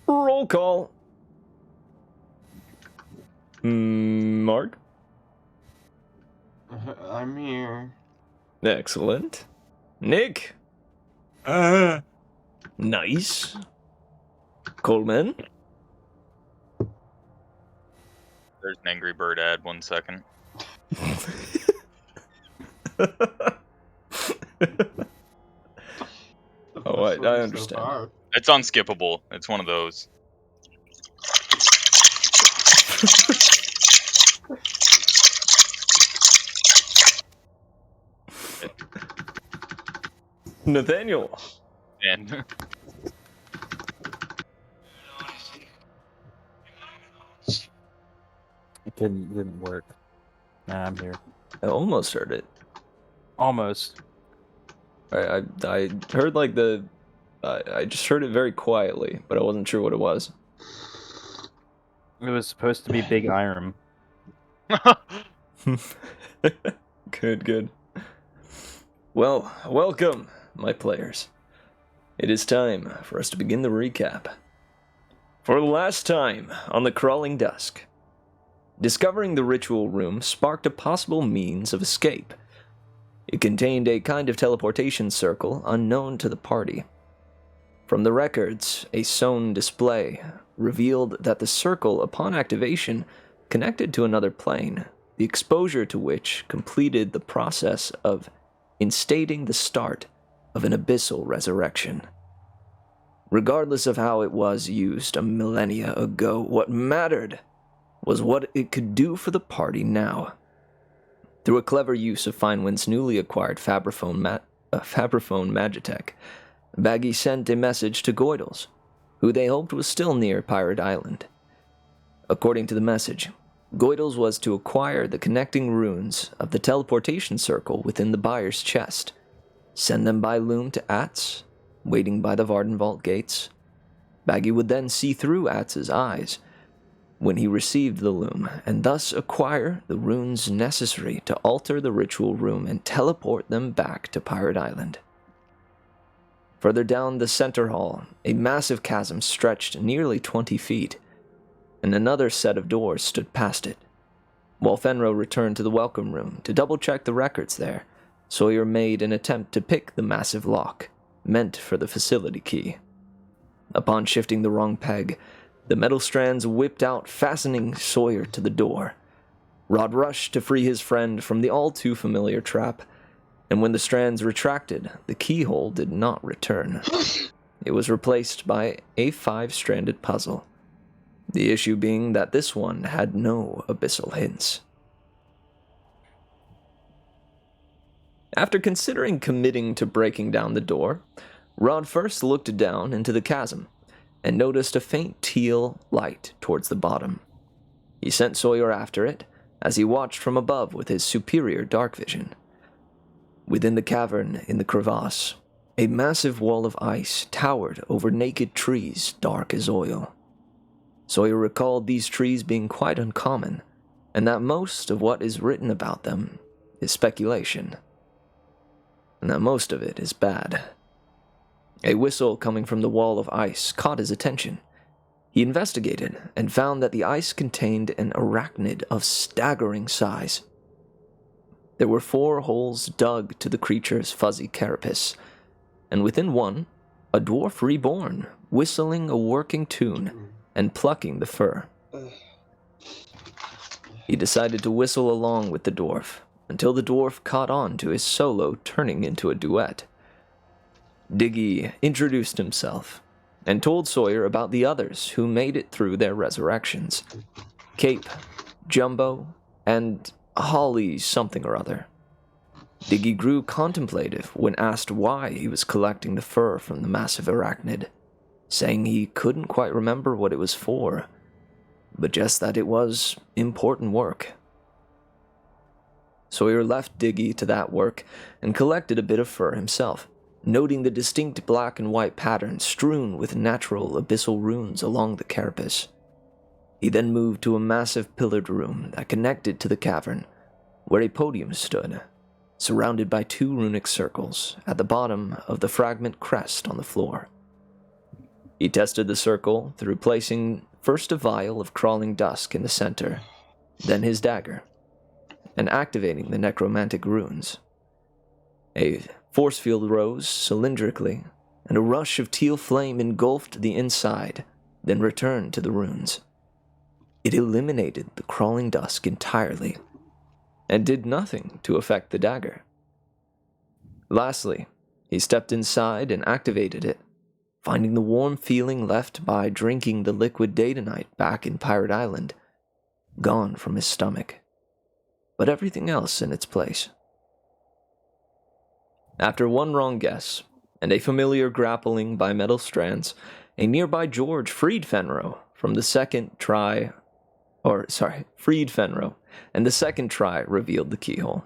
Roll call. Mark? I'm here. Excellent. Nick? Nice. Coleman? There's an Angry Bird ad, 1 second. Oh, I understand. So It's unskippable. It's one of those. Nathaniel? And It didn't work. Nah, I'm here. I almost heard it. Almost. I heard like I just heard it very quietly, but I wasn't sure what it was. It was supposed to be Big Iron. Good. Well, welcome, my players. It is time for us to begin the recap. For the last time on the Crawling Dusk, discovering the ritual room sparked a possible means of escape. It contained a kind of teleportation circle unknown to the party. From the records, a sewn display revealed that the circle, upon activation, connected to another plane, the exposure to which completed the process of instating the start of an Abyssal Resurrection. Regardless of how it was used a millennia ago, what mattered was what it could do for the party now. Through a clever use of Finewynn's newly acquired Fabriphone magitech, Baggi sent a message to Goytles, who they hoped was still near Pirate Island. According to the message, Goytles was to acquire the connecting runes of the teleportation circle within the buyer's chest, send them by loom to Atz, waiting by the Vardenvault gates. Baggi would then see through Atz's eyes when he received the loom, and thus acquire the runes necessary to alter the ritual room and teleport them back to Pirate Island. Further down the center hall, a massive chasm stretched nearly 20 feet, and another set of doors stood past it. While Fenro returned to the welcome room to double-check the records there, Sawyer made an attempt to pick the massive lock, meant for the facility key. Upon shifting the wrong peg, the metal strands whipped out, fastening Sawyer to the door. Rod rushed to free his friend from the all-too-familiar trap, and when the strands retracted, the keyhole did not return. It was replaced by a 5-stranded puzzle, the issue being that this one had no abyssal hints. After considering committing to breaking down the door, Rod first looked down into the chasm and noticed a faint teal light towards the bottom. He sent Sawyer after it as he watched from above with his superior dark vision. Within the cavern in the crevasse, a massive wall of ice towered over naked trees dark as oil. Sawyer recalled these trees being quite uncommon, and that most of what is written about them is speculation, and that most of it is bad. A whistle coming from the wall of ice caught his attention. He investigated and found that the ice contained an arachnid of staggering size. There were 4 holes dug to the creature's fuzzy carapace, and within one, a dwarf reborn, whistling a working tune and plucking the fur. He decided to whistle along with the dwarf, until the dwarf caught on to his solo turning into a duet. Diggy introduced himself, and told Sawyer about the others who made it through their resurrections. Cape, Jumbo, and Holly something or other. Diggy grew contemplative when asked why he was collecting the fur from the massive arachnid, saying he couldn't quite remember what it was for, but just that it was important work. Sawyer left Diggy to that work and collected a bit of fur himself, noting the distinct black and white pattern strewn with natural abyssal runes along the carapace. He then moved to a massive pillared room that connected to the cavern, where a podium stood, surrounded by 2 runic circles at the bottom of the fragment crest on the floor. He tested the circle through placing first a vial of crawling dusk in the center, then his dagger, and activating the necromantic runes. A force field rose cylindrically, and a rush of teal flame engulfed the inside, then returned to the runes. It eliminated the crawling dusk entirely, and did nothing to affect the dagger. Lastly, he stepped inside and activated it, finding the warm feeling left by drinking the liquid Datanite back in Pirate Island gone from his stomach, but everything else in its place. After one wrong guess, and a familiar grappling by metal strands, a nearby George freed Fenro, and the second try revealed the keyhole.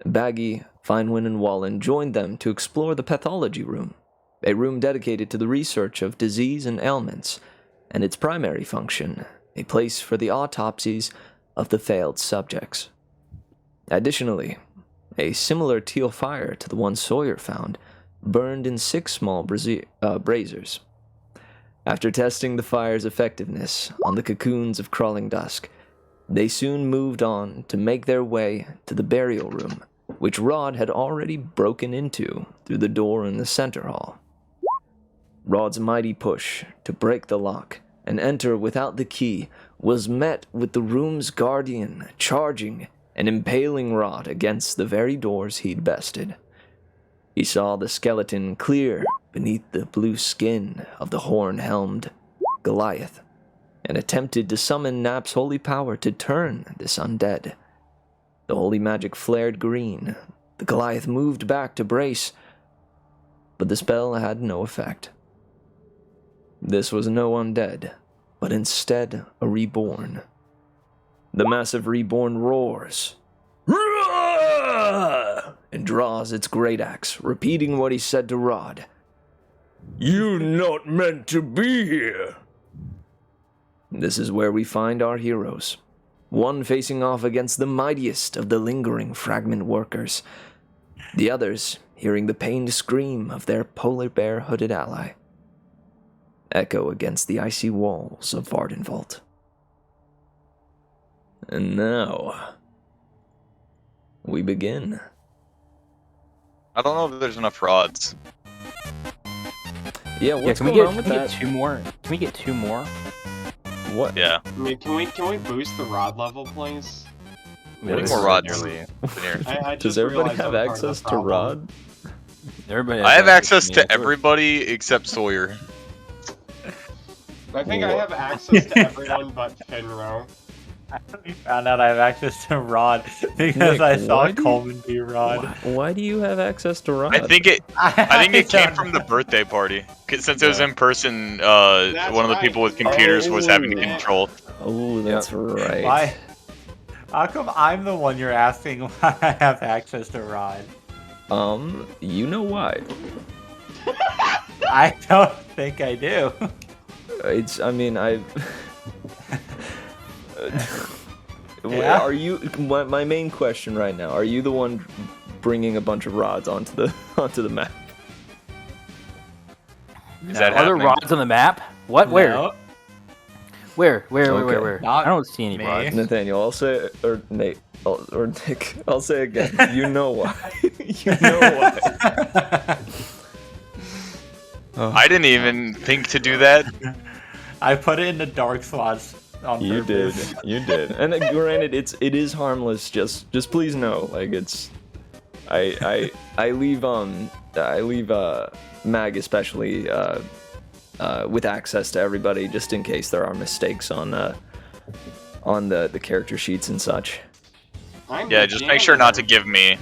Baggi, Finewynn, and Wallen joined them to explore the pathology room, a room dedicated to the research of disease and ailments, and its primary function, a place for the autopsies of the failed subjects. Additionally, a similar teal fire to the one Sawyer found burned in 6 small braziers. After testing the fire's effectiveness on the cocoons of crawling dusk, they soon moved on to make their way to the burial room, which Rod had already broken into through the door in the center hall. Rod's mighty push to break the lock and enter without the key was met with the room's guardian charging and impaling Rod against the very doors he'd bested. He saw the skeleton clear beneath the blue skin of the horn-helmed Goliath, and attempted to summon Nap's holy power to turn this undead. The holy magic flared green. The Goliath moved back to brace, but the spell had no effect. This was no undead, but instead a reborn. The massive reborn roars, "Roar!" and draws its great axe, repeating what he said to Rod. "You're not meant to be here." This is where we find our heroes, one facing off against the mightiest of the lingering fragment workers, the others hearing the pained scream of their polar bear hooded ally echo against the icy walls of Vardenvault. And now, we begin. I don't know if there's enough rods. Yeah, what's can we going on with get that? 2 more? Can we get 2 more? What? Yeah. I mean, can we boost the rod level, please? We need this more is rods. nearly- I Does just everybody realized have I'm part of the access to problem. Rod? Everybody I have access me. to everybody except Sawyer. I think I have access to everyone but Finro. I only found out I have access to Rod because Nick, I saw why do you- Coleman be Rod. Why do you have access to Rod? I think it came don't from the know. birthday party. 'Cause since it was Yeah. in person, That's one of the right. people with computers was having to Oh, control. Oh, that's right. Why? How come I'm the one you're asking why I have access to Rod? You know why? I don't think I do. Yeah? Are you, my main question right now, are you the one bringing a bunch of rods onto the map? Is that Are there happening? rods on the map? What? Where? No, Where? Okay. Where? Not I don't see any me. rods. Nathaniel, I'll say, or Nate, or Nick, I'll say again, you know why. You know why. I didn't even think to do that. I put it in the dark slots on You did, purpose. you did. And granted, it is harmless. Just please know, like it's, I leave Mag especially with access to everybody, just in case there are mistakes on the character sheets and such. I'm Yeah, the just make sure not to janitor.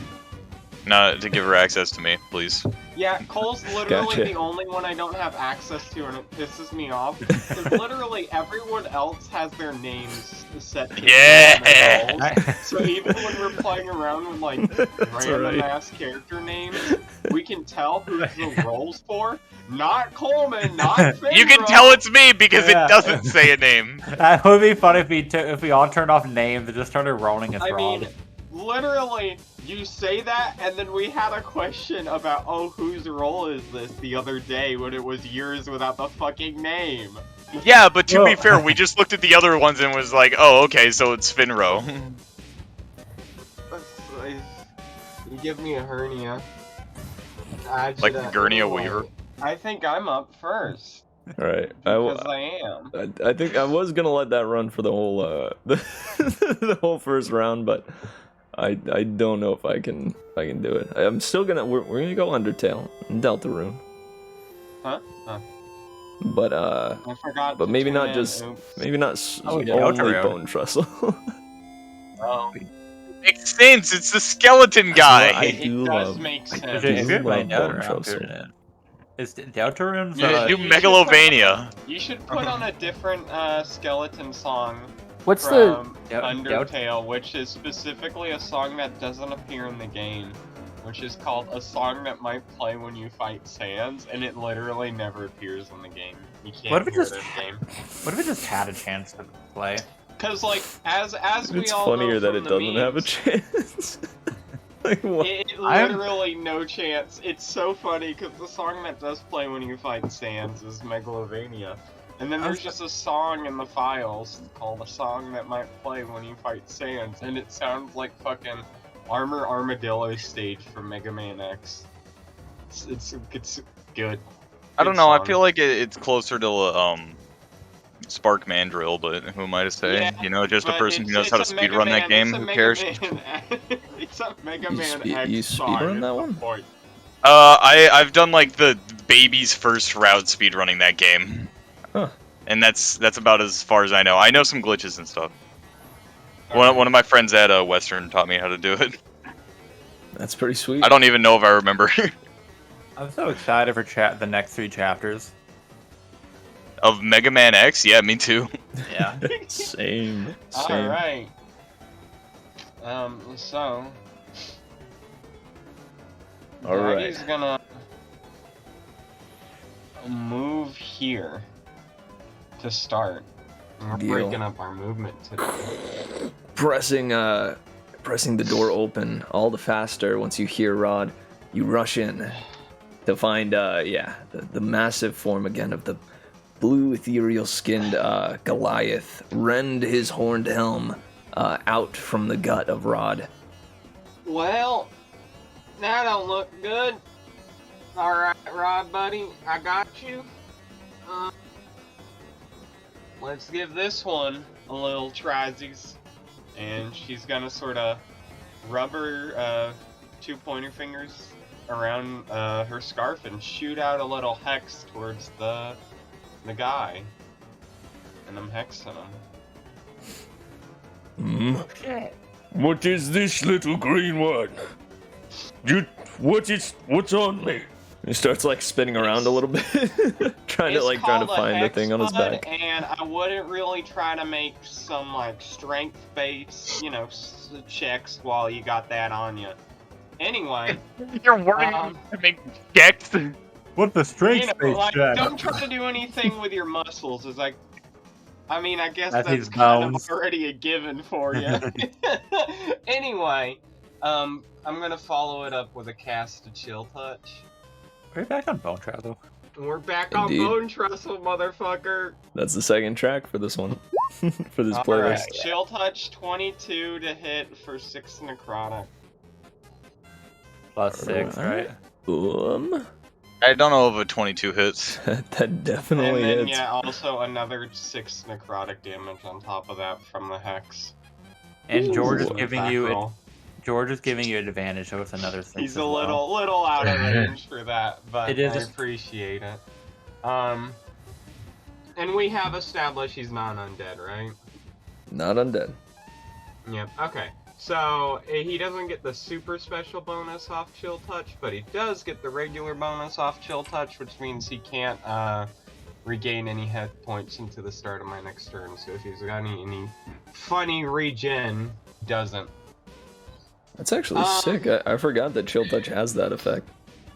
give her access to me, please. Yeah, Cole's literally Gotcha. the only one I don't have access to, and it pisses me off. Because literally everyone else has their names set to Yeah! random roles. So even when we're playing around with like random right. ass character names, we can tell who the role's for. Not Coleman, not Finro. You can tell it's me because Yeah. it doesn't say a name. That would be fun if we all turned off names and just started rolling as I Rod. mean, literally, you say that, and then we had a question about, oh, whose role is this the other day when it was yours without the fucking name. Yeah, but to be fair, we just looked at the other ones and was like, oh, okay, so it's Finro. You give me a hernia. Like the Gurnia Weaver. I think I'm up first. Alright. Because I am. I think I was gonna let that run for the whole the whole first round, but I don't know if I can do it. I'm still gonna we're gonna go Undertale and Deltarune. Huh? But I forgot. but maybe not just maybe not only Bone Trestle. Oh. Makes sense. It's the skeleton guy. It does make sense. If you're playing Bone Deltarune, Trestle. is Deltarune's Do Megalovania. You should put on a different skeleton song What's the? from Undertale, which is specifically a song that doesn't appear in the game, which is called A Song That Might Play When You Fight Sands, and it literally never appears in the game. You can't What if it hear just- it in the game. What if it just had a chance to play? Because, like, as we It's all funnier know that from it the doesn't have a memes, chance. Like what? It literally no chance. It's so funny because the song that does play when you fight Sands is Megalovania. And then there's just a song in the files called A Song That Might Play When You Fight Sands, and it sounds like fucking Armor Armadillo stage from Mega Man X. It's good. I don't Good know. I song. feel like it's closer to Spark Mandrill, but who am I to say? Yeah, You know, just a but person who knows it's how to a Mega speedrun Man- that game. it's a Who Mega cares? Man- it's a Mega You Man spe- X you song. speedrun is that the one? point. I've done like the baby's first route speedrunning that game. Huh. And that's about as far as I know. I know some glitches and stuff. One of my friends at Western taught me how to do it. That's pretty sweet. I don't even know if I remember. I'm so excited for the next 3 chapters. Of Mega Man X? Yeah, me too. Yeah. Same. Alright. So... Alright. Baggi's gonna move here to start. And we're Deal. breaking up our movement today. Pressing the door open all the faster once you hear Rod. You rush in to find the massive form again of the blue ethereal skinned Goliath rend his horned helm out from the gut of Rod. Well, that don't look good. Alright, Rod, buddy, I got you. Let's give this one a little trysies. And she's gonna sort of rub her 2 pointer fingers around her scarf and shoot out a little hex towards the guy. And I'm hexing him. What is this little green one? What's on me? He starts like spinning around a little bit, trying to called a find the thing on his hex back. bud, and I wouldn't really try to make some like strength-based, checks while you got that on you. Anyway, You're working to make checks. What the strength don't try to do anything with your muscles. It's like, I guess That's that's his kind of bones. already a given for you. Anyway, I'm gonna follow it up with a cast to Chill Touch. We're back on Bone Trestle. We're back Indeed. on Bone Trestle, motherfucker. That's the second track for this one, for this All playlist. right, Chill Touch 22 to hit for 6 necrotic. Plus 6, right? I don't know if a 22 hits. That definitely And then, hits. also another 6 necrotic damage on top of that from the hex. And George is Ooh. giving you an advantage, so it's another 6. He's as a well. little out of range for that, but It is I a- appreciate it. And we have established he's not undead, right? Not undead. Yep. Okay. So he doesn't get the super special bonus off Chill Touch, but he does get the regular bonus off Chill Touch, which means he can't regain any hit points into the start of my next turn. So if he's got any funny regen, doesn't. That's actually sick. I forgot that Chill Touch has that effect.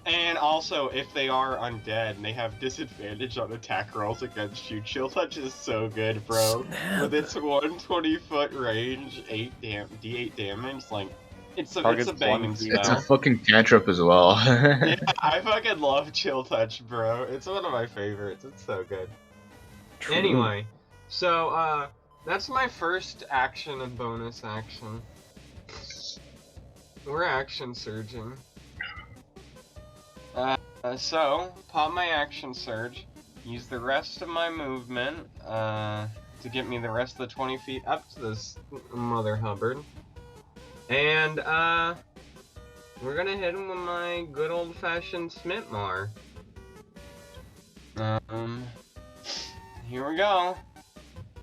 And also, if they are undead, they have disadvantage on attack rolls against you. Chill Touch is so good, bro. Snap. With its 120-foot range, D8 damage, like, It's a Target's banging one. spell. It's a fucking cantrip as well. Yeah, I fucking love Chill Touch, bro. It's one of my favorites. It's so good. True. Anyway, so, that's my first action and bonus action. We're action surging. So, pop my action surge, use the rest of my movement, to get me the rest of the 20 feet up to this Mother Hubbard. And, we're gonna hit him with my good old-fashioned Smitmar. Here we go.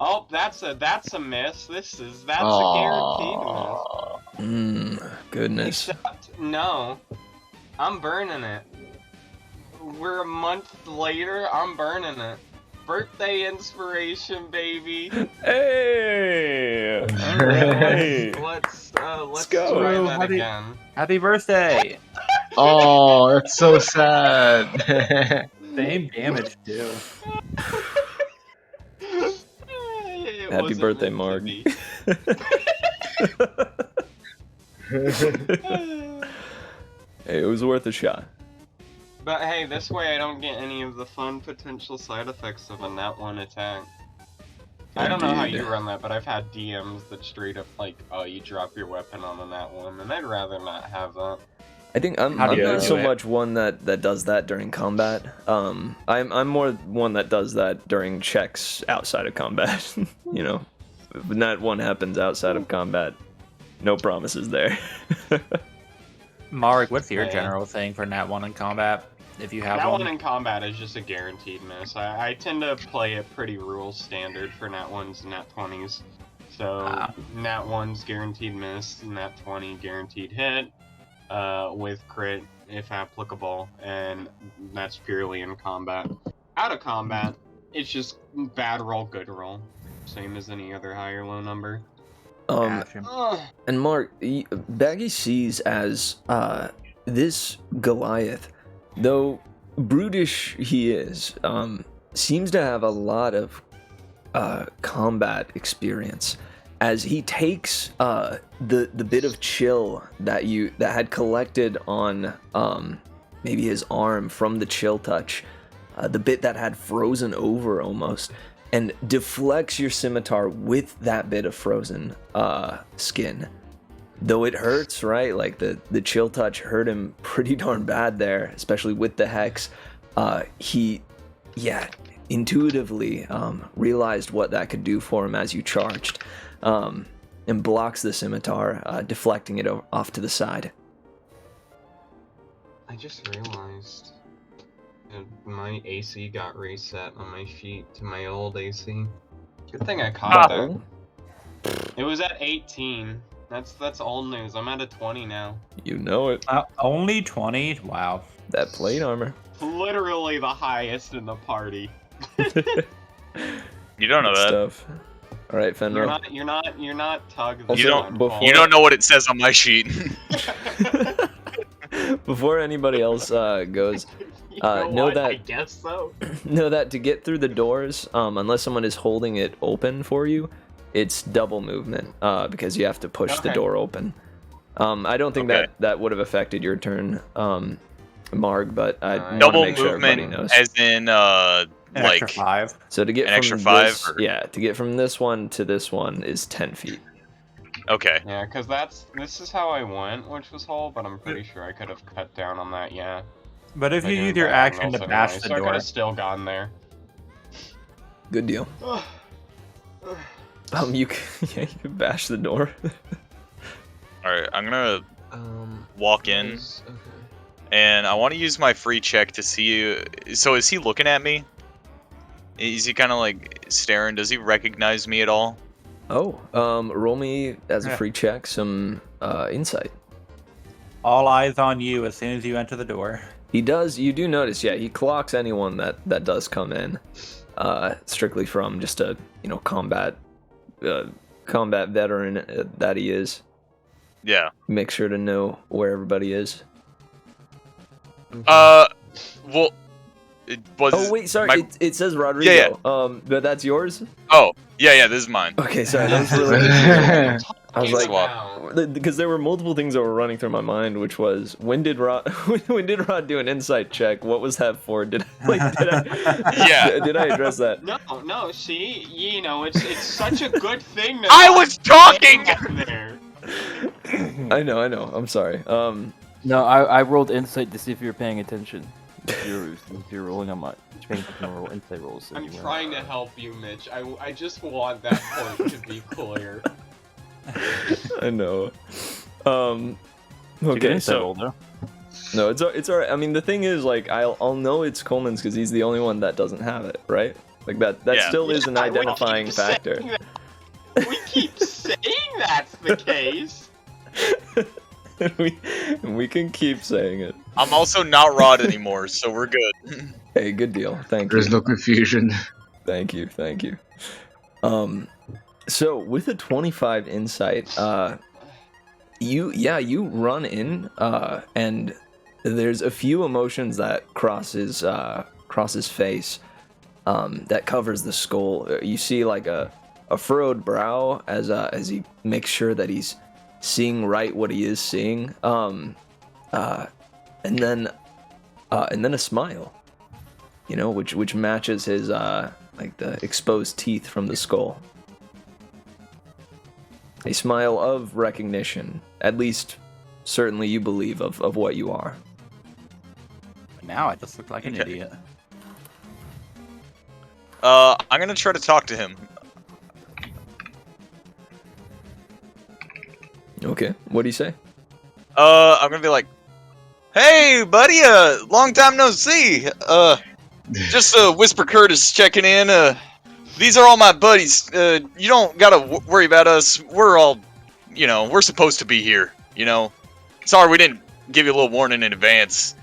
Oh, that's a miss. That's a guaranteed miss. Goodness. Except, no. I'm burning it. We're a month later, I'm burning it. Birthday inspiration, baby. Hey! Alright. Let's go. try Oh, that again. Happy birthday! Oh, that's so sad. Same damage too. It Happy wasn't birthday, meant to Marg. be. Hey, it was worth a shot. But hey, this way I don't get any of the fun potential side effects of a nat 1 attack. I don't know how Indeed. you run that, but I've had DMs that straight up like, oh, you drop your weapon on a nat 1, and I'd rather not have that. I think I'm How do you not do so it? much one that does that during combat. I'm more one that does that during checks outside of combat. You know, when that one happens outside of combat, no promises there. Mark, what's your Yeah. general thing for Nat 1 in combat? If you have Nat 1 one. in combat is just a guaranteed miss. I tend to play it pretty rules standard for nat 1s and nat 20s. So, nat 1's guaranteed miss, nat 20 guaranteed hit, with crit if applicable, and that's purely in combat. Out of combat, it's just bad roll, good roll. Same as any other high or low number. Gotcha. Ugh. And Mark, Baggi sees as this Goliath, though brutish he is, seems to have a lot of combat experience. As he takes the bit of chill that had collected on maybe his arm from the chill touch, the bit that had frozen over almost, and deflects your scimitar with that bit of frozen skin. Though it hurts, right? Like the chill touch hurt him pretty darn bad there, especially with the hex. He intuitively realized what that could do for him as you charged, and blocks the scimitar, deflecting it off to the side. I just realized that my AC got reset on my sheet to my old AC. Good thing I caught that. It was at 18. That's old news. I'm at a 20 now. You know it. Only 20? Wow. That plate armor. Literally the highest in the party. You don't know Good that. stuff. All right, Fenrir. You're not Tug. Also, You don't- before- You don't know what it says on my sheet. Before anybody else goes, know what? that- I guess so. know that to get through the doors, unless someone is holding it open for you, it's double movement, because you have to push the Okay. door open. I don't think Okay. that would have affected your turn, Marg, but I want to Double make sure everybody movement, knows. as in An like extra 5. So to get an from extra 5, this, or- yeah, to get from this one to this one is 10 feet. okay. Yeah, because this is how I went, which was whole, but I'm pretty sure I could have cut down on that, yeah. But if By you doing use your action to diagonals bash anyway, the so I could door, have still gone there. Good deal. You can bash the door. All right, I'm gonna walk in, and I want to use my free check to see. So is he looking at me? Is he kind of like staring? Does he recognize me at all? Oh, roll me as a Yeah. free check some insight. all eyes on you as soon as you enter the door. You do notice, yeah, he clocks anyone that does come in, strictly from just a combat veteran that he is. Yeah. Make sure to know where everybody is. Well, it was. Oh wait, sorry, my- it says Rodrigo. Yeah. But that's yours. Oh, yeah, this is mine. Okay, sorry, that was really I was Swap. like, because there were multiple things that were running through my mind, which was when did Rod do an insight check? What was that for? Did Yeah. did I address that? No. See, it's such a good thing that I was talking. there. I know. I'm sorry. No, I rolled insight to see if you're paying attention. If you're rolling on my paying attention to roll insight rolls. So I'm you trying to help you, Mitch. I just want that point to be clear. I know. It's a good Okay, insight so roll, though. no, it's alright. I mean, the thing is, like, I'll know it's Coleman's because he's the only one that doesn't have it, right? Like that Yeah. still is an We identifying keep factor. saying that- We keep saying that's the case. we can keep saying it. I'm also not Rod anymore, so we're good. Hey, good deal. Thank There's you. no confusion. Thank you. So with a 25 insight, you run in, and there's a few emotions that cross his face, that covers the skull. You see like a furrowed brow as he makes sure that he's seeing right what he is seeing, and then a smile, which matches his like the exposed teeth from the skull. A smile of recognition, at least certainly you believe of what you are. Now I just look like an Okay. idiot. I'm gonna try to talk to him. Okay, what do you say? I'm gonna be like, "Hey, buddy, long time no see. Just Whisper Curtis checking in. These are all my buddies. You don't gotta worry about us. We're all, we're supposed to be here. Sorry we didn't give you a little warning in advance.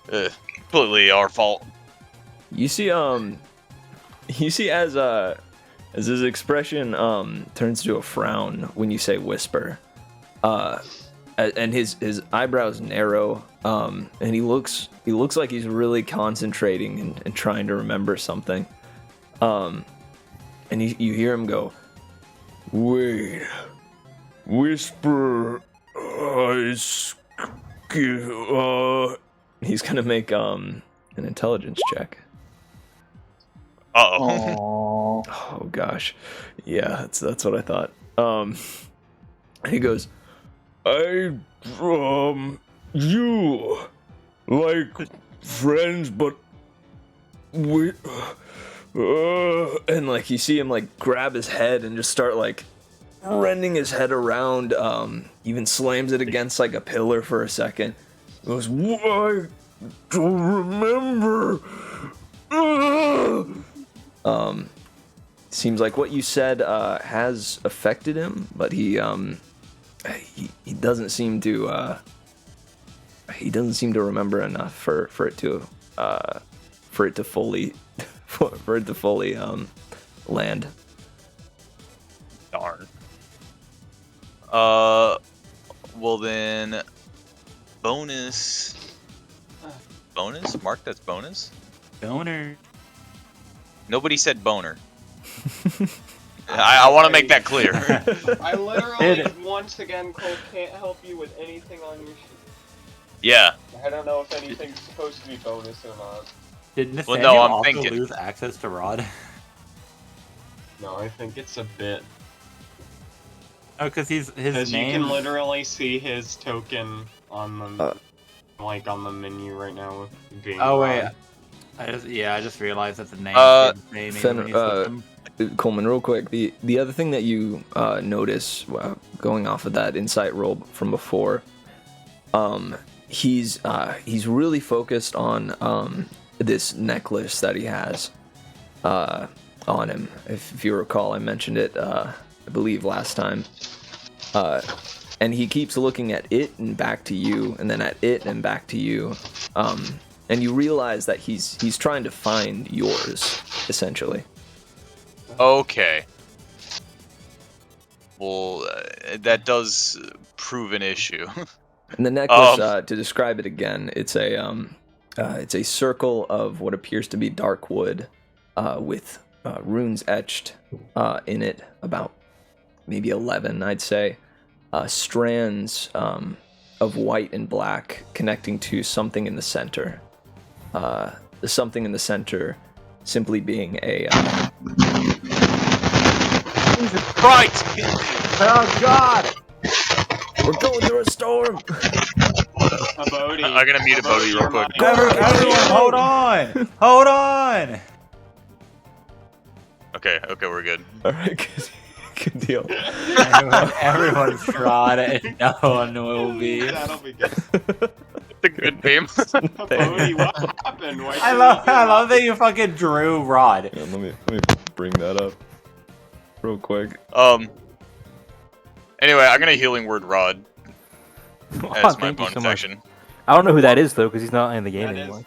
Completely our fault." You see as his expression turns to a frown when you say whisper, and his eyebrows narrow, and he looks like he's really concentrating and trying to remember something. And you hear him go, "Wait, whisper, he's gonna make an intelligence check." Uh-oh. Oh gosh, yeah, that's what I thought. He goes, you like friends, but we, and like you see him like grab his head and just start like rending his head around. Even slams it against like a pillar for a second. He goes, "I don't remember." Seems like what you said has affected him, but he doesn't seem to remember enough for it to fully land. Darn. Well then, bonus. Mark, that's bonus. Boner. Nobody said boner. I want to make that clear. I literally, once again, Cole, can't help you with anything on your sheet. Yeah. I don't know if anything's supposed to be bonus or not. Did Well, Nathaniel no, I'm also thinking. lose access to Rod? No, I think it's a bit. Oh, because his Because you name. can literally see his token on the, on the menu right now with being. Oh wait, Rod. I just realized that the name. Didn't say Fen- anything when you said them. Coleman, real quick, the other thing that you notice going off of that insight roll from before, he's really focused on this necklace that he has on him. If you recall, I mentioned it, I believe last time. And he keeps looking at it and back to you, and then at it and back to you. And you realize that he's trying to find yours, essentially. Okay. Well, that does prove an issue. And the necklace, to describe it again, it's a circle of what appears to be dark wood, with runes etched in it about maybe 11, I'd say, strands of white and black connecting to something in the center. The something in the center simply being a... Jesus Christ! Oh God! We're going through a storm! A Bodhi. I'm gonna mute a Bodhi real quick. Everyone, hold on! Hold on! Okay, we're good. Alright, good deal. Everyone's fraud and no one will be. That'll be good. It's a good name. Bodhi, what happened? Why I did you love that you fucking drew Rod. Yeah, let me bring that up real quick. Anyway, I'm gonna healing word Rod Oh, as my thank you bonus so much. action. I don't know who that is though, because he's not in the game anymore.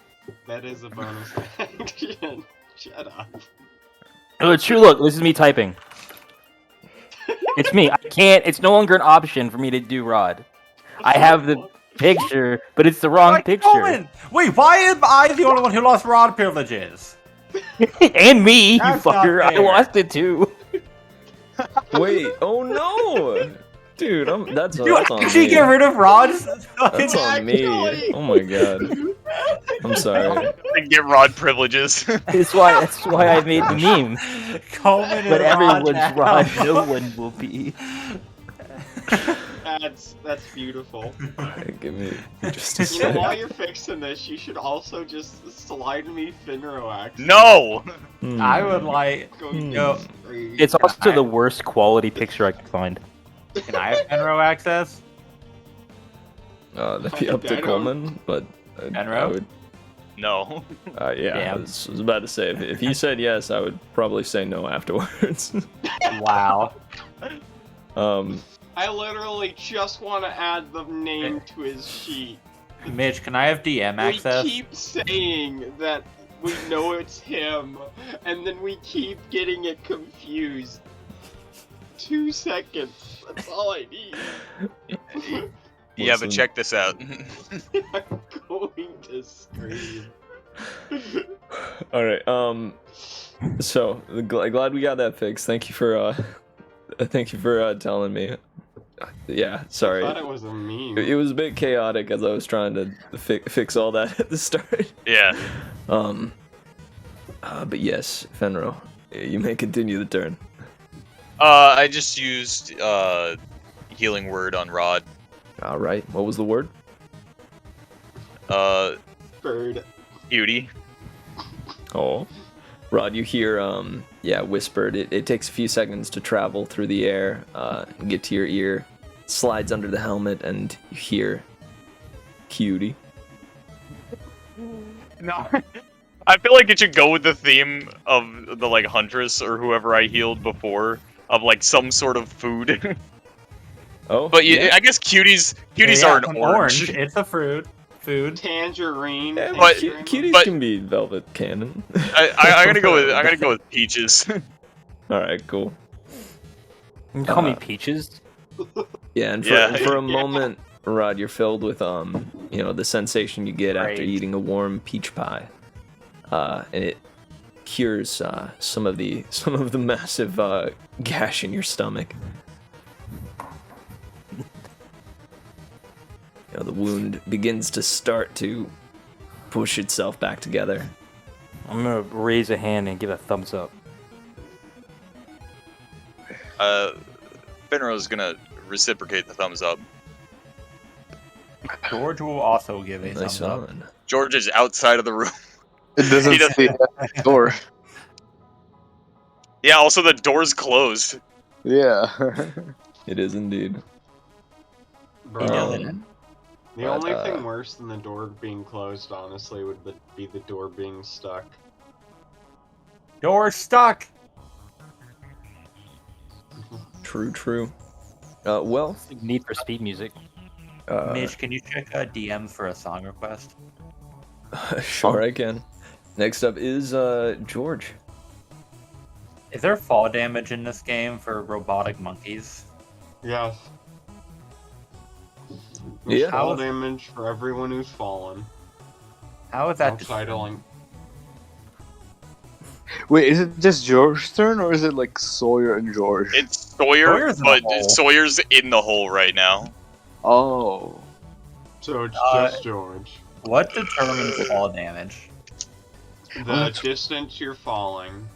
That is a bonus action. Shut up. Oh, it's true. Look, this is me typing. It's me. I can't. It's no longer an option for me to do Rod. I have the picture, but it's the wrong Like, picture. Coleman, wait, why am I the only one who lost Rod privileges? And me, you That's not fucker. I fair. lost it too. Wait, oh no! Dude, that's You on actually me. get rid of Rod's That's on me. Oh my god. I'm sorry. And get Rod privileges. That's why I made the meme. Coleman But and everyone's now. Rod, no one will be. That's beautiful. Alright, give me just a You know, while sec. you're fixing this, you should also just slide me Finro axe. No! I would like. Yo, It's also the worst quality picture I could find. can I have Enro access? That'd be up I to don't- Coleman, but I Enro? would. No. Yeah, Yeah. I was about to say if he said yes, I would probably say no afterwards. Wow. I literally just want to add the name to his sheet. Mitch, can I have DM access? We keep saying that we know it's him, and then we keep getting it confused. 2 seconds. That's all I need. Yeah, but Listen. check this out. I'm going to scream. All right. So glad we got that fixed. Thank you for telling me. Yeah, sorry. I thought it was a meme. It was a bit chaotic as I was trying to fix all that at the start. Yeah. But yes, Fenro, you may continue the turn. I just used healing word on Rod. All right. What was the word? Bird. Beauty. Oh, Rod, you hear whispered. It takes a few seconds to travel through the air, and get to your ear. Slides under the helmet, and you hear cutie. No. I feel like it should go with the theme of the like huntress or whoever I healed before of like some sort of food. Oh, But yeah. I guess cuties are an orange. It's a fruit. Food. Tangerine. Yeah, but- cuties but- can be velvet cannon. I'm gonna go with peaches. All right, cool. You can call me Peaches. Yeah, and Yeah. for a moment, Rod, you're filled with the sensation you get after Right. eating a warm peach pie, and it cures some of the massive gash in your stomach. The wound begins to start to push itself back together. I'm gonna raise a hand and give a thumbs up. Finro's gonna reciprocate the thumbs up. George will also give a Nice thumbs up. on. George is outside of the room. It doesn't He doesn't- say that door. Yeah, also the door's closed. Yeah. It is indeed. Bro. doesn't. The But, only thing worse than the door being closed, honestly, would be the door being stuck. You're stuck. True. Well, Need for speed music. Mitch, can you check DM for a song request? Sure I can. Next up is George. Is there fall damage in this game for robotic monkeys? Yes. Yeah. Fall damage for everyone who's fallen. How is that? Outside of, like, Wait, is it just George's turn, or is it like Sawyer and George? It's Sawyer, Sawyer's in the but hole. Sawyer's in the hole right now. Oh. So it's just George. What determines fall damage? The distance you're falling.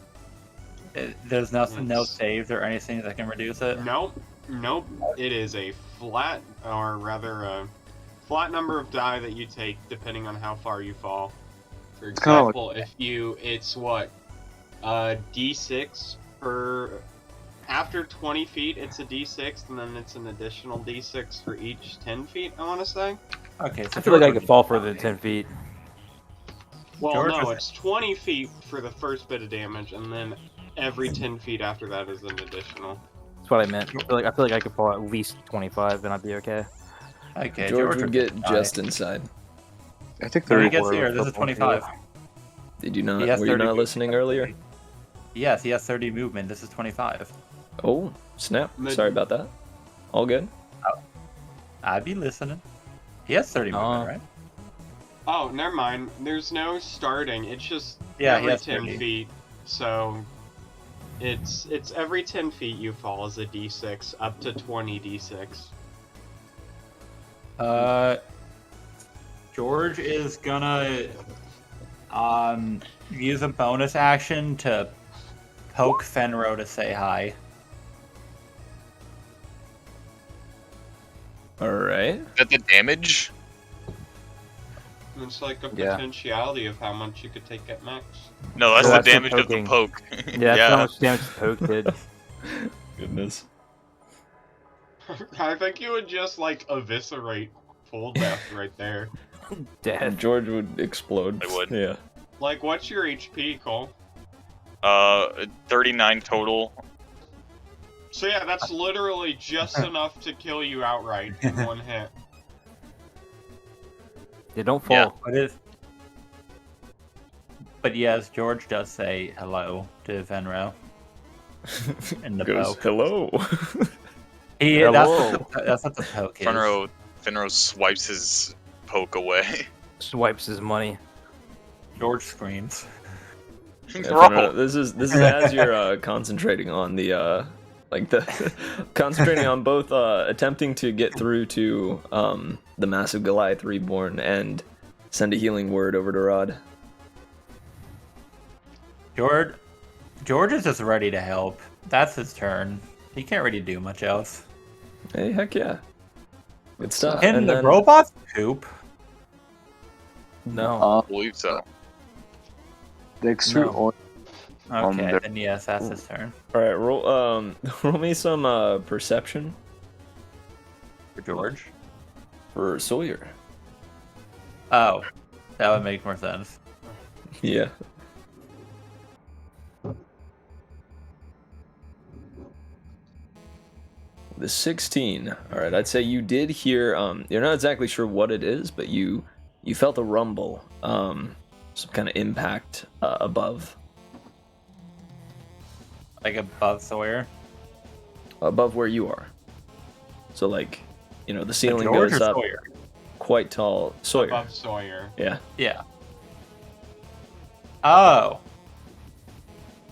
There's nothing, no saves or anything that can reduce it? Nope. It is a flat, or rather a flat number of die that you take depending on how far you fall. For example, it's what? D6 per... After 20 feet, it's a D6, and then it's an additional D6 for each 10 feet, I want to say. Okay, so I feel like I could fall further than 10 feet. Well, George no, is- it's 20 feet for the first bit of damage, and then every 10 feet after that is an additional. That's what I meant. I feel like I could fall at least 25, and I'd be okay. Okay, George would get die. just inside. I think When he 30. gets here, this is 25. Did you not? He has Were you 30 not movement. listening earlier? Yes, he has 30 movement. This is 25. Oh, snap. The- Sorry about that. All good? I'd be listening. He has 30 movement, right? Oh, never mind. There's no starting. It's just Yeah, he every has 10 30. feet. So it's every 10 feet you fall as a D6, up to 20 D6. George is gonna use a bonus action to poke Fenro to say hi. Alright. Is that the damage? It's like a Yeah. potentiality of how much you could take at max. No, that's So the that's the damage of the poking. poke. Yeah, that's how much damage the poke did. Goodness. I think you would just like eviscerate full death right there. Dead. George would explode. I would. Yeah. Like, what's your HP, Cole? 39 total. So yeah, that's literally just enough to kill you outright in one hit. Yeah, don't fall. Yeah. But yes, George does say hello to Fenro. And the Goes, poke. hello. Hello. That's what the poke is. Finro swipes his poke away. Swipes his money. George screams. Yeah, Bro. Finro, this is as you're concentrating on the concentrating on both attempting to get through to the massive Goliath reborn and send a healing word over to Rod. George is just ready to help. That's his turn. He can't really do much else. Hey, heck yeah. Good stuff. Can And the then- robots poop? No. I believe so. The extreme No. oil. Okay, there- then yes, that's his turn. Alright, roll me some perception For George? for Sawyer. Oh, that would make more sense. Yeah. The 16. Alright, I'd say you did hear, you're not exactly sure what it is, but you felt a rumble, some kind of impact above Like above Sawyer. where you are. So like, the ceiling George goes or up Sawyer? quite tall. Sawyer. Above Sawyer. Yeah. Yeah. Oh.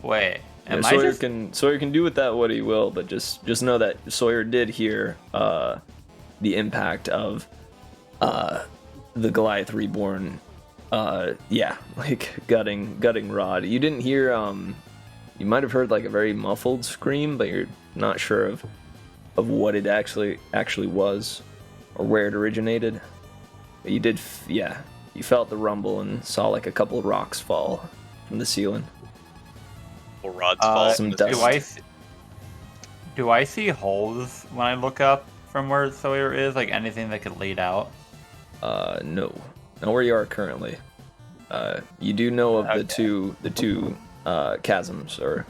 Wait. Yeah, Am Sawyer I just... can do with that what he will, but just know that Sawyer did hear the impact of the Goliath reborn. Gutting Rod. You didn't hear. You might have heard like a very muffled scream, but you're not sure of what it actually was or where it originated. But you did. You felt the rumble and saw like a couple of rocks fall from the ceiling. Or rods fall some from the dust. ceiling. Do I see holes when I look up from where Sawyer is? Like anything that could lead out? No, not where you are currently. You do know of the two chasms or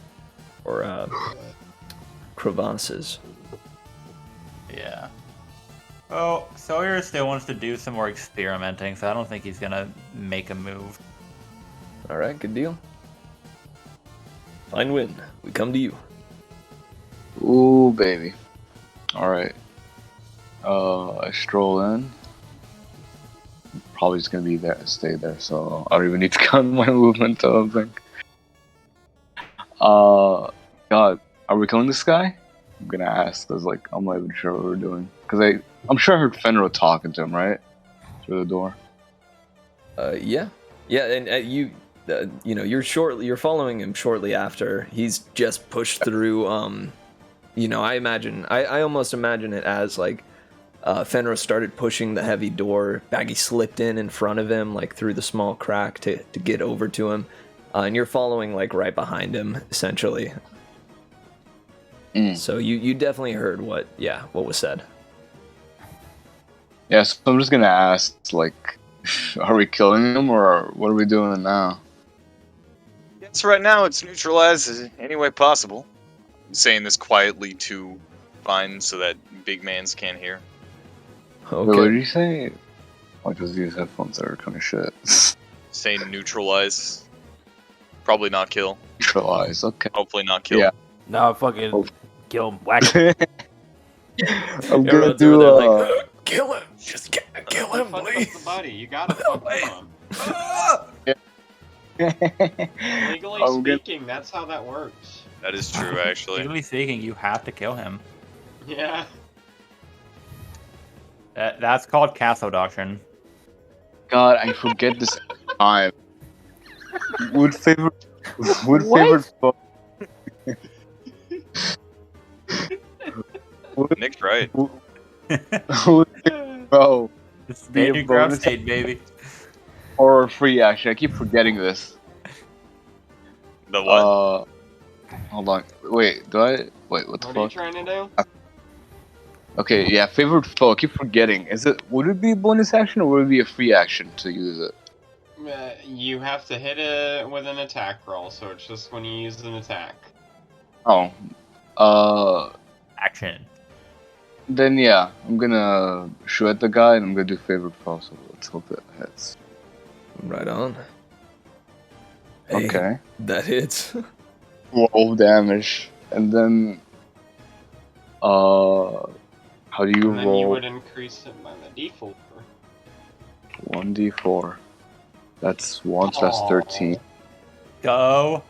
crevasses. Yeah. Oh, Sawyer still wants to do some more experimenting, so I don't think he's gonna make a move. All right, good deal. Finewynn, we come to you. Ooh, baby. Alright. I stroll in. Probably just gonna be there, stay there, so I don't even need to count my movement, I don't think. God, are we killing this guy? I'm gonna ask, cause like I'm not even sure what we're doing. Cause I'm sure I heard Fenrir talking to him, right? Through the door. Yeah, and you're following him shortly after. He's just pushed through. I almost imagine it as like Fenrir started pushing the heavy door. Baggi slipped in front of him, like through the small crack to get over to him, and you're following like right behind him, essentially. So you definitely heard what was said. Yeah, so I'm just gonna ask, like, are we killing him or what are we doing now? Yes, right now it's neutralized any way possible. I'm saying this quietly to Fine so that big mans can't hear. Wait, what did you say? Like, cause these headphones are kind of shit. Saying neutralize. Probably not kill. Neutralize, okay. Hopefully not kill. Yeah. No, fucking kill him. Whack him. I'm gonna Everyone's over there do like, kill him, just kill him, Fuck up please. the buddy. You gotta fuck him up. Legally speaking, that's how that works. That is true, actually. Legally speaking, you have to kill him. Yeah. That's called Castle Doctrine. God, I forget this time. Would favorite foe. Nick's right. Bro, It's Be a the new grab bonus. state, baby. or free action. I keep forgetting this. The what? Hold on. Wait, Wait, what the What are you fuck? trying to do? Okay, yeah, favorite foe. I keep forgetting. Would it be a bonus action or would it be a free action to use it? You have to hit it with an attack roll, so it's just when you use an attack. Oh. Action. Then yeah, I'm gonna shoot at the guy and I'm gonna do favorite foe, so let's hope it hits. Right on. Hey, Okay. that hits. 12 damage. And then how do you And then you roll? would increase it by the d4. 1d4. That's 1, so that's 13. Go.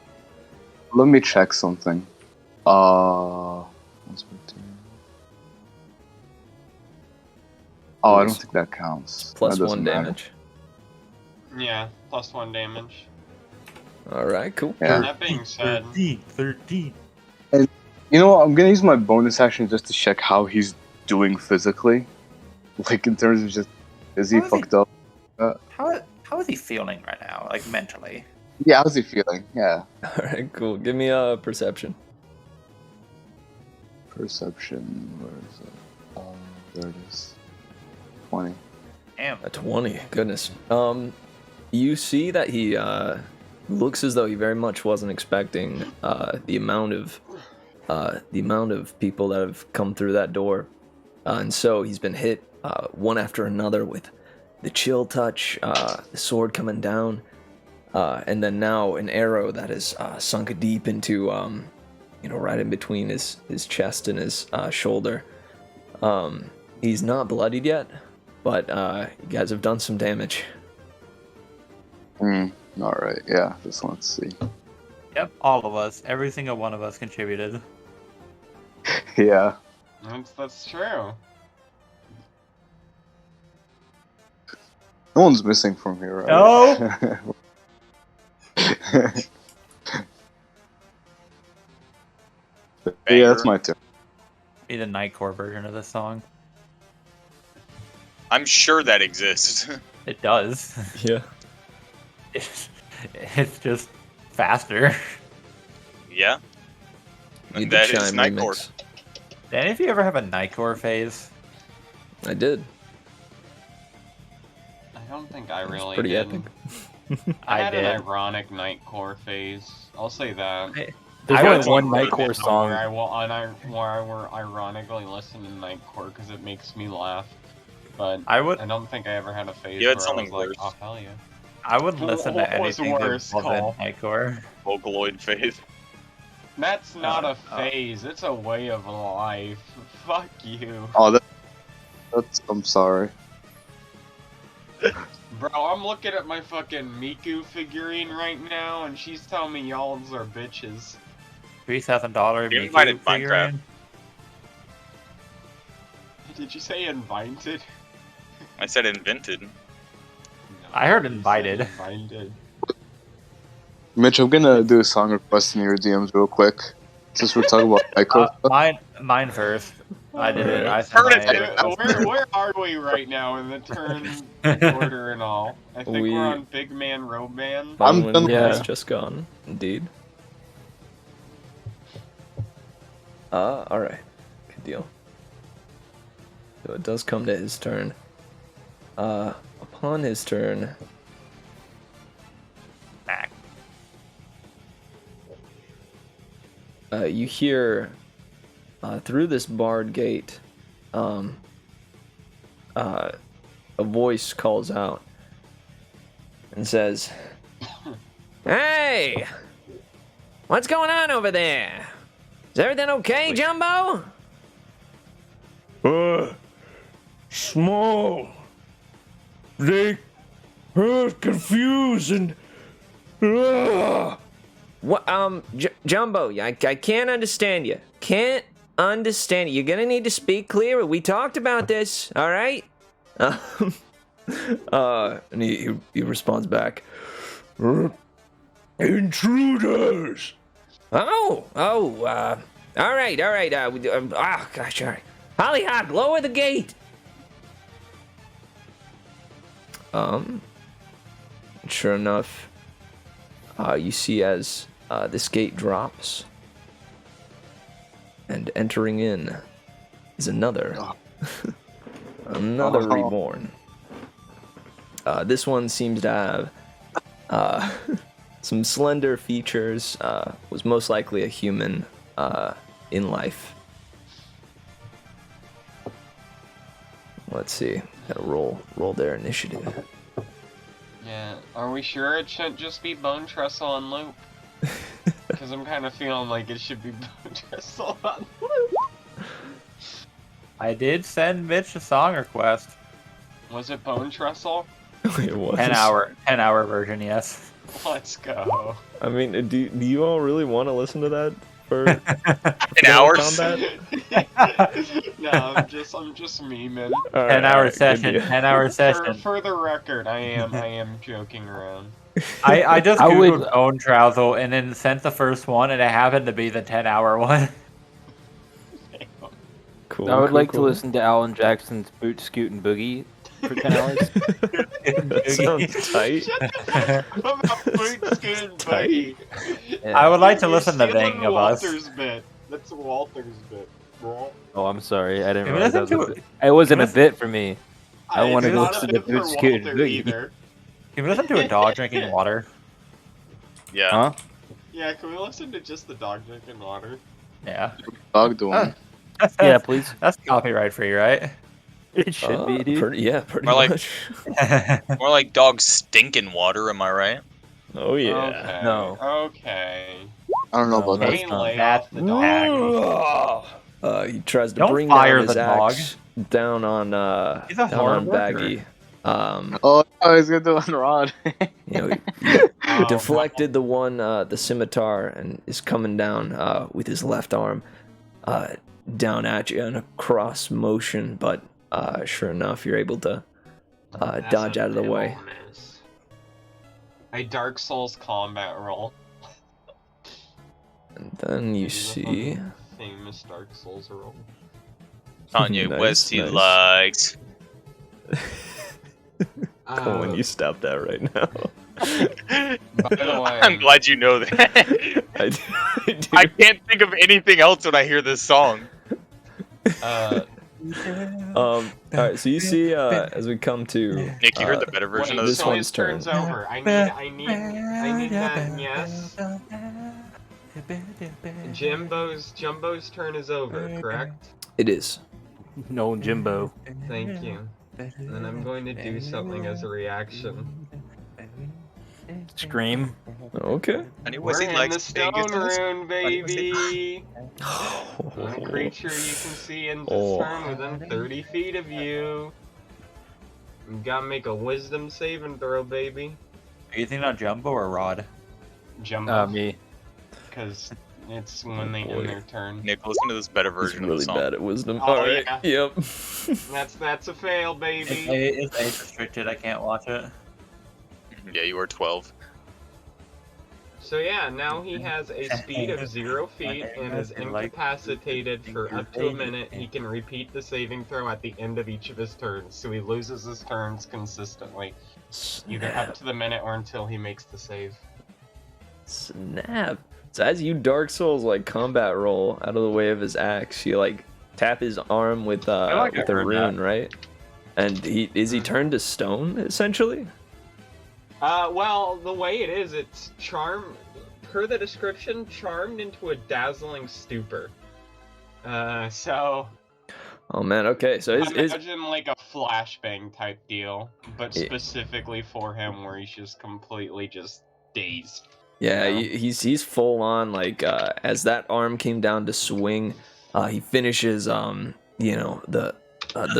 Let me check something. Oh, I don't think that counts. Plus That doesn't 1 matter. damage. Yeah, plus 1 damage. Alright, cool. Yeah. That being said, 13. You know what? I'm gonna use my bonus action just to check how he's doing physically. Like, in terms of just, is he How is he- fucked up? How is he feeling right now? Like mentally? Yeah, how's he feeling? Yeah. Alright, cool. Give me a perception. Perception, where is it? Oh, there it is. 20. Damn. A 20. Goodness. You see that he looks as though he very much wasn't expecting the amount of people that have come through that door, and so he's been hit one after another with the chill touch, the sword coming down, and then now an arrow that has sunk deep into right in between his chest and his shoulder. He's not bloodied yet, but you guys have done some damage. Alright, yeah, just let's see. Yep, all of us. Every single one of us contributed. Yeah. that's true. No one's missing from here, right? No! Yeah, that's my turn. Be the Nightcore version of this song. I'm sure that exists. It does. Yeah. It's just faster. Yeah. You And did that is chime Nightcore. remix. Did any of you ever have a Nightcore phase? I did. I don't think I really Pretty did. epic. I had did. an ironic Nightcore phase. I'll say that. There's I only was one Where Nightcore song. I will ironically listen to Nightcore because it makes me laugh. But I would don't think I ever had a phase You had where I something was like, worse. oh hell yeah. I would listen to What was anything worse, that wasn't Cole? Nightcore. Vocaloid phase. That's not a oh. phase, it's a way of life. Fuck you. Oh, that's. I'm sorry. Bro, I'm looking at my fucking Miku figurine right now and she's telling me y'alls are bitches. $3,000 You invited Miku figurine. Did you say invited? I said invented. No, I heard you said invited. Invited. Mitch, I'm gonna do a song request in your DMs real quick. Since we're talking about micro stuff. Mine first. I did it. I Heard said it. my Where are we right now in the turn order and all? I think we're on Big Man, Robe Man. I'm done. Has Yeah. just gone. Indeed. Alright. Good deal. So it does come to his turn. Upon his turn, Back. you hear through this barred gate, a voice calls out and says, "Hey! What's going on over there? Is everything okay, Jumbo?" Small. They hurt, confused, and What, Jumbo, I can't understand you. Can't understand you. You're gonna need to speak clearer. We talked about this, all right? And he responds back, intruders. all right, gosh, all right. Hollyhock, lower the gate. Sure enough, you see as this gate drops, and entering in is another reborn. This one seems to have some slender features. Was most likely a human in life. Let's see. Gotta roll their initiative. Yeah, are we sure it shouldn't just be Bone Trestle on loop? Because I'm kind of feeling like it should be Bone Trestle on loop. I did send Mitch a song request. Was it Bone Trestle? It was. 10-hour version, yes. Let's go. I mean, do you all really want to listen to that for An hour? combat? No, I'm just memeing. 10-hour session. 10-hour session. For the record, I am joking around. I just I would- googled Bone Trestle and then sent the first one, and it happened to be the 10-hour one. Cool. I would like to cool. listen to Alan Jackson's Boot, Scoot, and Boogie for 10 hours. That sounds tight. What about Boot, Scoot, and Baggi? I would like to You're listen to stealing Bang of Us. Walter's bit. That's Walter's bit, bro. Oh, I'm sorry. I didn't Can we realize that listen was to a bit. It wasn't a listen- bit for me. I wanna It's go not a to bit the Boot, for Scoot, and Walter Boogie. either. Can we listen to a dog drinking water? Yeah. Huh? Yeah, can we listen to just the dog drinking water? Yeah. Dog doing. Yeah, please. That's copyright free, right? It should be, dude. Pretty More like- much. More like dogs stinking water, am I right? Oh yeah. Okay. No. Okay. I don't know No, about that's that. Hey, not- lay that's off the the dog. He tries to Don't bring fire down his the dog. axe down on He's a down hard on worker. Baggy. Oh, he's gonna do it on Rod. You know, he deflected the one the scimitar and is coming down with his left arm down at you in a cross motion, but sure enough, you're able to That's dodge a out of the way. miss. A Dark Souls combat roll. And then you This is a see. famous Dark Souls roll. Kanye Nice, West, he nice. likes. Cohen, you stop that right now. By the way, I'm glad you know that. I do. I can't think of anything else when I hear this song. All right, so you see, as we come to Nick, you heard the better version of this this so one? one's his turn's turn. over. I need that. Yes. Jumbo's turn is over. Correct. It is. No, Jimbo. Thank you. And I'm going to do something as a reaction. Scream. Okay. Anyways, We're he in likes the stone Vegas. rune, baby. A creature you can see in this turn within 30 feet of you. You gotta make a wisdom saving throw, baby. Are you thinking on Jumbo or Rod? Jumbo. Me. Because It's when they end their turn. Nick, listen to this better He's version of really the song. bad at wisdom. Oh, Alright, yeah. yep. That's a fail, baby. It's age restricted. I can't watch it. Yeah, you were 12. So yeah, now he has a speed of 0 feet and is incapacitated for up to a minute. He can repeat the saving throw at the end of each of his turns, so he loses his turns consistently. Either up to the minute or until he makes the save. Snap. So as you Dark Souls like combat roll out of the way of his axe, you like tap his arm with a rune, right? And is he turned to stone essentially? Well, the way it is, it's per the description, charmed into a dazzling stupor. So... Oh man, okay, so imagine like a flashbang type deal, but specifically for him where he's just completely just dazed. Yeah, you know? he's full on like as that arm came down to swing, he finishes the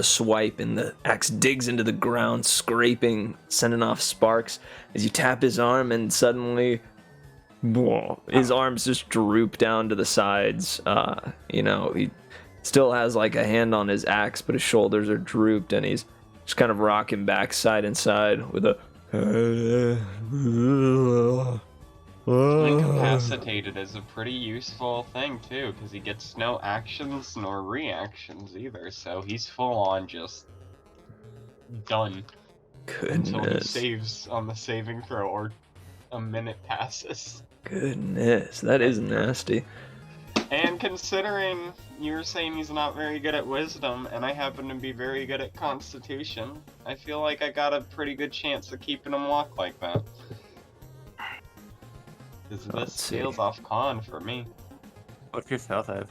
swipe and the axe digs into the ground, scraping, sending off sparks as you tap his arm, and suddenly his arms just droop down to the sides. He still has like a hand on his axe, but his shoulders are drooped, and he's just kind of rocking back side and side with a Incapacitated is a pretty useful thing too, because he gets no actions nor reactions either, so he's full on just done until he saves on the saving throw or a minute passes. Goodness, that is nasty. And considering you were saying he's not very good at wisdom, and I happen to be very good at constitution, I feel like I got a pretty good chance of keeping him walk like that. Because this scales off con for me. What's your spell save?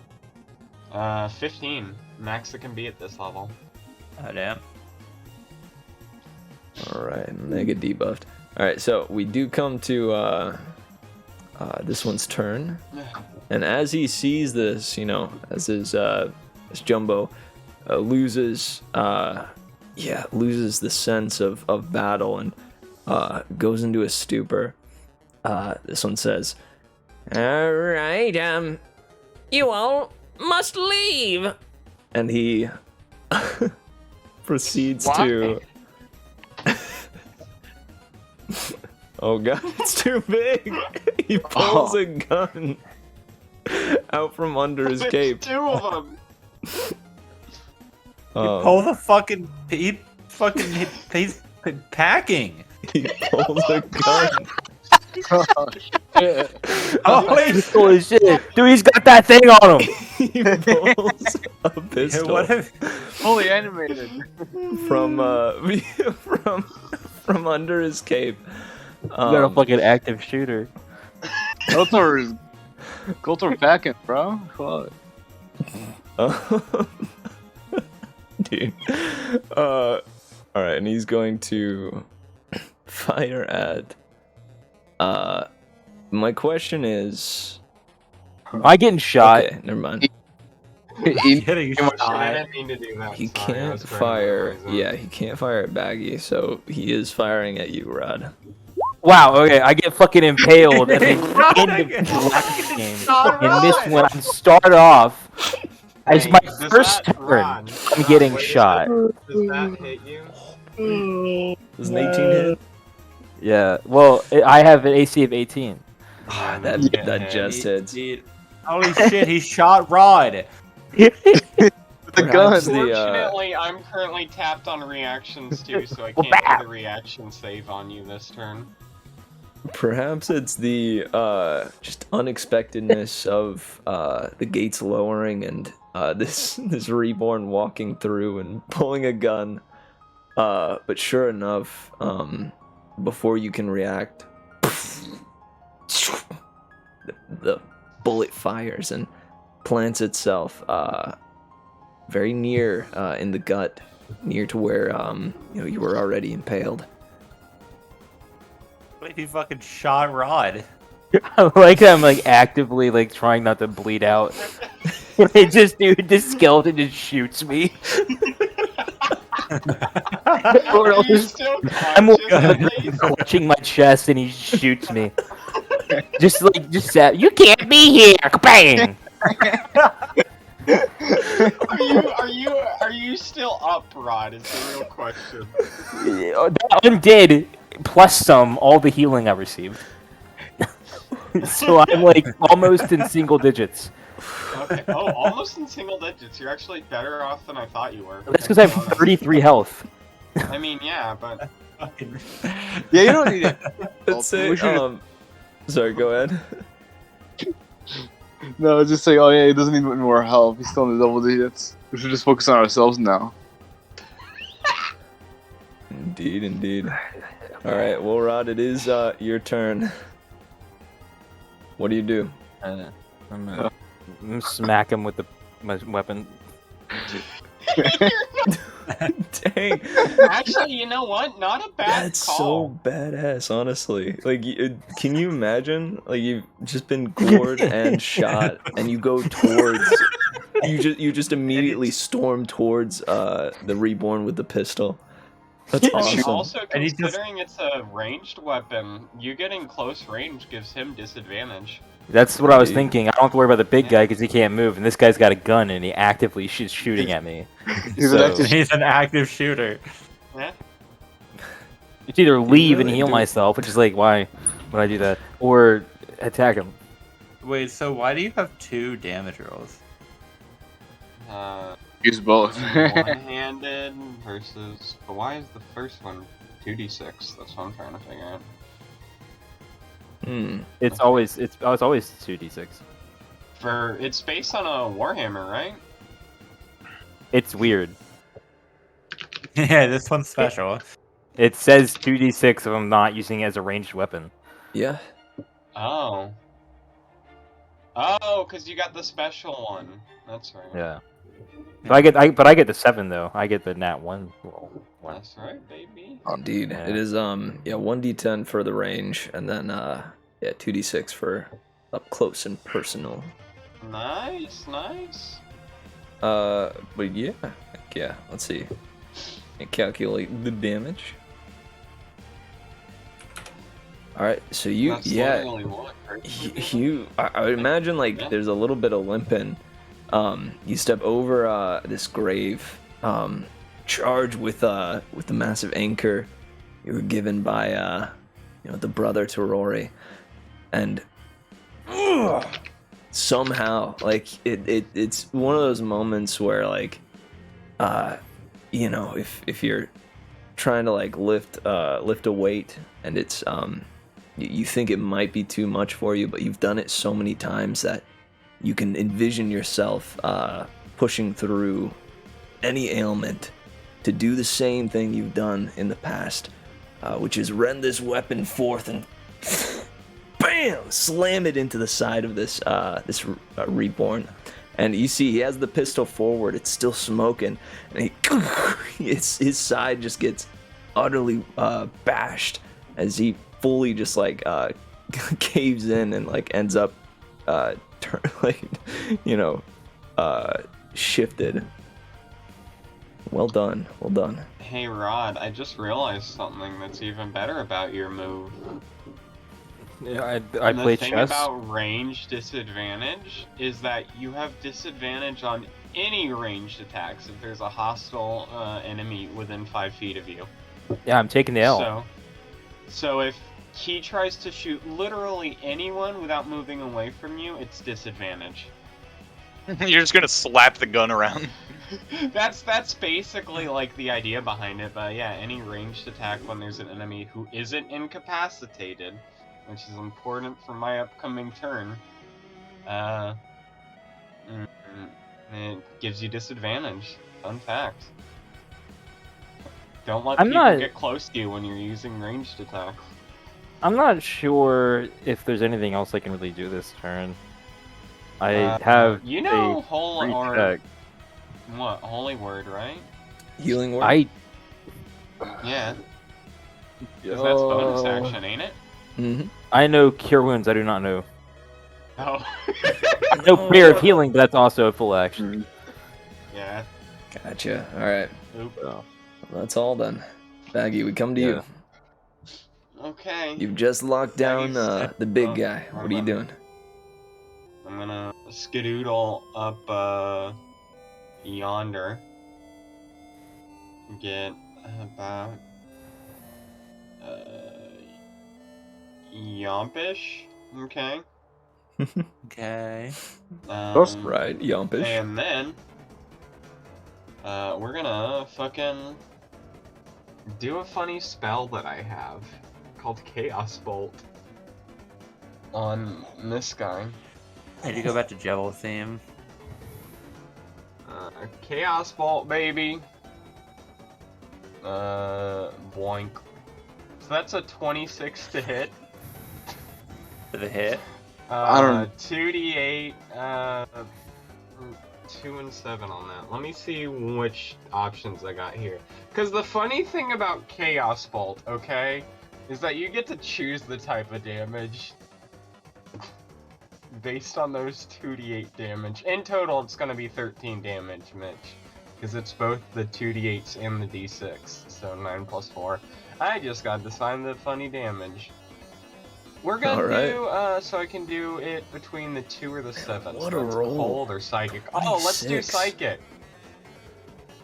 15. Max it can be at this level. Oh, damn. Alright, mega debuffed. Alright, so we do come to this one's turn. And as he sees this, as his Jumbo loses the sense of battle and goes into a stupor, this one says, "Alright, you all must leave." And he proceeds to... Oh god, it's too big! He pulls a gun out from under his cape. Two of them! Pull the fucking... He's packing! He pulls a gun. Holy shit! Dude, he's got that thing on him! He pulls a pistol Fully animated. from under his cape. You got a fucking active shooter. Goytles packing, bro. Fuck. Dude. Alright, and he's going to fire at... my question is... Am I getting shot? Okay, never mind. Getting I shot. didn't mean to do that. He Sorry, I can't was trying to fire... memorize Yeah, he can't fire at Baggi, so he is firing at you, Rod. Wow, okay, I get fucking impaled at the end of the last game. And this one, I start off as my Does first that turn. run? I'm getting Wait, shot. Does that hit you? Does an 18 hit? Yeah, well, I have an AC of 18. That just hits. Holy shit, he shot Rod! The gun. Fortunately, I'm currently tapped on reactions too, so I can't do the reaction save on you this turn. Perhaps it's the just unexpectedness of the gates lowering and this reborn walking through and pulling a gun. But sure enough, before you can react, the bullet fires and plants itself very near in the gut, near to where you were already impaled. What if he fucking shot Rod? I like I'm like actively like trying not to bleed out. It just, dude, this skeleton just shoots me. Are you still I'm conscious? clutching my chest and he shoots me. just you can't be here. Bang! Are you still up, Rod? Is the real question. That undid plus some all the healing I received. So I'm like almost in single digits. Okay. Oh, almost in single digits. You're actually better off than I thought you were. That's because I have 33 health. I mean, yeah, but Yeah, you don't need it. Let's say, sorry, go ahead. No, it's just say, oh yeah, he doesn't need more help. He's still in the double digits. We should just focus on ourselves now. Indeed, indeed. Alright, well, Rod, it is your turn. What do you do? I'm gonna smack him with my weapon. Dang. actually, you know what? Not a bad That's call. so badass, honestly. Like, can you imagine? Like, you've just been gored and shot, and you go towards. You just immediately storm towards the reborn with the pistol. That's awesome. Also, considering it's a ranged weapon, you getting close range gives him disadvantage. That's what I was thinking. I don't have to worry about the big guy because he can't move, and this guy's got a gun and he actively shooting at me. He's an active shooter. Yeah. It's either leave and really heal do. myself, which is like, why would I do that? Or attack him. Wait, so why do you have 2 damage rolls? Use both. One-handed versus. But why is the first one 2d6? That's what I'm trying to figure out. It's always 2d6. It's based on a Warhammer, right? It's weird. Yeah, this one's special. It says 2d6 if I'm not using it as a ranged weapon. Yeah. Oh. Oh, because you got the special one. That's right. Yeah. But I get the 7 though. I get the nat 1 roll. That's right, baby. Indeed. Yeah. It is 1d10 for the range, and then 2d6 for up close and personal. Nice, nice. But yeah, let's see. And calculate the damage. Alright, so That's literally what, right? I would imagine like there's a little bit of limping. You step over this grave, charged with the massive anchor you were given by the brother to Rory, and somehow like it's one of those moments where like if you're trying to like lift a weight and it's you think it might be too much for you, but you've done it so many times that you can envision yourself pushing through any ailment to do the same thing you've done in the past, which is rend this weapon forth and bam, slam it into the side of this reborn. And you see he has the pistol forward, it's still smoking, and his side just gets utterly bashed as he fully just like caves in and like ends up shifted. Well done. Hey Rod, I just realized something that's even better about your move. Yeah, I play The thing chess. about range disadvantage is that you have disadvantage on any ranged attacks if there's a hostile enemy within 5 feet of you. Yeah, I'm taking the L. So if he tries to shoot literally anyone without moving away from you, it's disadvantage. You're just gonna slap the gun around. That's basically like the idea behind it, but yeah, any ranged attack when there's an enemy who isn't incapacitated, which is important for my upcoming turn, it gives you disadvantage. Fun fact. Don't let people get close to you when you're using ranged attacks. I'm not sure if there's anything else I can really do this turn. I have Holy Word, right? Healing word? Yeah. 'Cause that's bonus action, ain't it? Mm-hmm. I know Cure Wounds, I do not know. Oh. No prayer of healing, but that's also a full action. Yeah. Gotcha. Alright. Oop. Well, that's all then. Baggy, we come to you. Okay. You've just locked down Baggy's the big guy. What are you doing? I'm gonna skedoodle up yonder. Get about yompish. Okay. Okay. Right, yompish. And then we're gonna fucking do a funny spell that I have called Chaos Bolt on this guy. Did you go back to Jebel theme? Chaos Bolt, baby. Boink. So that's a 26 to hit. For the hit? I don't- 2d8, 2 and 7 on that. Let me see which options I got here. Because the funny thing about Chaos Bolt, okay, is that you get to choose the type of damage based on those 2d8 damage. In total, it's going to be 13 damage, Mitch. Because it's both the 2d8s and the d6. So 9 plus 4. I just got to find the funny damage. We're gonna do, so I can do it between the 2 or the 7. What so a it's roll. cold or psychic. Oh, let's do 26. psychic.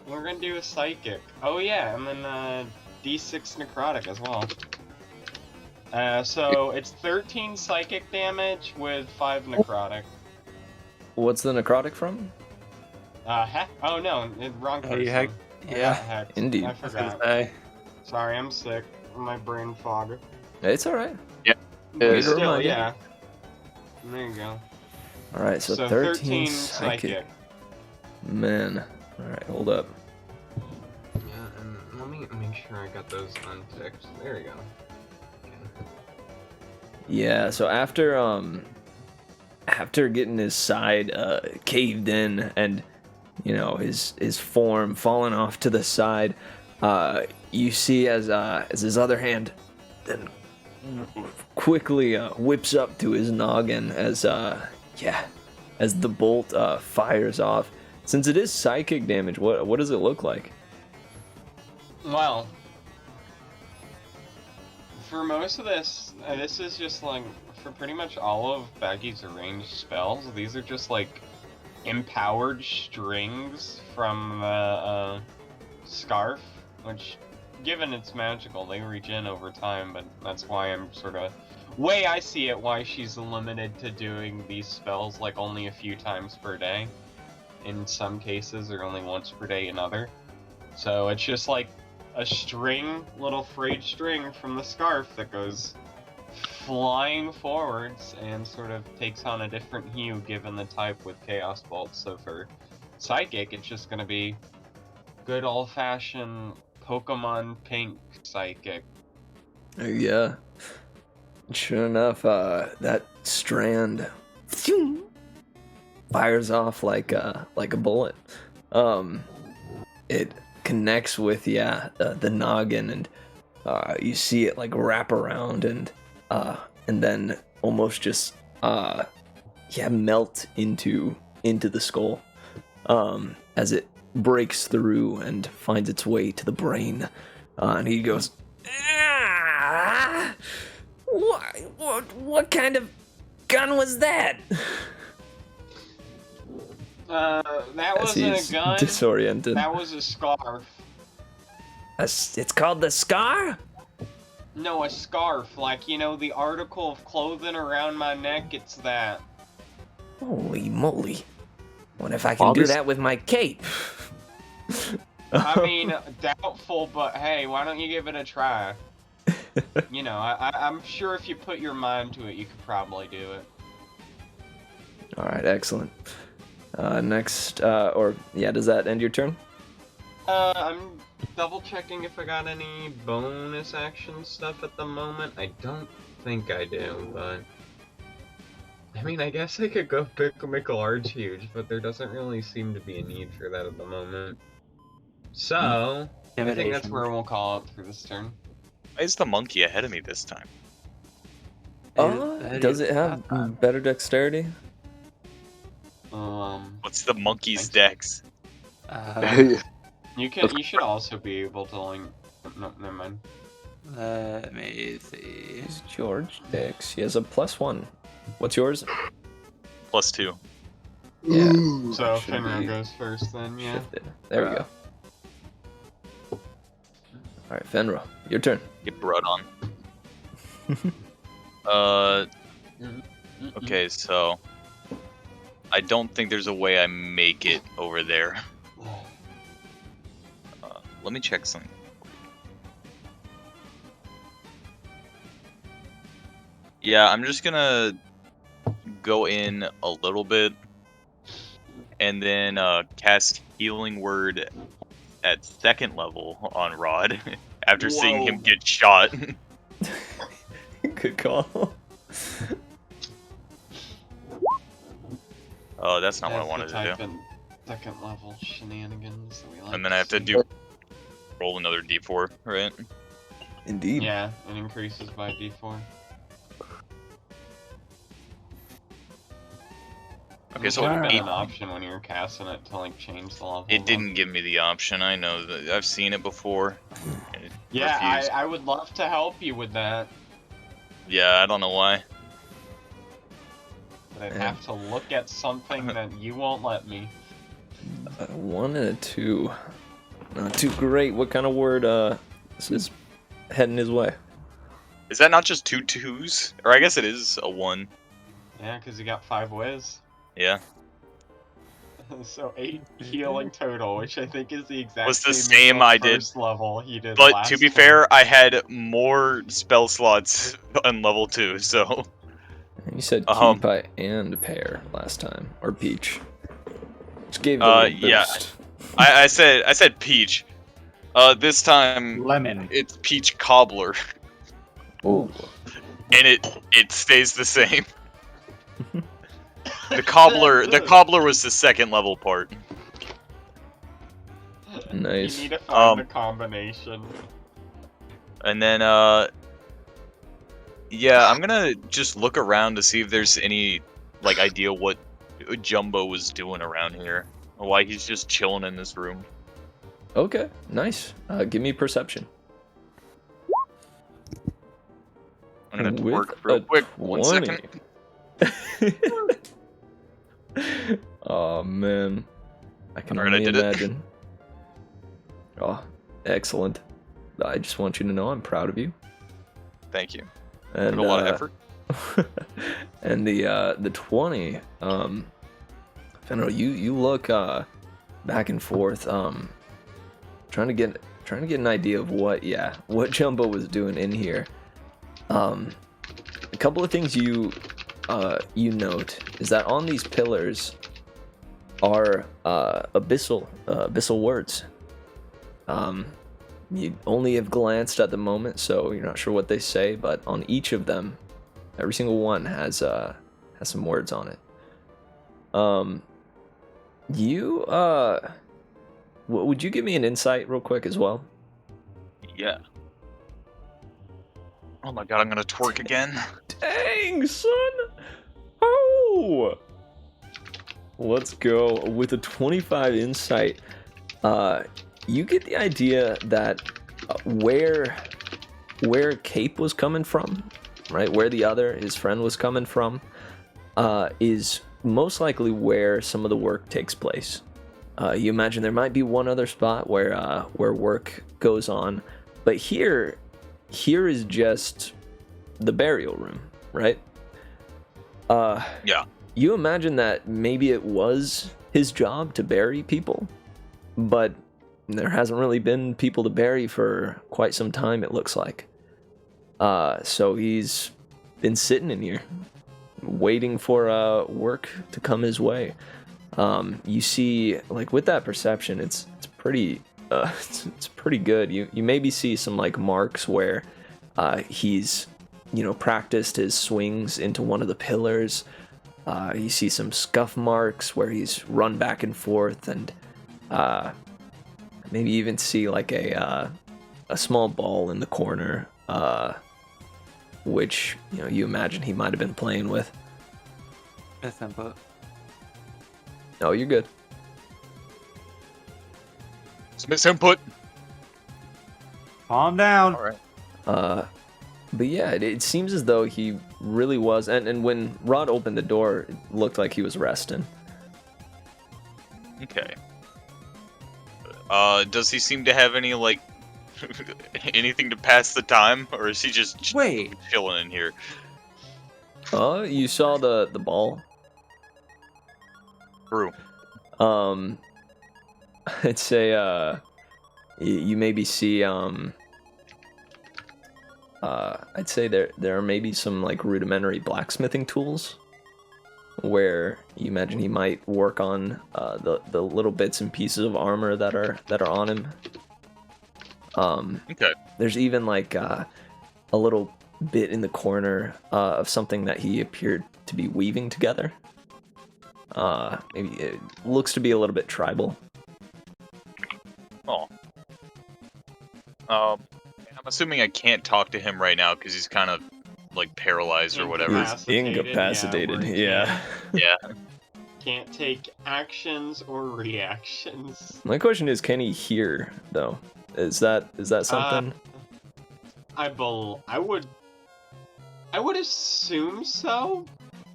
We're gonna do a psychic. Oh yeah, and then d6 necrotic as well. So it's 13 psychic damage with 5 necrotic. What's the necrotic from? Heck? Oh no, wrong person. you heck- I got yeah. hecked. Indeed. I I was gonna forgot. say. Sorry, I'm sick. My brain fog. It's alright. But to still, remind you. yeah. There you go. Alright, so, 13 psychic. Man. Alright, hold up. Yeah, and let me make sure I got those unticked. There you go. Okay. Yeah, so after getting his side caved in and his form falling off to the side, you see as his other hand then quickly whips up to his noggin as the bolt fires off. Since it is psychic damage, what does it look like? Well, for most of this, this is just like, for pretty much all of Baggy's ranged spells, these are just like empowered strings from the scarf, which, given it's magical, they regen over time, but that's why I'm sort of, way I see it, why she's limited to doing these spells like only a few times per day. In some cases, or only once per day in other. So it's just like a string, little frayed string from the scarf that goes flying forwards and sort of takes on a different hue given the type with Chaos Bolt. So for Psychic, it's just going to be good old-fashioned Pokemon Pink Psychic. Yeah. Sure enough, that strand fires off like a bullet. It connects with the noggin, and you see it like wrap around and then almost just melt into the skull as it breaks through and finds its way to the brain. And he goes, "Ah! What kind of gun was that?" That As wasn't he's a gun. disoriented. That was a scarf. It's called the Scar? No, a scarf. Like, the article of clothing around my neck, it's that. Holy moly. What if I can do that with my cape? I mean, doubtful, but hey, why don't you give it a try? I'm sure if you put your mind to it, you could probably do it. Alright, excellent. Next, does that end your turn? I'm double checking if I got any bonus action stuff at the moment. I don't think I do, but I mean, I guess I could go make a large huge, but there doesn't really seem to be a need for that at the moment. So, I think that's where we'll call it for this turn. Why is the monkey ahead of me this time? Does it have better dexterity? What's the monkey's dex? You should also be able to, like, no, never mind. Let me see. He's George Dix. He has a +1. What's yours? +2. Yeah. So that should Finra be goes first then, yeah. shifted. There we go. Alright, Fenro, your turn. Get blood on. Okay, so I don't think there's a way I make it over there. Let me check something. Yeah, I'm just gonna go in a little bit and then cast Healing Word at 2nd level on Rod after seeing him get shot. Good call. Oh, that's not what I wanted to do. 2nd level shenanigans that we like And then I have to roll another d4, right? Indeed. Yeah, it increases by d4. Okay, so it would have been it- an option when you were casting it to like change the level. It didn't give me the option. I know that I've seen it before. And it Yeah, refused. I would love to help you with that, Yeah, I don't know why. but I'd Yeah. have to look at something that you won't let me. A 1 and a 2. Not too great. What kind of word is heading his way? Is that not just 2 2s? Or I guess it is a 1. Yeah, because you got 5 whiz. Yeah. So 8 healing total, which I think is the exact Was the same, same as the I did. first level he did. But last to be time. fair, I had more spell slots on level 2, so... You said cutie pie and pear last time, or peach. Just gave it a little yeah. boost. I said peach. This time, Lemon. it's peach cobbler. Oh, And it stays the same. The cobbler was the 2nd level part. nice. You need to find the combination. And then yeah, I'm gonna just look around to see if there's any like idea what Jumbo was doing around here. Or why he's just chilling in this room. Okay, nice. Give me perception. I'm gonna With work real a quick. 1 20. second. Oh man, I can Alright, I only did it. imagine. Oh, excellent. I just want you to know I'm proud of you. Thank you. And Put a lot of effort. and the 20, Fenro, you look back and forth, trying to get an idea of what Jumbo was doing in here. A couple of things you note is that on these pillars are abyssal words. You only have glanced at the moment, so you're not sure what they say, but on each of them, every single one has some words on it. Would you give me an insight real quick as well? Yeah. Oh my god, I'm gonna twerk again. Dang, son! Oh! Let's go with a 25 insight. You get the idea that where Cape was coming from, right? Where his friend was coming from, is most likely where some of the work takes place. You imagine there might be one other spot where work goes on, but here is just the burial room, right? Yeah. You imagine that maybe it was his job to bury people, but there hasn't really been people to bury for quite some time, it looks like. So he's been sitting in here, waiting for work to come his way. You see, like with that perception, it's pretty it's pretty good. You maybe see some like marks where he's practiced his swings into one of the pillars. You see some scuff marks where he's run back and forth, and maybe even see like a small ball in the corner, which you imagine he might have been playing with. Miss input. Oh, you're good. It's miss input. Calm down. Alright. But yeah, it seems as though he really was, and when Rod opened the door, it looked like he was resting. Okay. Does he seem to have any, like, anything to pass the time, or is he just chilling in here? Oh, you saw the ball? True. I'd say, you maybe see, I'd say there are maybe some, like, rudimentary blacksmithing tools where you imagine he might work on the little bits and pieces of armor that are on him. Okay. There's even like a little bit in the corner of something that he appeared to be weaving together. Maybe it looks to be a little bit tribal. Oh. I'm assuming I can't talk to him right now because he's kind of like paralyzed or whatever. He's incapacitated. Yeah. Yeah. Can't take actions or reactions. My question is, can he hear though? Is that something? I would assume so.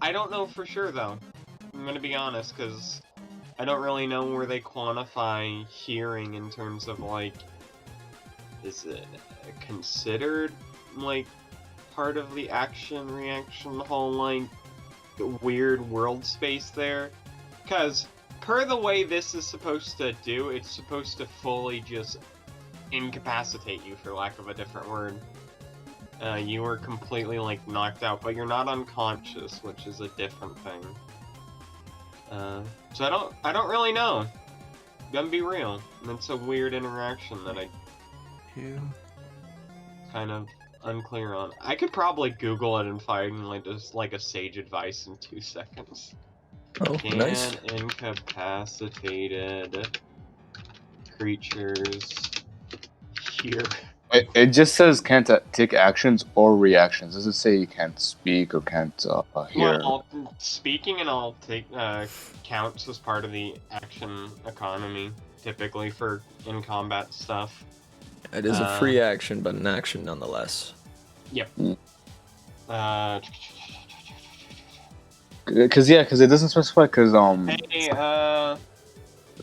I don't know for sure though. I'm gonna be honest, because I don't really know where they quantify hearing in terms of like, is it considered like part of the action reaction whole like weird world space there? Because per the way this is supposed to do, it's supposed to fully just incapacitate you, for lack of a different word. You were completely like knocked out, but you're not unconscious, which is a different thing. So I don't really know. Gonna be real. And it's a weird interaction that I kind of unclear on. I could probably Google it and find like just like a sage advice in 2 seconds. Oh, Can nice. incapacitated creatures hear? It just says can't take actions or reactions. Does it say you can't speak or can't hear? Well, speaking and all counts as part of the action economy, typically for in combat stuff. It is a free action, but an action nonetheless. Yep. Because it doesn't specify. Because Hey,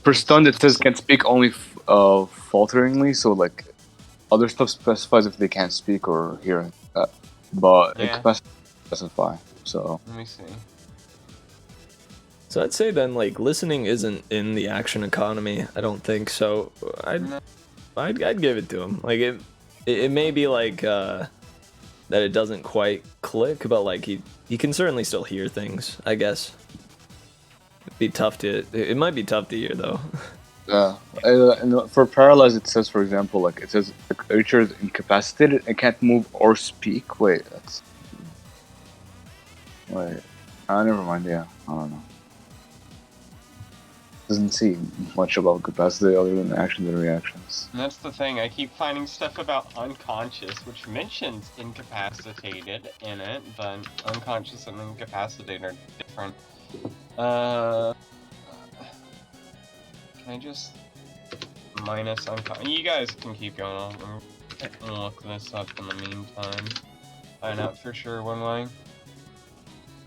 for stunned it says can't speak only falteringly. So like other stuff specifies if they can't speak or hear. But incapacitated specify. So let me see. So I'd say then, like, listening isn't in the action economy. I don't think so. I'd give it to him. Like it may be like that it doesn't quite click, but like he can certainly still hear things, I guess. It might be tough to hear though. yeah. And for paralyzed, it says, for example, like it says the creature is incapacitated and can't move or speak. Wait. Never mind. Yeah, I don't know. Doesn't see much about capacity other than actions and reactions. And that's the thing, I keep finding stuff about unconscious, which mentions incapacitated in it, but unconscious and incapacitated are different. Can I just minus unconscious? You guys can keep going on. I'm gonna look this up in the meantime. Find out for sure one way.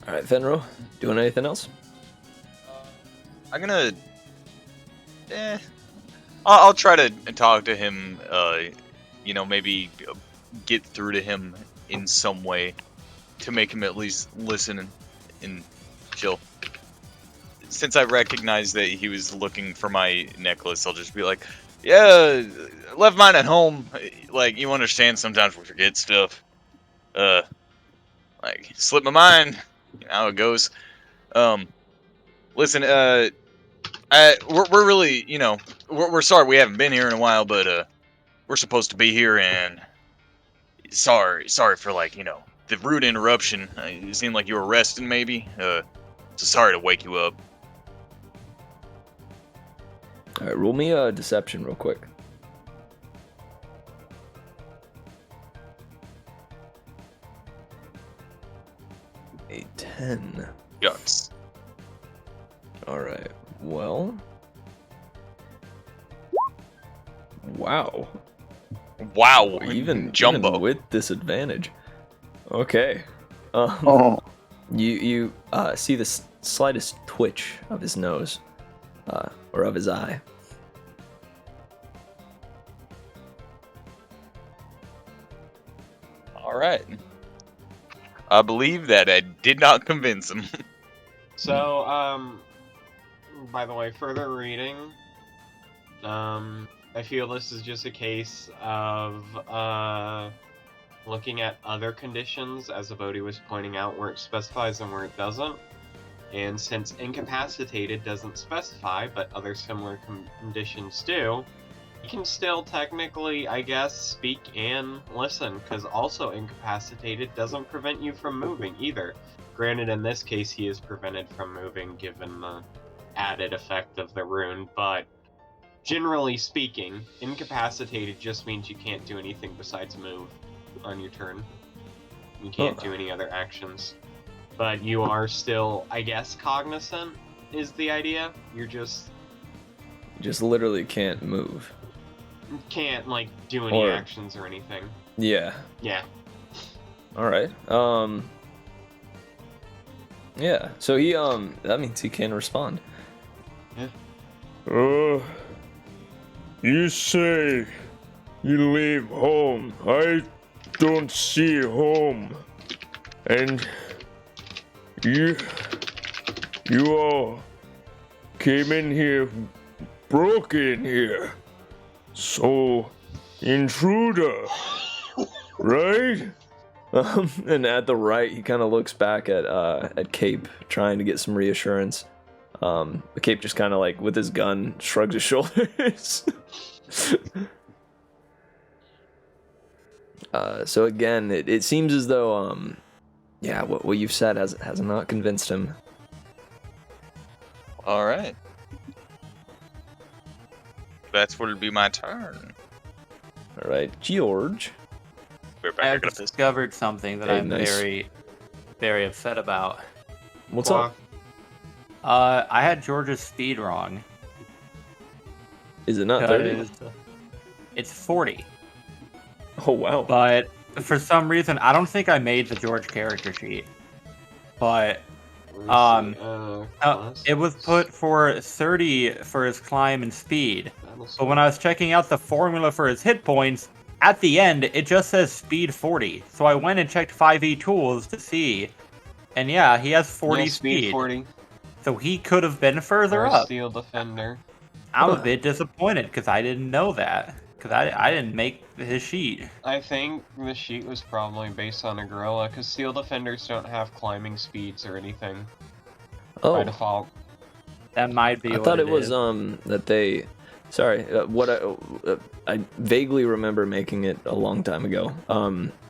Alright, Fenro, doing anything else? I'm gonna... I'll try to talk to him, maybe get through to him in some way to make him at least listen and chill. Since I recognize that he was looking for my necklace, I'll just be like, yeah, I left mine at home. Like, you understand sometimes we forget stuff. Like, slip my mind. You know how it goes. Listen, we're really, we're sorry we haven't been here in a while, but we're supposed to be here, and sorry for the rude interruption. It seemed like you were resting, maybe. So sorry to wake you up. All right, roll me a deception real quick. A 10. Guts. All right. Well. Wow. Wow, Even jumbo. with disadvantage. Okay. Oh, You see the slightest twitch of his nose, or of his eye. All right. I believe that I did not convince him. So, by the way, further reading, I feel this is just a case of, looking at other conditions, as Abodi was pointing out, where it specifies and where it doesn't. And since incapacitated doesn't specify, but other similar conditions do, you can still technically, I guess, speak and listen, because also incapacitated doesn't prevent you from moving either. Granted, in this case, he is prevented from moving given the added effect of the rune, but generally speaking, incapacitated just means you can't do anything besides move on your turn. You can't do any other actions. But you are still, I guess, cognizant is the idea. You're just Literally can't move. can't, like, do any actions or anything. Yeah. Yeah. Alright. Yeah, so he, that means he can respond. Yeah. You say you leave home. I don't see home. And you all came in here, broke in here. So, intruder, right? And at the right, he kind of looks back at Cape, trying to get some reassurance. Cape just kind of like, with his gun, shrugs his shoulders. So again, it seems as though, yeah, what you've said has not convinced him. All right. That's what'll be my turn. All right, George. We're I have back at this. discovered something that Hey, I'm nice. very, very upset about. What's up? I had George's speed wrong. Is it not 30? because It's 40. Oh wow. But for some reason, I don't think I made the George character sheet. But it was put for 30 for his climb and speed. But when I was checking out the formula for his hit points, at the end, it just says speed 40. So I went and checked 5e tools to see. And yeah, he has 40 speed. 40. So he could have been further up. Steel defender. I'm a bit disappointed because I didn't know that. Because I didn't make his sheet. I think the sheet was probably based on a gorilla, because steel defenders don't have climbing speeds or anything by Oh, default. That might be I what thought it was is. that they. Sorry, I vaguely remember making it a long time ago.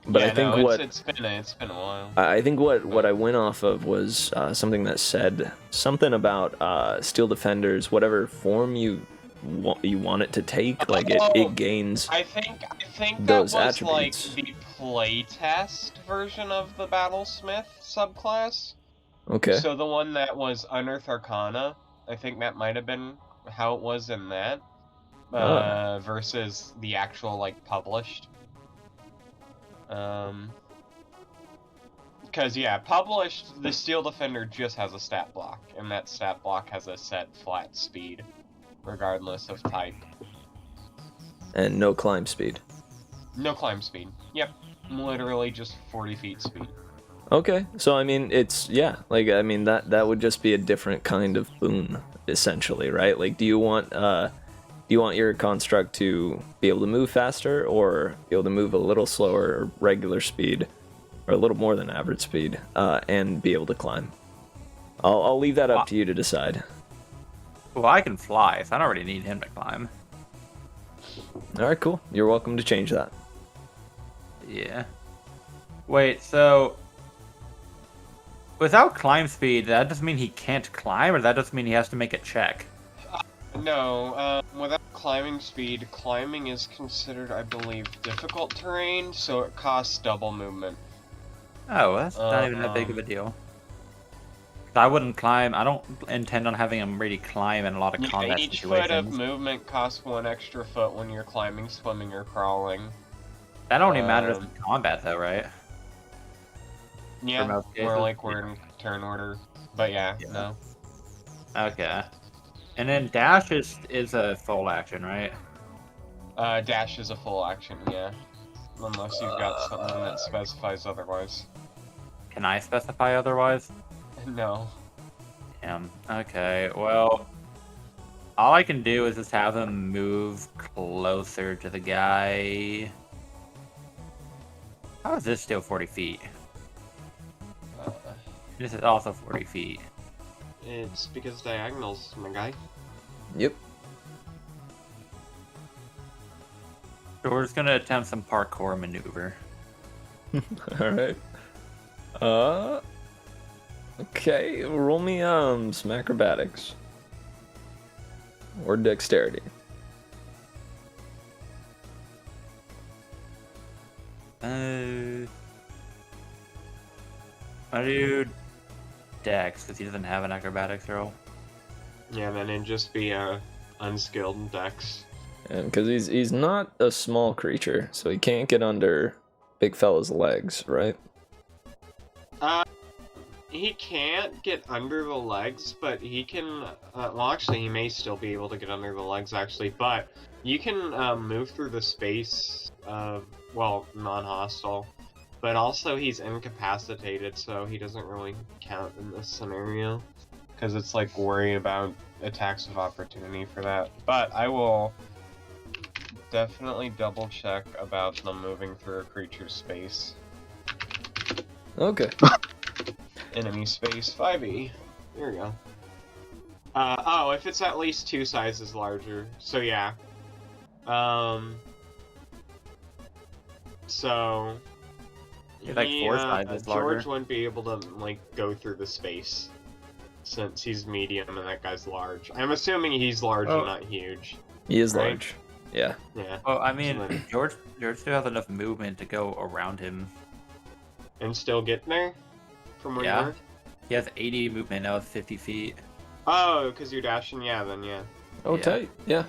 But yeah, I think no, what it's been a while. I think what I went off of was something that said something about steel defenders, whatever form you want it to take, like it gains. I think that those was attributes. like the playtest version of the Battlesmith subclass. Okay. So the one that was Unearth Arcana, I think that might have been how it was in that, versus the actual like published. Because yeah, published, the Steel Defender just has a stat block, and that stat block has a set flat speed, regardless of type. And no climb speed. No climb speed. Yep, literally just 40 feet speed. Okay, so I mean, it's that would just be a different kind of boon, essentially, right? Like, do you want your construct to be able to move faster, or be able to move a little slower, or regular speed, or a little more than average speed, and be able to climb? I'll leave that up to you to decide. Well, I can fly, so I don't really need him to climb. All right, cool. You're welcome to change that. Yeah. Wait, so without climb speed, that doesn't mean he can't climb, or that doesn't mean he has to make a check? No, without climbing speed, climbing is considered, I believe, difficult terrain, so it costs double movement. Oh, that's not even that big of a deal. I wouldn't climb. I don't intend on having him really climb in a lot of combat Each situations. foot of movement costs 1 extra foot when you're climbing, swimming, or crawling. That only matters in combat, though, right? Yeah, more like we're in turn order. But yeah, no. Okay. And then dash is a full action, right? Dash is a full action, yeah. Unless you've got something that specifies otherwise. Can I specify otherwise? No. Damn. Okay, well... All I can do is just have him move closer to the guy. How is this still 40 feet? This is also 40 feet. It's because diagonals, my guy. Yep. So we're just gonna attempt some parkour maneuver. Alright. Okay, roll me some acrobatics. Or dexterity. I do dex because he doesn't have an acrobatics roll. Yeah, then it'd just be unskilled dex. And because he's not a small creature, so he can't get under big fella's legs, right? He can't get under the legs, but he can... well, actually, he may still be able to get under the legs, actually, but you can move through the space, well, non-hostile. But also, he's incapacitated, so he doesn't really count in this scenario. Because it's, like, worry about attacks of opportunity for that. But I will definitely double-check about them moving through a creature's space. Okay. Enemy space 5e. There we go. Oh, if it's at least 2 sizes larger. So yeah. So You're like 4 sizes larger. George wouldn't be able to like go through the space since he's medium and that guy's large. I'm assuming he's large and not huge. He is right? large. Yeah. Yeah. Well, I mean, George still has enough movement to go around him. And still get there? From where you are? He has 80 movement now with 50 feet. Oh, because you're dashing? Yeah, then yeah. Oh, tight. Yeah.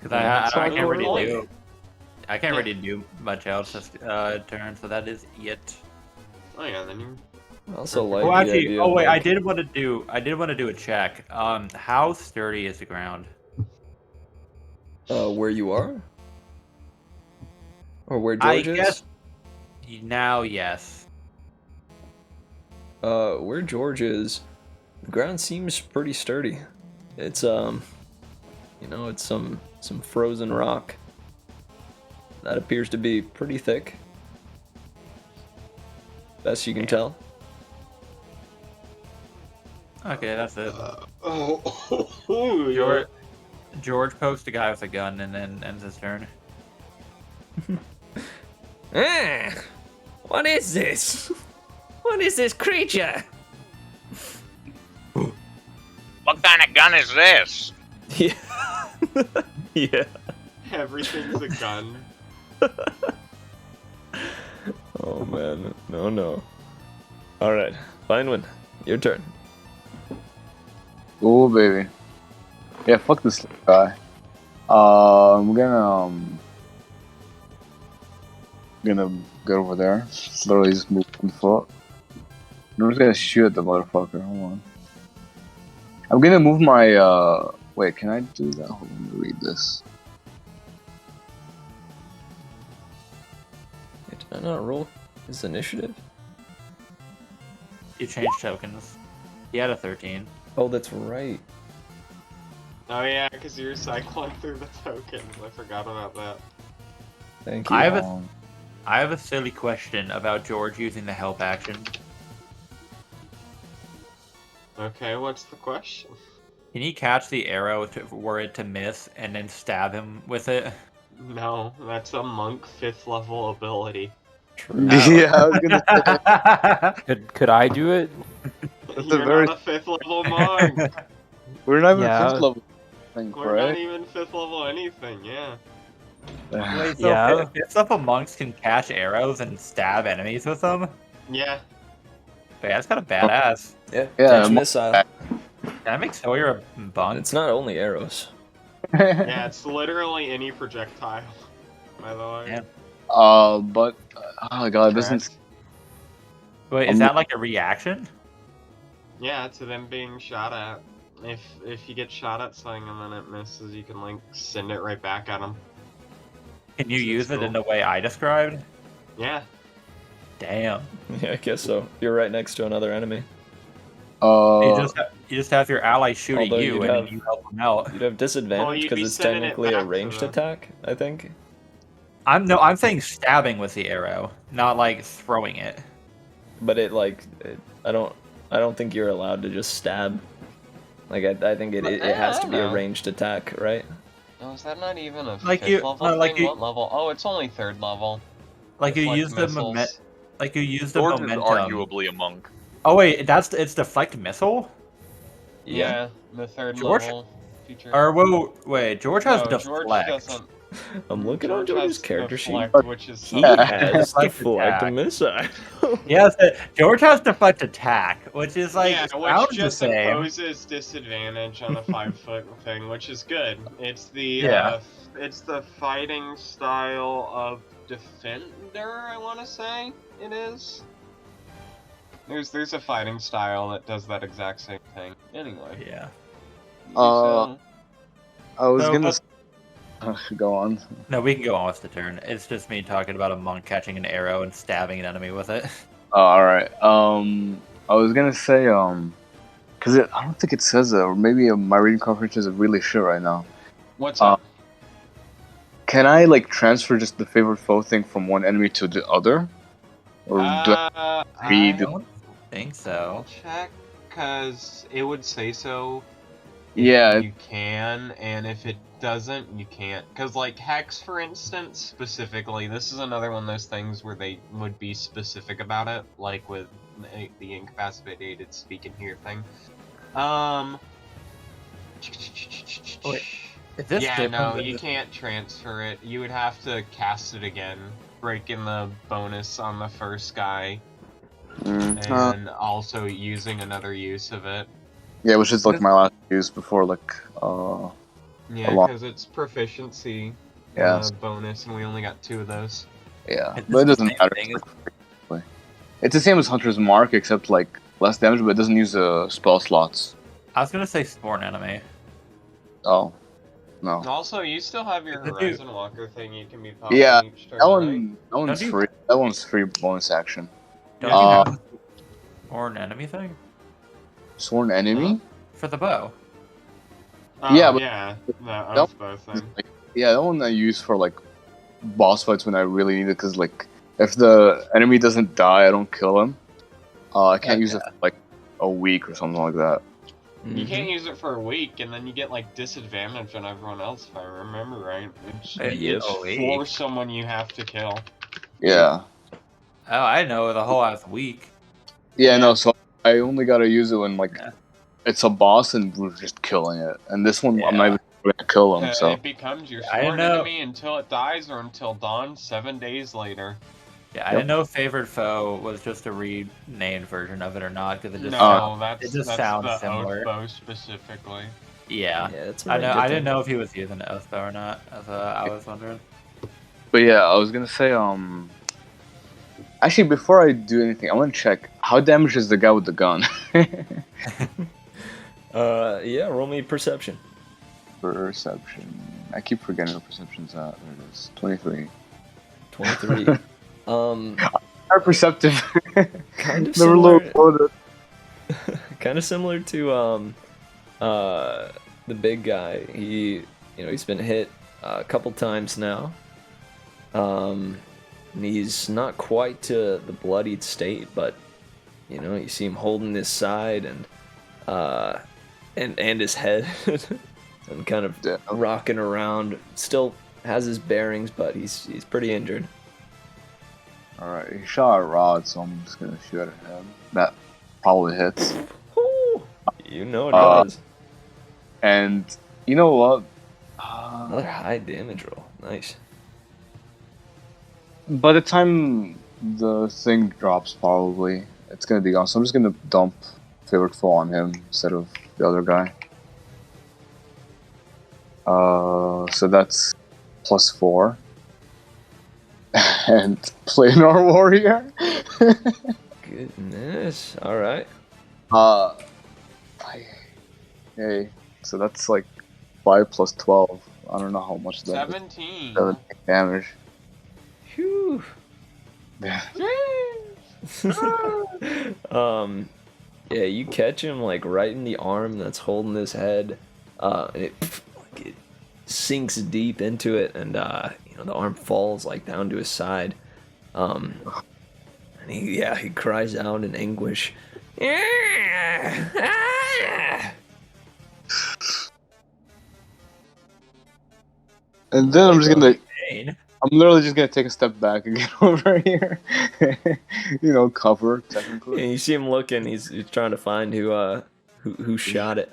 Because I can't really cool. do... I can't really do much else this turn, so that is it. Oh yeah, then you... I also like Well, the actually, idea oh of, wait, like, I did want to do a check. How sturdy is the ground? where you are? Or where I George is? guess now, yes. Where George is, the ground seems pretty sturdy. It's you know, it's some frozen rock that appears to be pretty thick. Best you can tell. Okay, that's it. George. George pokes the guy with a gun and then ends his turn. What is this? What is this creature? What kind of gun is this? Yeah. Yeah. Everything's a gun. Oh man, no. Alright, Finewynn, your turn. Oh baby. Yeah, fuck this guy. I'm gonna get over there. Literally just move 1 foot. I'm just gonna shoot the motherfucker. Hold on. I'm gonna move my wait, can I do that? Hold on, let me read this. Did I not roll his initiative? You changed tokens. He had a 13. Oh, that's right. Oh yeah, because you're cycling through the tokens. I forgot about that. Thank you. I have a silly question about George using the help action. Okay, what's the question? Can he catch the arrow were it to miss and then stab him with it? No, that's a monk 5th level ability. Yeah, I was gonna say. Could I do it? You're not a 5th level monk. We're not even Yeah. 5th level thing, We're not right? even 5th level anything, yeah. Wait, so Yeah. fifth level monks can catch arrows and stab enemies with them? Yeah. Wait, that's kind of badass. Yeah, Yeah, catch missile. Can I make Sawyer a bunk? It's not only arrows. Yeah, it's literally any projectile. by the way. Yeah. But oh god, it doesn't. Correct. Wait, is that like a reaction? Yeah, to them being shot at. If you get shot at something and then it misses, you can like send it right back at them. Can you That's use it in cool. the way I described? Yeah. Damn. Yeah, I guess so. You're right next to another enemy. You just have your ally shoot Although at you you'd and have- then you help them out. You'd have disadvantage you'd because be it's sending it technically a back to ranged them. attack, I think. I'm saying stabbing with the arrow, not like throwing it. But I don't think you're allowed to just stab. Like I think it has to be a know. ranged attack, right? Oh, is that not even a Like fifth you- level no, like thing? you- What level? Oh, it's only 3rd level. Like you Deflect use the missiles. like you use the George is momentum. arguably a monk. Oh wait, it's deflect missile? Yeah, the 3rd George- level feature. Or wait, George has no, deflect. George doesn't. I'm looking George on George's has character sheet. deflect, which is He something. has Deflect deflect attack. missile. Yes, George has deflect attack, which is like yeah, sounds which the just same. imposes disadvantage on a 5-foot thing, which is good. It's the Yeah. it's the fighting style of defender. I want to say it is. There's a fighting style that does that exact same thing. Anyway. Yeah. I was So, gonna but- go on. No, we can go on with the turn. It's just me talking about a monk catching an arrow and stabbing an enemy with it. Oh, all right. I was gonna say because I don't think it says it, or maybe my reading comprehension isn't really sure right now. What's up? Can I like transfer just the favorite foe thing from one enemy to the other, or do I read? I don't think so. I'll check, cause it would say so. Yeah, You can, and if it doesn't, you can't. Because, like, Hex, for instance, specifically, this is another one of those things where they would be specific about it, like with the incapacitated speak and hear thing. Wait, is this yeah, different no, than you the- can't transfer it. You would have to cast it again, breaking the bonus on the first guy, and also using another use of it. yeah, which is like my last use before like Yeah, A lot. because it's proficiency Yeah. bonus, and we only got 2 of those. yeah, Is but it this doesn't the same matter. thing? It's the same as Hunter's Mark, except like less damage, but it doesn't use spell slots. I was gonna say spawn enemy. Oh, no. Also, you still have your The dude- Horizon Walker thing you can be popping Yeah, each turn, That right? one's Don't you- free. That one's free bonus action. Don't Uh, you have or an enemy thing Sworn enemy. for the bow? Oh, yeah, but- yeah, that Nope. both thing. Yeah, that one I use for like boss fights when I really need it. Cause like if the enemy doesn't die, I don't kill him. I can't use it for like a week or something like that. You can't use it for a week, and then you get like disadvantage on everyone else, if I remember right. It's, Yep. it's for someone you have to kill. Yeah. Oh, I know the whole last week. Yeah, no. So I only gotta use it when like Yeah. it's a boss and we're just killing it. And this one, I'm not Yeah. even gonna kill him. So It becomes your I sworn know. enemy until it dies or until dawn 7 days later. Yeah, I didn't know favorite foe was just a renamed version of it or not because it just No, sounds, that's, it just that's sounds the similar. Oath Bow specifically. yeah. it's I really know. I didn't different. know if he was using the oath bow or not. That's what I was wondering. But yeah, I was gonna say actually before I do anything, I want to check how damaged is the guy with the gun. Yeah, roll me perception. Perception. I keep forgetting what perception's at. There it is. 23. 23. Are perceptive. Kind of Never low similar. loaded. Kind of similar to the big guy. He's been hit a couple times now. And he's not quite to the bloodied state, but you see him holding his side and his head and kind of Yeah. rocking around. Still has his bearings, but he's pretty injured. Alright, he shot a rod, so I'm just gonna shoot at him. That probably hits. Woo! You know it Uh, does. And you know what? Another high damage roll. Nice. By the time the thing drops, probably it's gonna be gone. So I'm just gonna dump favorite foe on him instead of the other guy. So that's +4. and planar warrior. Goodness. All right. Hey, so that's like 5 plus 12. I don't know how much that 17. 17 damage. Phew. Yeah. Yeah, you catch him like right in the arm that's holding his head, and it sinks deep into it, and the arm falls like down to his side, and he cries out in anguish. And then I'm literally just gonna take a step back and get over here. Cover technically. And you see him looking. He's trying to find who shot it.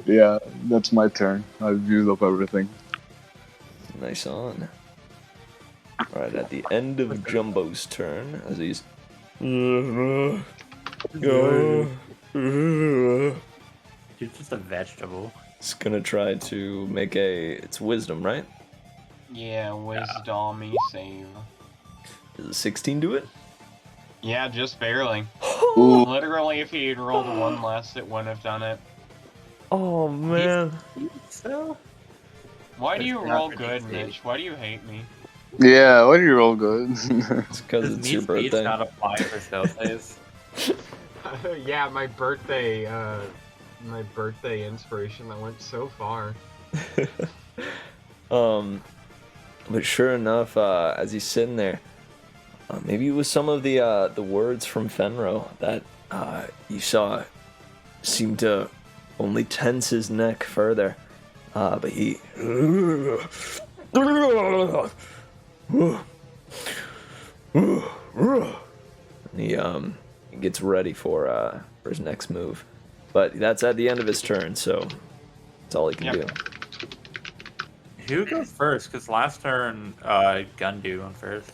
Yeah, that's my turn. I've used up everything. Nice on. Alright, at the end of Jumbo's turn, as he's Dude's just a vegetable. it's gonna try to make it's wisdom, right? Yeah, wisdom save. Does a 16 do it? Yeah, just barely. Ooh. Literally, if he had rolled one less, it wouldn't have done it. Oh man. So? Why do you That's roll not good, pretty Mitch? Why do you hate me? Yeah, why do you roll good? It's because it's your birthday. not apply for spell saves. Yeah, my birthday inspiration that went so far. But sure enough, as he's sitting there, maybe it was some of the words from Fenro that you saw seemed to only tense his neck further. But he he gets ready for his next move. But that's at the end of his turn, so that's all he can do. Who goes first? Because last turn, Gundu went first.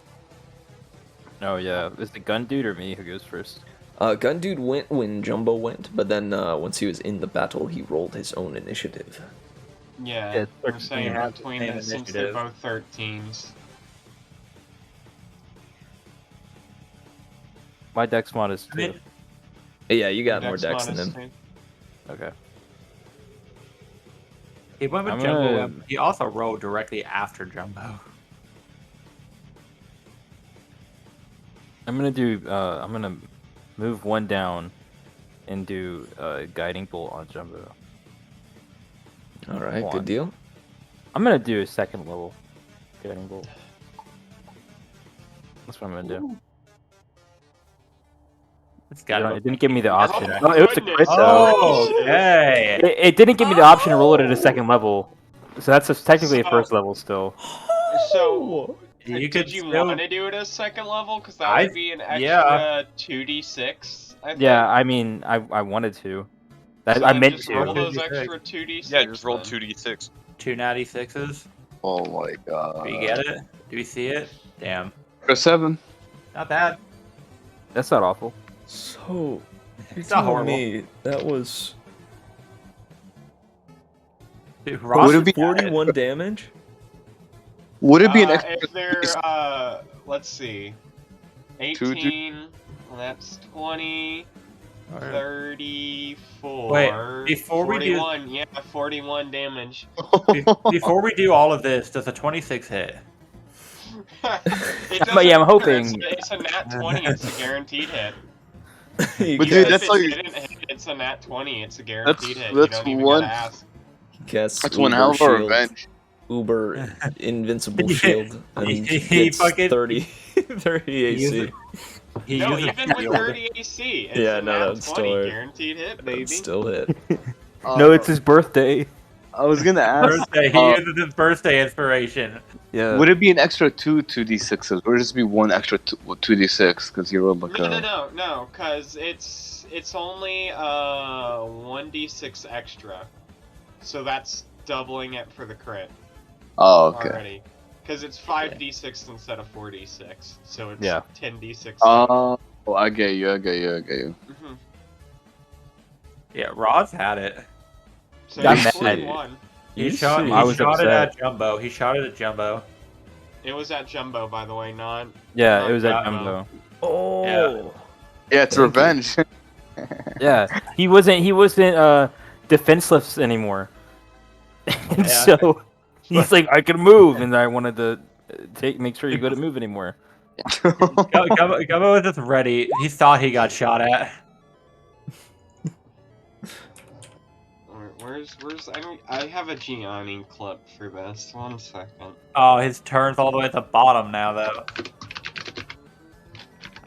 Oh yeah, is the gun dude or me who goes first? Gun Dude went when Jumbo went, but then once he was in the battle, he rolled his own initiative. Yeah, I'm 13 saying have between the them same since they're initiative. both 13s. My dex mod is 2. Yeah, you got more Dex decks than minus him. Okay. He went with I'm Jumbo. gonna- He also rolled directly after Jumbo. I'm gonna move one down and do guiding bolt on Jumbo. All right, Go good on. deal. I'm gonna do a second level guiding bolt. That's what I'm gonna do. It's It got didn't give me the option. Oh, No, it was a crit though. Oh, okay. It didn't give me the option to roll it at a second level. So that's technically a first level still. So, You did could you still- want to do it as second level? Because that I- would be an extra yeah. 2d6, I think. Yeah, I mean, I wanted to. So I then meant just roll to. those 2d6. extra 2d6. Yeah, just roll then. 2d6. 2 natty 6s. Oh my god. Do you get it? Do we see it? Damn. For 7. Not bad. That's not awful. So, you're It's not telling horrible. me that was Dude, Would Ross it be- 41 damage? Would it be an extra? If they're, let's see. 18, that's 20, 34, Wait, before we do- 41, yeah, 41 damage. Before we do all of this, does a 26 hit? It But yeah, I'm doesn't hoping- matter, It's a nat 20, it's a guaranteed hit. But Even dude, if that's it like didn't hit, it's a nat 20, it's a guaranteed hit. that's You don't even one- gotta ask. Guess that's one hell of a shield, revenge. Uber invincible shield, and He gets fucking- 30 AC. He No, uses even with shield. 30 AC, it's Yeah, a no, nat that's 20, still- guaranteed hit, baby. That's still hit. No, it's his birthday. I was gonna ask. Birthday. He uses his birthday inspiration. Yeah. Would it be an extra 2d6s, or just be one extra 2d6 because you rolled like No, because it's only 1d6 extra, so that's doubling it for the crit Oh, okay. already. Because it's 5d6 instead of 4d6, so it's Yeah. 10d6. Oh, I get you. Mhm. Yeah, Ross had it. So I'm it's mad. 41. He You shot. see. He I was shot it upset. at Jumbo. He shot it at Jumbo. It was at Jumbo, by the way, not. Yeah, not it was at Jumbo. Jumbo. Oh. Yeah, it's revenge. Yeah, he wasn't defenseless anymore. And Yeah. so he's like, I can move, and I wanted to make sure you couldn't move anymore. Gumbo was just ready. He thought he got shot at. Where's I have a Gianni clip for this. 1 second. Oh, his turn's all the way at the bottom now, though.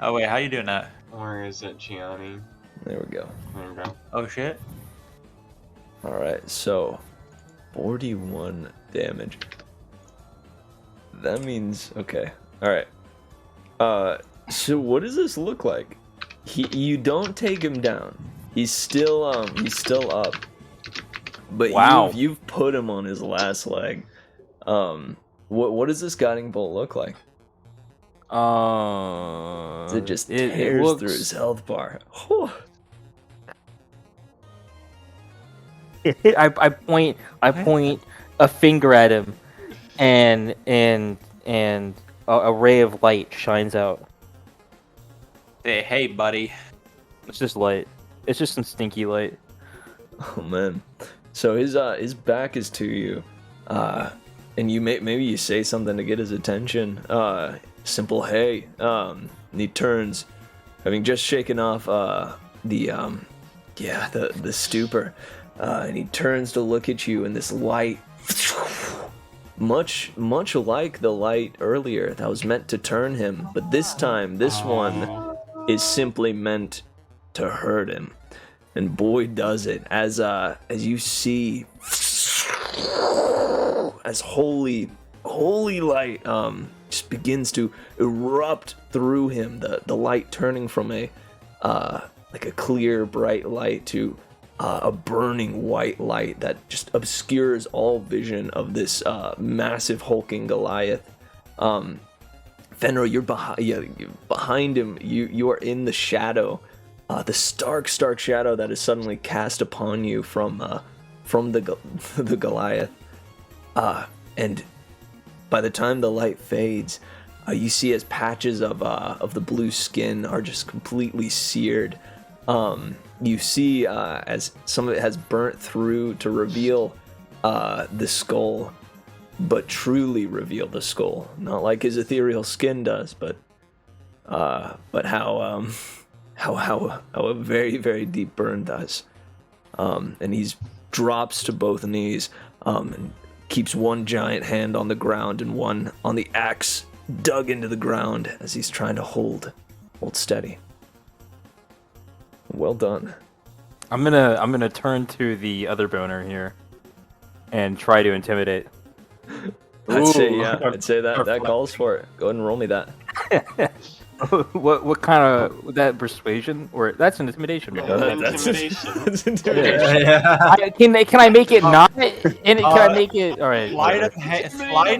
Oh wait, how you doing that? Where is it, Gianni? There we go. There we go. Oh shit. All right, so 41 damage. That means okay. All right. So what does this look like? You don't take him down. He's still up. But Wow. you've put him on his last leg. What does this guiding bolt look like? It just tears through his health bar. Whew. I point a finger at him, and a ray of light shines out. Say, hey, buddy. It's just light. It's just some stinky light. Oh man. So his back is to you, and maybe you say something to get his attention. Simple hey. And he turns, having just shaken off the stupor, and he turns to look at you, and this light, much like the light earlier that was meant to turn him, but this time this one is simply meant to hurt him. And boy does it, as you see, as holy light just begins to erupt through him, the light turning from a clear bright light to a burning white light that just obscures all vision of this massive hulking Goliath. Fenrir, you're behind him. You are in the shadow. The stark shadow that is suddenly cast upon you from the Goliath, and by the time the light fades, you see as patches of the blue skin are just completely seared. You see as some of it has burnt through to reveal the skull, but truly reveal the skull, not like his ethereal skin does, but how a very, very deep burn does. And he drops to both knees and keeps one giant hand on the ground and one on the axe dug into the ground as he's trying to hold steady. Well done. I'm gonna turn to the other boner here and try to intimidate. I'd say that calls for it. Go ahead and roll me that. What kind of that persuasion or that's an intimidation? Right? That's intimidation. Can I make it not? Can I make it? All right. Sleight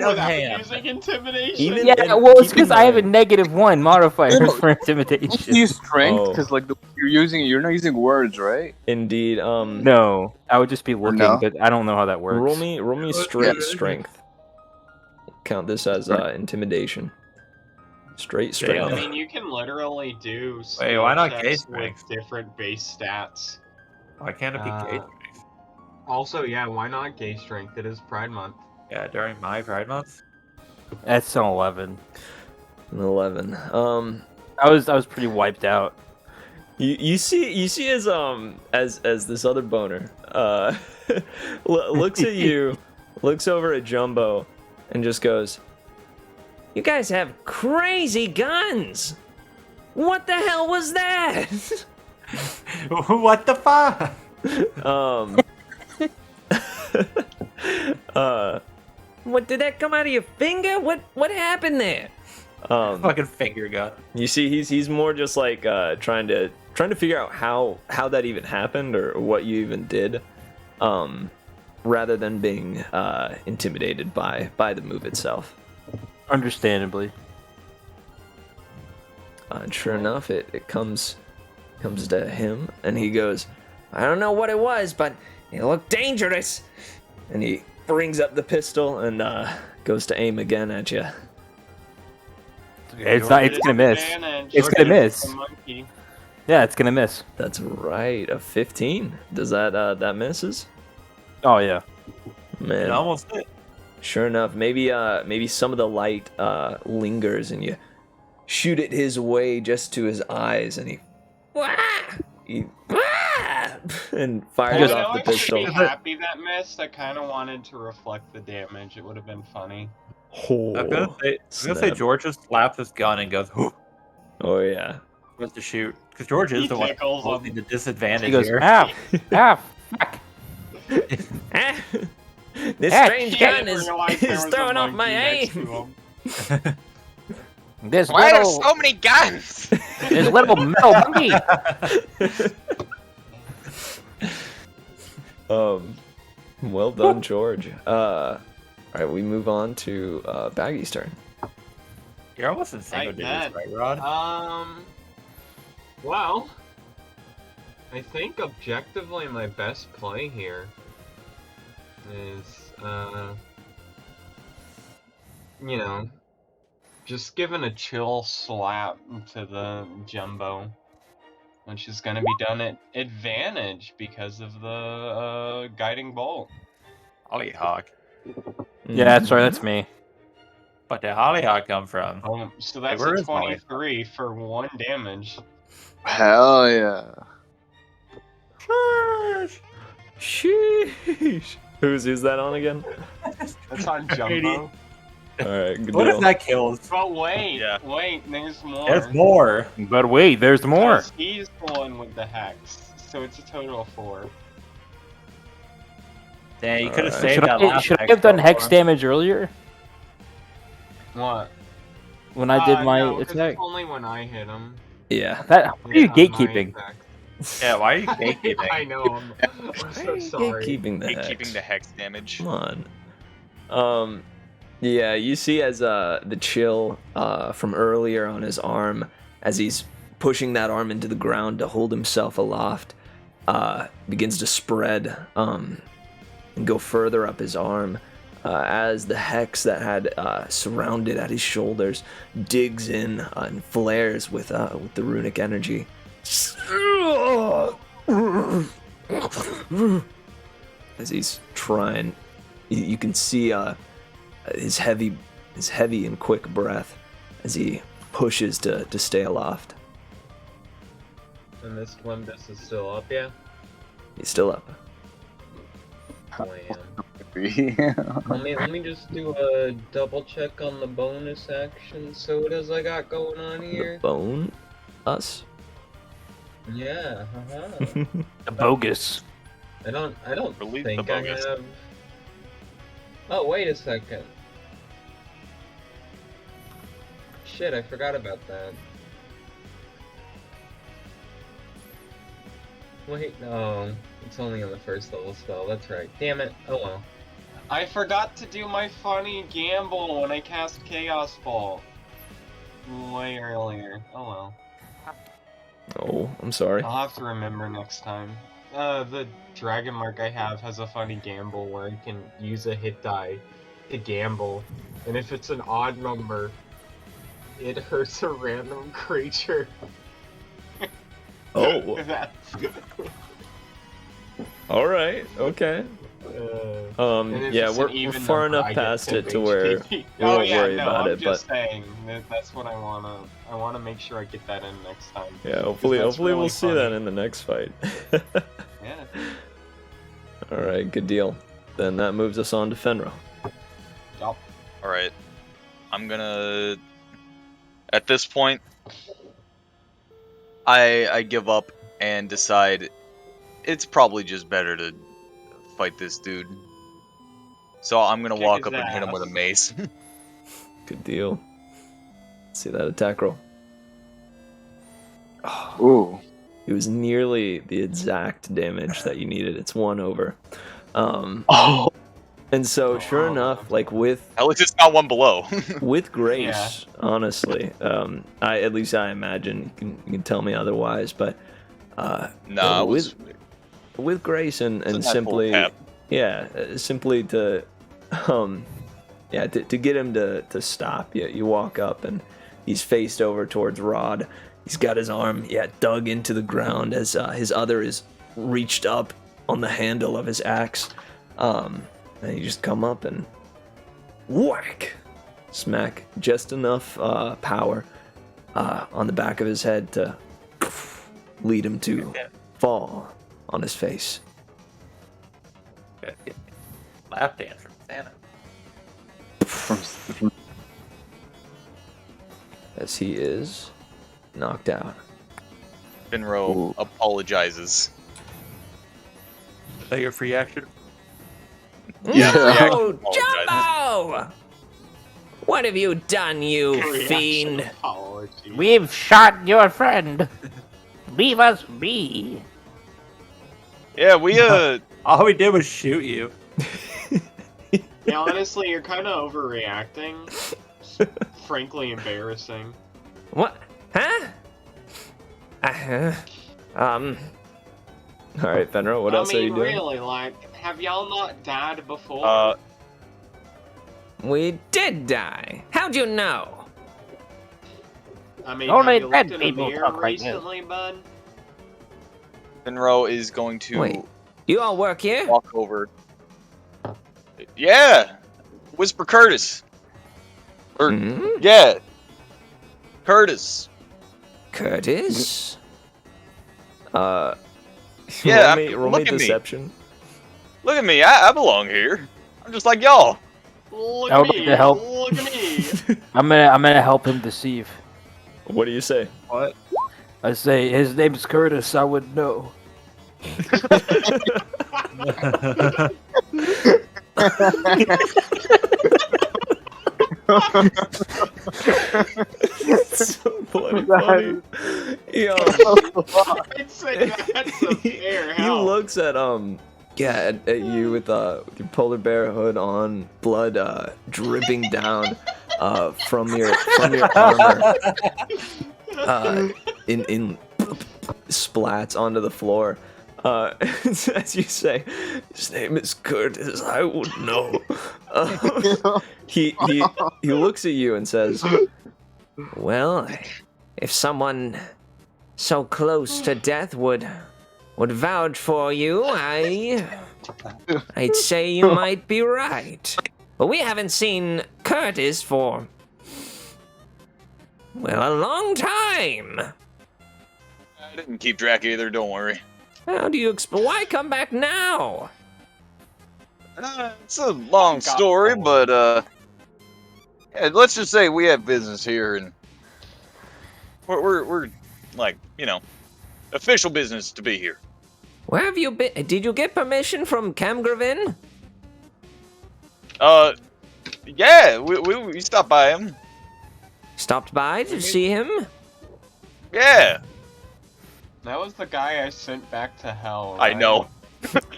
of hand. Using intimidation. Well, it's because I have a -1 modifier for intimidation. Use strength because you're not using words, right? Indeed. No, I would just be looking, but I don't know how that works. Roll me straight strength. Count this as intimidation. Straight strength. I mean, you can literally do. Wait, why not checks gay with strength? different base stats? Why can't it be gay strength? Also, yeah, why not gay strength? It is Pride Month. Yeah, during my Pride Month. That's an 11. An 11. I was pretty wiped out. You see as this other boner looks at you, looks over at Jumbo, and just goes, "You guys have crazy guns. What the hell was that?" What the fuck? What did that come out of your finger? What happened there? Fucking finger gun. You see, he's more just like trying to figure out how that even happened or what you even did, rather than being intimidated by the move itself. Understandably. And sure enough, it comes to him, and he goes, "I don't know what it was, but it looked dangerous." And he brings up the pistol and goes to aim again at you. It's not. It's gonna miss. It's gonna miss. Monkey. Yeah, it's gonna miss. That's right, a 15. Does that that misses? Oh yeah. Man, It almost did. sure enough, maybe some of the light lingers and you shoot it his way just to his eyes and he and fires You off the know, pistol. I'm pretty happy that missed. I kind of wanted to reflect the damage. It would have been funny. Oh, I'm gonna say snap. George just slaps his gun and goes, "Whoo," Oh yeah. goes to shoot. Because George is He the one tickles holding him. the disadvantage He goes, here. ah, fuck. This Ah, strange He gun didn't is, realize there is was a throwing off my monkey next aim. to him. This Why are there little, so many guns? this little metal monkey. Well done, George. All right, we move on to Baggy's turn. You're almost in single Like digits, that. right, Rod? Well, I think objectively my best play here is, you know, just giving a chill slap to the Jumbo, which is going to be done at advantage because of the guiding bolt. Hollyhock. Yeah, that's right. That's me. But did Hollyhock come from? So that's where a is Molly? 23 for 1 damage. Hell yeah. Sheesh. Who's that on again? That's on Jumbo. All right, good What if deal. that kills? But wait, Yeah. wait, there's more. There's more. But wait, there's more. Because he's the one with the hex, so it's a total of 4. Dang, you could have Alright. saved that last Should I have done hex before. damage earlier What? when I did my no, 'cause attack? it's only when I hit him. Yeah. That how are you Yeah, my gatekeeping? attack. Yeah, why are you gatekeeping? I know, I'm so sorry. Keeping the Keeping hex. the hex damage. Come on. Yeah, you see as the chill from earlier on his arm, as he's pushing that arm into the ground to hold himself aloft, begins to spread and go further up his arm as the hex that had surrounded at his shoulders digs in and flares with the runic energy. As he's trying, you can see his heavy and quick breath as he pushes to stay aloft. And this Columbus is still up, yeah? He's still up. Let me just do a double check on the bonus action sodas I got going on here. Bone us. Yeah, The bogus. I don't Release think the I bogus. have. Oh, wait a second. Shit, I forgot about that. Wait, no. It's only on the first level spell, that's right. Damn it. Oh well. I forgot to do my funny gamble when I cast Chaos Ball. Way earlier. Oh well. Oh, I'm sorry. I'll have to remember next time. The Dragon Mark I have has a funny gamble where I can use a hit die to gamble. And if it's an odd number, it hurts a random creature. Oh, That's all right, okay. and if Yeah, it's we're an even far number, enough I get past 10 it to where HP. we Oh won't yeah, worry no, about I'm it, just but saying that's what I wanna make sure I get that in next time. yeah, hopefully that's we'll really see that funny. in the next fight. Yeah. All right, good deal. Then that moves us on to Fenro. Yup. Alright. I'm gonna... At this point, I give up and decide it's probably just better to fight this dude. So I'm gonna Kick walk his up and hit him with a ass. mace. Good deal. Let's see that attack roll. Ooh. It was nearly the exact damage that you needed. It's 1 over. Oh. And so, sure enough, like with At least it's not one below. with grace, honestly, I imagine you can tell me otherwise, but Nah, it was... with grace and It's a net full simply tap. simply to to get him to stop. You walk up and He's faced over towards Rod. He's got his arm, dug into the ground as his other is reached up on the handle of his axe. And you just come up and whack! Smack just enough power on the back of his head to lead him to fall on his face. Lap dance from Santa. As he is knocked out. Finro apologizes. Is that your free action? Yeah, No, Jumbo! What have you done, you Reaction fiend? apology. We've shot your friend. Leave us be. Yeah, we All we did was shoot you. Yeah, honestly, you're kind of overreacting. Frankly embarrassing. What? Huh? Alright, Fenrir, what else are you doing? Really, like, have y'all not died before? We did die. How'd you know? I mean, only have you dead looked in a people mirror talk like this. recently, bud? Finro is going to Wait, you all work here? walk over. Yeah, Whisper Curtis. Or Mhm. yeah, Curtis. Curtis? Yeah, roll me look at me. deception. Look at me, I belong here. I'm just like y'all. Look I at would like me! to help. Look at me! I'm gonna help him deceive. What do you say? What? I say his name's Curtis. I would know. So bloody funny. Yo. I'd say that's a fair He help. looks at at you with your polar bear hood on, blood dripping down from your armor in splats onto the floor. As you say, his name is Curtis. I would know. He looks at you and says, "Well, if someone so close to death would vouch for you, I'd say you might be right. But we haven't seen Curtis for, well, a long time. I didn't keep track either, don't worry. How do you why come back now?" It's a long story, but yeah, let's just say we have business here, and we're like, you know, official business to be here. Where have you been? Did you get permission from Camgravin? Yeah, we stopped by him. Stopped by to see him? Yeah, That was the guy I sent back to hell. I right? know.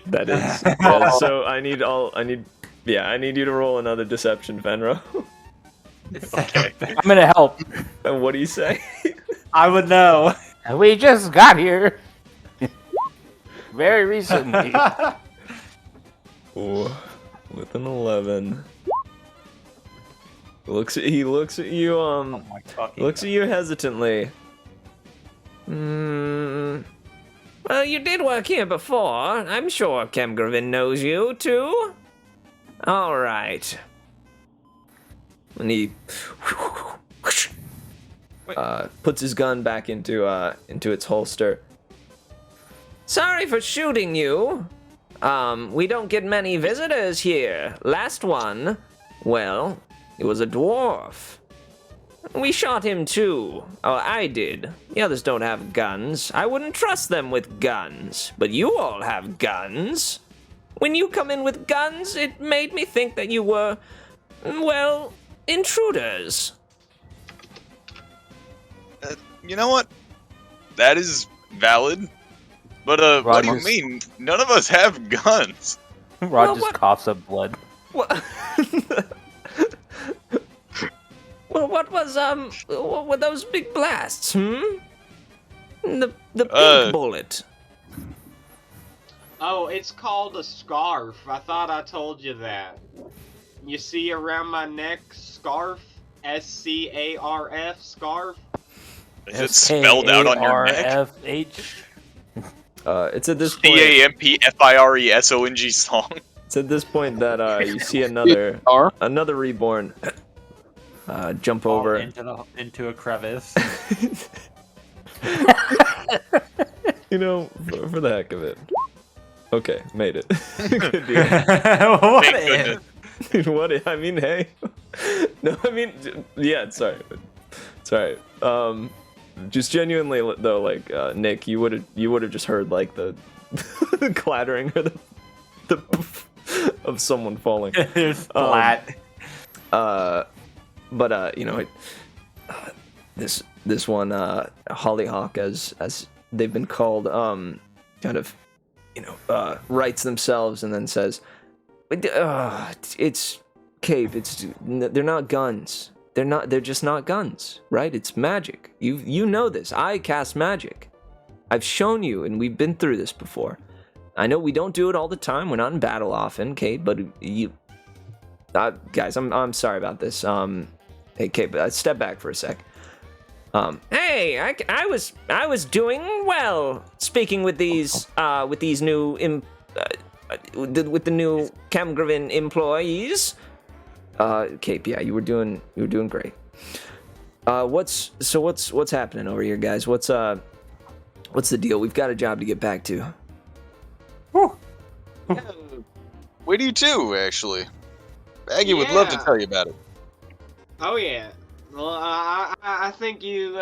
That is. So I need you to roll another deception, Fenro. Okay. I'm gonna help. And what do you say? I would know. We just got here. Very recently. Ooh, with an 11. He looks at you my fucking looks at you hesitantly. Well, you did work here before. I'm sure Camgravin knows you, too. All right. And he puts his gun back into its holster. Sorry for shooting you. We don't get many visitors here. Last one, well, he was a dwarf. We shot him too. Oh, I did. The others don't have guns. I wouldn't trust them with guns. But you all have guns. When you come in with guns, it made me think that you were, well, intruders. You know what? That is valid. But what do you mean? None of us have guns. Rod Well, just what- coughs up blood. What? Well, what were those big blasts, The pink bullet. Oh, it's called a scarf. I thought I told you that. You see around my neck, scarf? SCARF, scarf. Is it spelled out on your neck? SKARFH. It's at this point. CAMPFIRESONG song. It's at this point that you see another reborn jump over into a crevice. You know, for the heck of it. Okay, made it. Good deal. What Thank goodness. Dude, what? I mean, hey. No, I mean, yeah. It's alright. It's alright. Just genuinely though, like Nick, you would have just heard like the the clattering or the poof of someone falling. There's splat. But you know, this one Hollyhock, as they've been called, kind of, you know, writes themselves and then says, it's Cave. They're not guns. They're just not guns, right? It's magic. You know this. I cast magic. I've shown you, and we've been through this before. I know we don't do it all the time. We're not in battle often, Kate, but you guys, I'm sorry about this. Hey, Kate, but step back for a sec. Hey, I was doing well speaking with these new with the new Camgravin employees. Cape, yeah, you were doing great. What's happening over here, guys? What's the deal? We've got a job to get back to. Yeah, we do too, actually. Baggi would love to tell you about it. Oh yeah. Well, I think you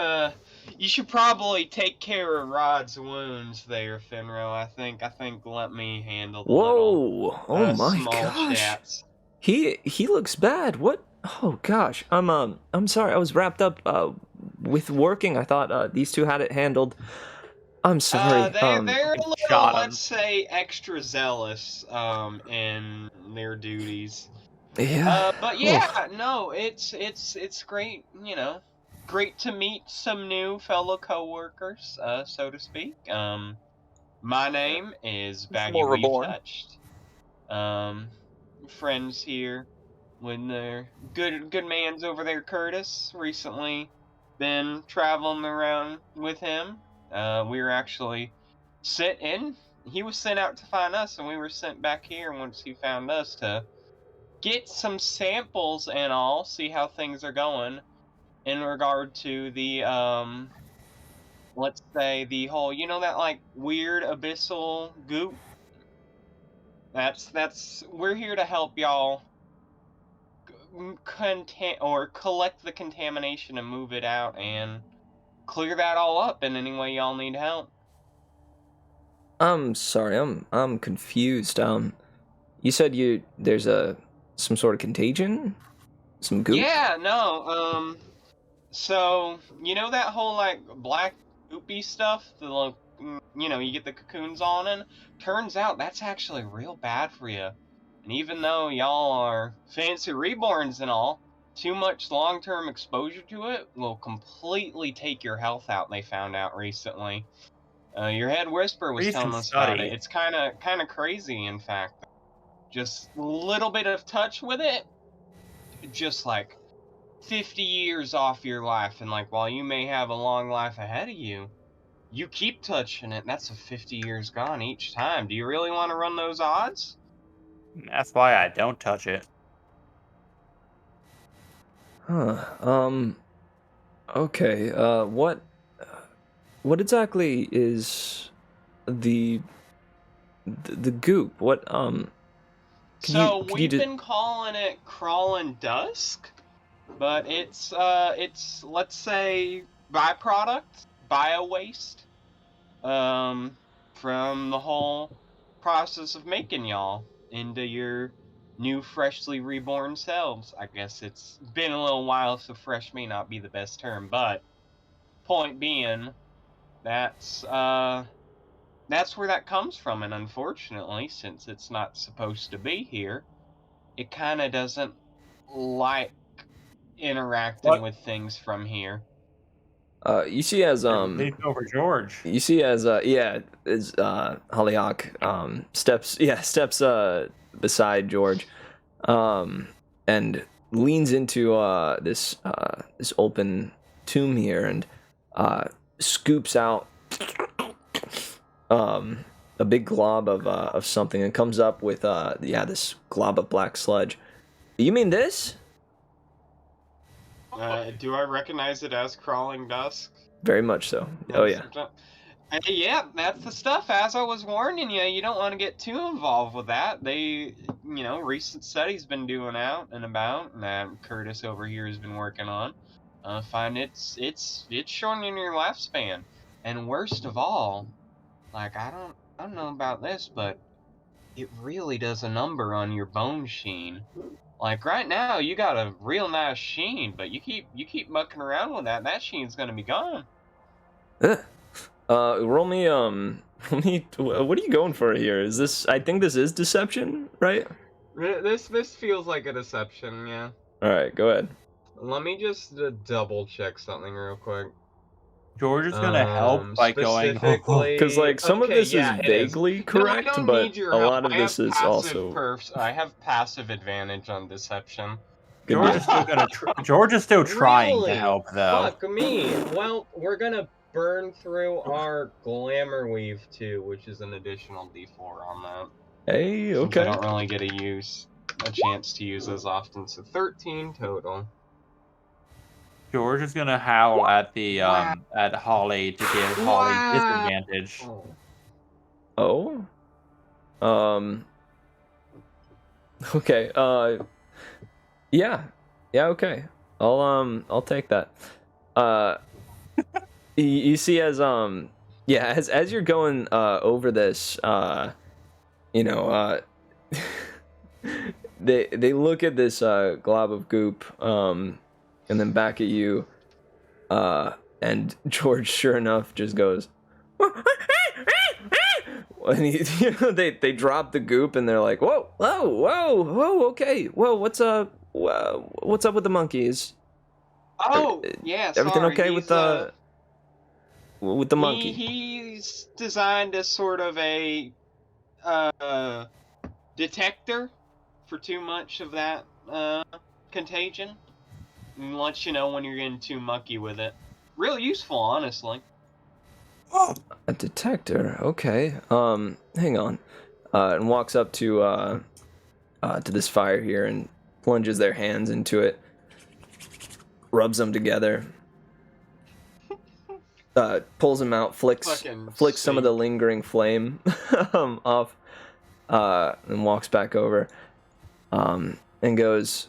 should probably take care of Rod's wounds there, Finro. I think let me handle the Whoa! Oh my small gosh! chats. He looks bad. What? Oh gosh. I'm sorry. I was wrapped up with working. I thought these two had it handled. I'm sorry. They're a little, let's say, extra zealous in their duties. Yeah. But yeah, no, it's great. You know, great to meet some new fellow coworkers, so to speak. My name is Baggi We've Touched. Friends here with their good man's over there, Curtis. Recently been traveling around with him. We were actually sent in. He was sent out to find us, and we were sent back here once he found us to get some samples and all, see how things are going in regard to the let's say the whole, you know, that like weird abyssal goop. That's we're here to help y'all collect the contamination and move it out and clear that all up in any way y'all need help. I'm sorry. I'm confused. You said there's some sort of contagion? Some goop? Yeah, no. So you know that whole like black goopy stuff, you know, you get the cocoons on, and turns out that's actually real bad for you. And even though y'all are fancy reborns and all, too much long-term exposure to it will completely take your health out. They found out recently. Your head whisperer was telling us about it. It's kind of crazy, in fact. Just a little bit of touch with it, just like 50 years off your life. And like, while you may have a long life ahead of you, you keep touching it, that's a 50 years gone each time. Do you really want to run those odds? That's why I don't touch it. Huh. Okay. What exactly is the goop? What we've been calling it crawling dusk, but it's let's say byproduct, bio waste, from the whole process of making y'all into your new freshly reborn selves. I guess it's been a little while, so fresh may not be the best term, but point being, that's where that comes from, and unfortunately, since it's not supposed to be here, it kind of doesn't like interacting with things from here. You see as over George. You see as Hollyhock steps beside George, and leans into this open tomb here and scoops out a big glob of something and comes up with this glob of black sludge. You mean this? Do I recognize it as crawling dusk? Very much so. Oh yeah. Yeah, that's the stuff. As I was warning you, you don't want to get too involved with that. They, recent studies been doing out and about, and that Curtis over here has been working on. Find it's shortening your lifespan, and worst of all, like I don't know about this, but it really does a number on your bone sheen. Like right now, you got a real nice sheen, but you keep mucking around with that sheen's gonna be gone. Roll me, what are you going for here? Is this, I think this is deception, right? This feels like a deception, yeah. Alright, go ahead. Let me just double check something real quick. George is gonna help by going, because like some of this is vaguely correct, but a lot of this is also. I have passive advantage on deception. George is still George is still trying to help though. Fuck me. Well, we're gonna burn through our glamour weave too, which is an additional D4 on that. Hey, okay. I don't really get a chance to use as often, so 13 total. George is gonna howl at the at Holly to give Holly disadvantage. Oh. Okay. Yeah. Yeah. Okay. I'll take that. You see, as you're going over this, they look at this glob of goop, and then back at you, and George, sure enough, just goes, and they drop the goop, and they're like, whoa, okay, whoa, what's up with the monkeys? Oh, yeah, everything sorry. okay with the monkey? He's designed as sort of a detector for too much of that contagion. And lets you know when you're getting too mucky with it. Real useful, honestly. A detector, okay. Hang on. And walks up to this fire here and plunges their hands into it. Rubs them together. Pulls them out, flicks some of the lingering flame off, and walks back over. And goes,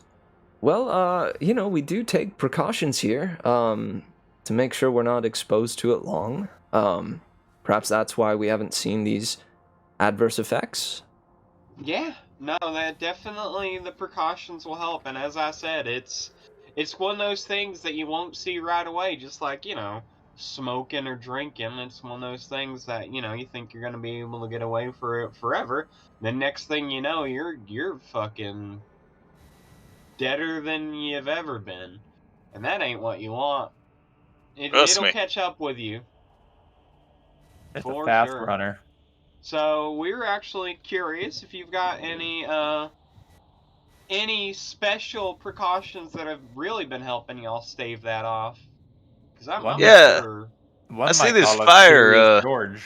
well, we do take precautions here, to make sure we're not exposed to it long. Perhaps that's why we haven't seen these adverse effects. Yeah, no, that definitely the precautions will help, and as I said, it's one of those things that you won't see right away, just like, smoking or drinking. It's one of those things that, you think you're gonna be able to get away for it forever. The next thing you know, you're fucking deader than you've ever been, and that ain't what you want. It'll catch up with you. It's a fast runner. So we were actually curious if you've got any special precautions that have really been helping y'all stave that off. Because I'm sure. I see this fire. George.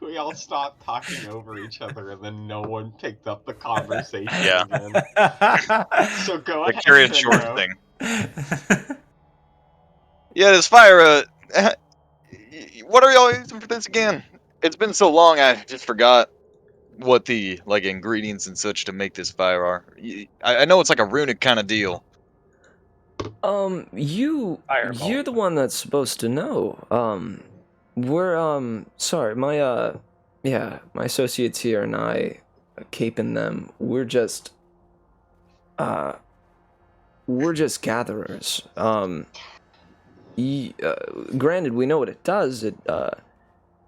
We all stopped talking over each other, and then no one picked up the conversation again. So go ahead. The curious short thing. Yeah, this fire. What are y'all using for this again? It's been so long, I just forgot what the ingredients and such to make this fire are. I know it's like a runic kind of deal. You're the one that's supposed to know. We're sorry, my associates here and I, Cape and them, we're just gatherers. Granted, we know what it does. It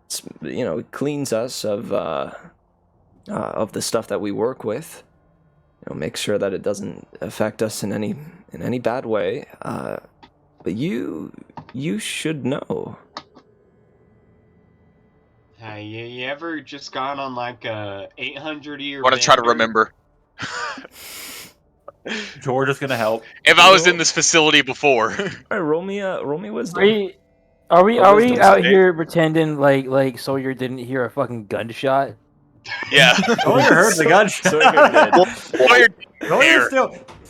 it cleans us of the stuff that we work with. Make sure that it doesn't affect us in any bad way. But you should know. Hey, you ever just gone on like a 800-year? I want to try to remember. George is gonna help. If I was in this facility before. All right, roll me wisdom. Are we wisdom out save. here pretending like Sawyer didn't hear a fucking gunshot? Yeah. Sawyer heard the gunshot.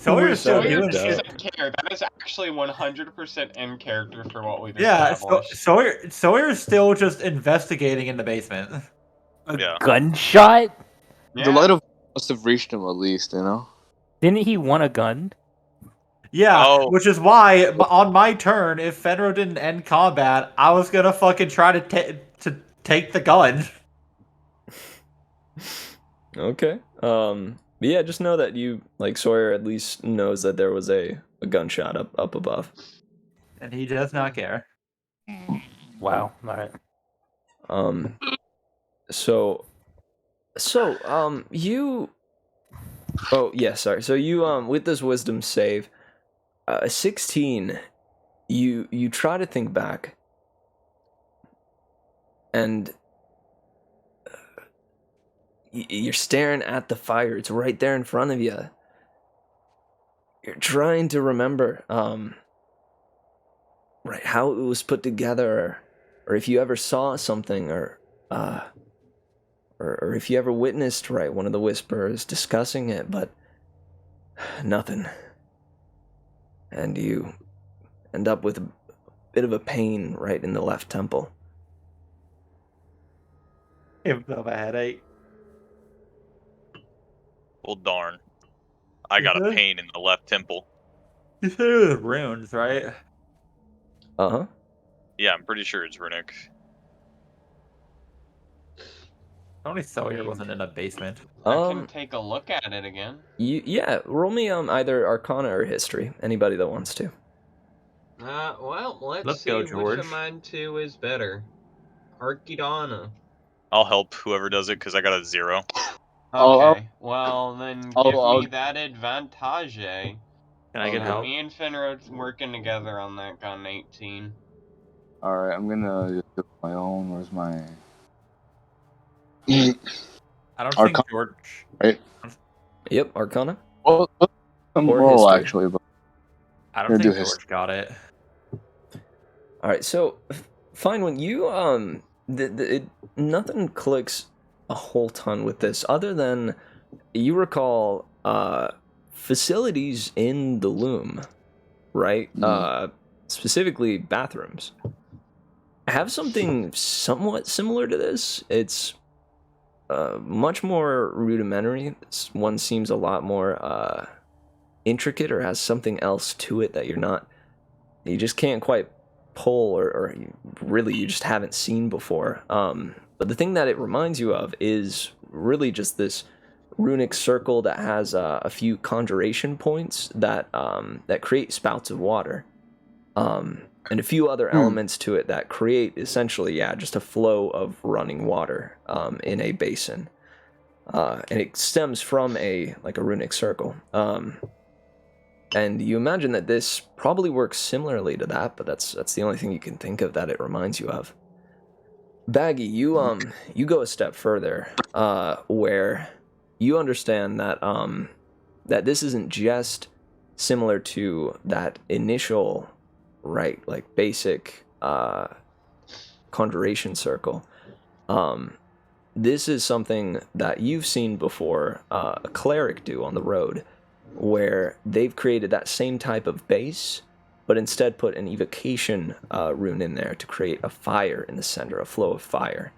Sawyer's still Sawyer doing shit. doesn't care. That is actually 100% in character for what we've Yeah, established. Sawyer's still just investigating in the basement. Yeah. Gunshot? Yeah. The light of must have reached him at least, you know? Didn't he want a gun? Yeah, Oh. which is why on my turn, if Fenro didn't end combat, I was gonna fucking try to take the gun. Okay. But yeah, just know that you, like, Sawyer at least knows that there was a gunshot up above. And he does not care. Wow. All right. You. Oh yeah, sorry. So you with this wisdom save, 16, you try to think back, and you're staring at the fire. It's right there in front of you. You're trying to remember, right, how it was put together, or if you ever saw something, or if you ever witnessed, right, one of the Whisperers discussing it, but nothing. And you end up with a bit of a pain right in the left temple. Give himself a headache. Well, darn. I got a pain in the left temple. You said it was runes, right? Uh-huh. Yeah, I'm pretty sure it's runic. Only Sawyer wasn't in a basement. I can take a look at it again. Yeah, roll me either Arcana or History. Anybody that wants to. Well, let's see go, which George. of mine two is better. Archidana. I'll help whoever does it because I got a 0. Okay, well then give I'll- me that advantage. Can I get help? Me and Finro working together on that gun 18. Alright, I'm gonna just do my own. Where's my... I don't think Arcana, George. right? Yep, Arcana. Well, some Or roll, history. actually, but... I don't Gonna think do his- George got it. Alright, so, Finewynn, you, nothing clicks a whole ton with this, other than you recall, facilities in the loom, right? Specifically bathrooms. Have something somewhat similar to this. It's much more rudimentary. This one seems a lot more intricate, or has something else to it that you just can't quite pull, or really you just haven't seen before. But the thing that it reminds you of is really just this runic circle that has a few conjuration points that create spouts of water, and a few other elements to it that create essentially, just a flow of running water in a basin, and it stems from a runic circle. And you imagine that this probably works similarly to that, but that's the only thing you can think of that it reminds you of. Baggi, you go a step further, where you understand that that this isn't just similar to that initial, right, like basic conjuration circle. This is something that you've seen before a cleric do on the road, where they've created that same type of base, but instead put an evocation rune in there to create a fire in the center, a flow of fire.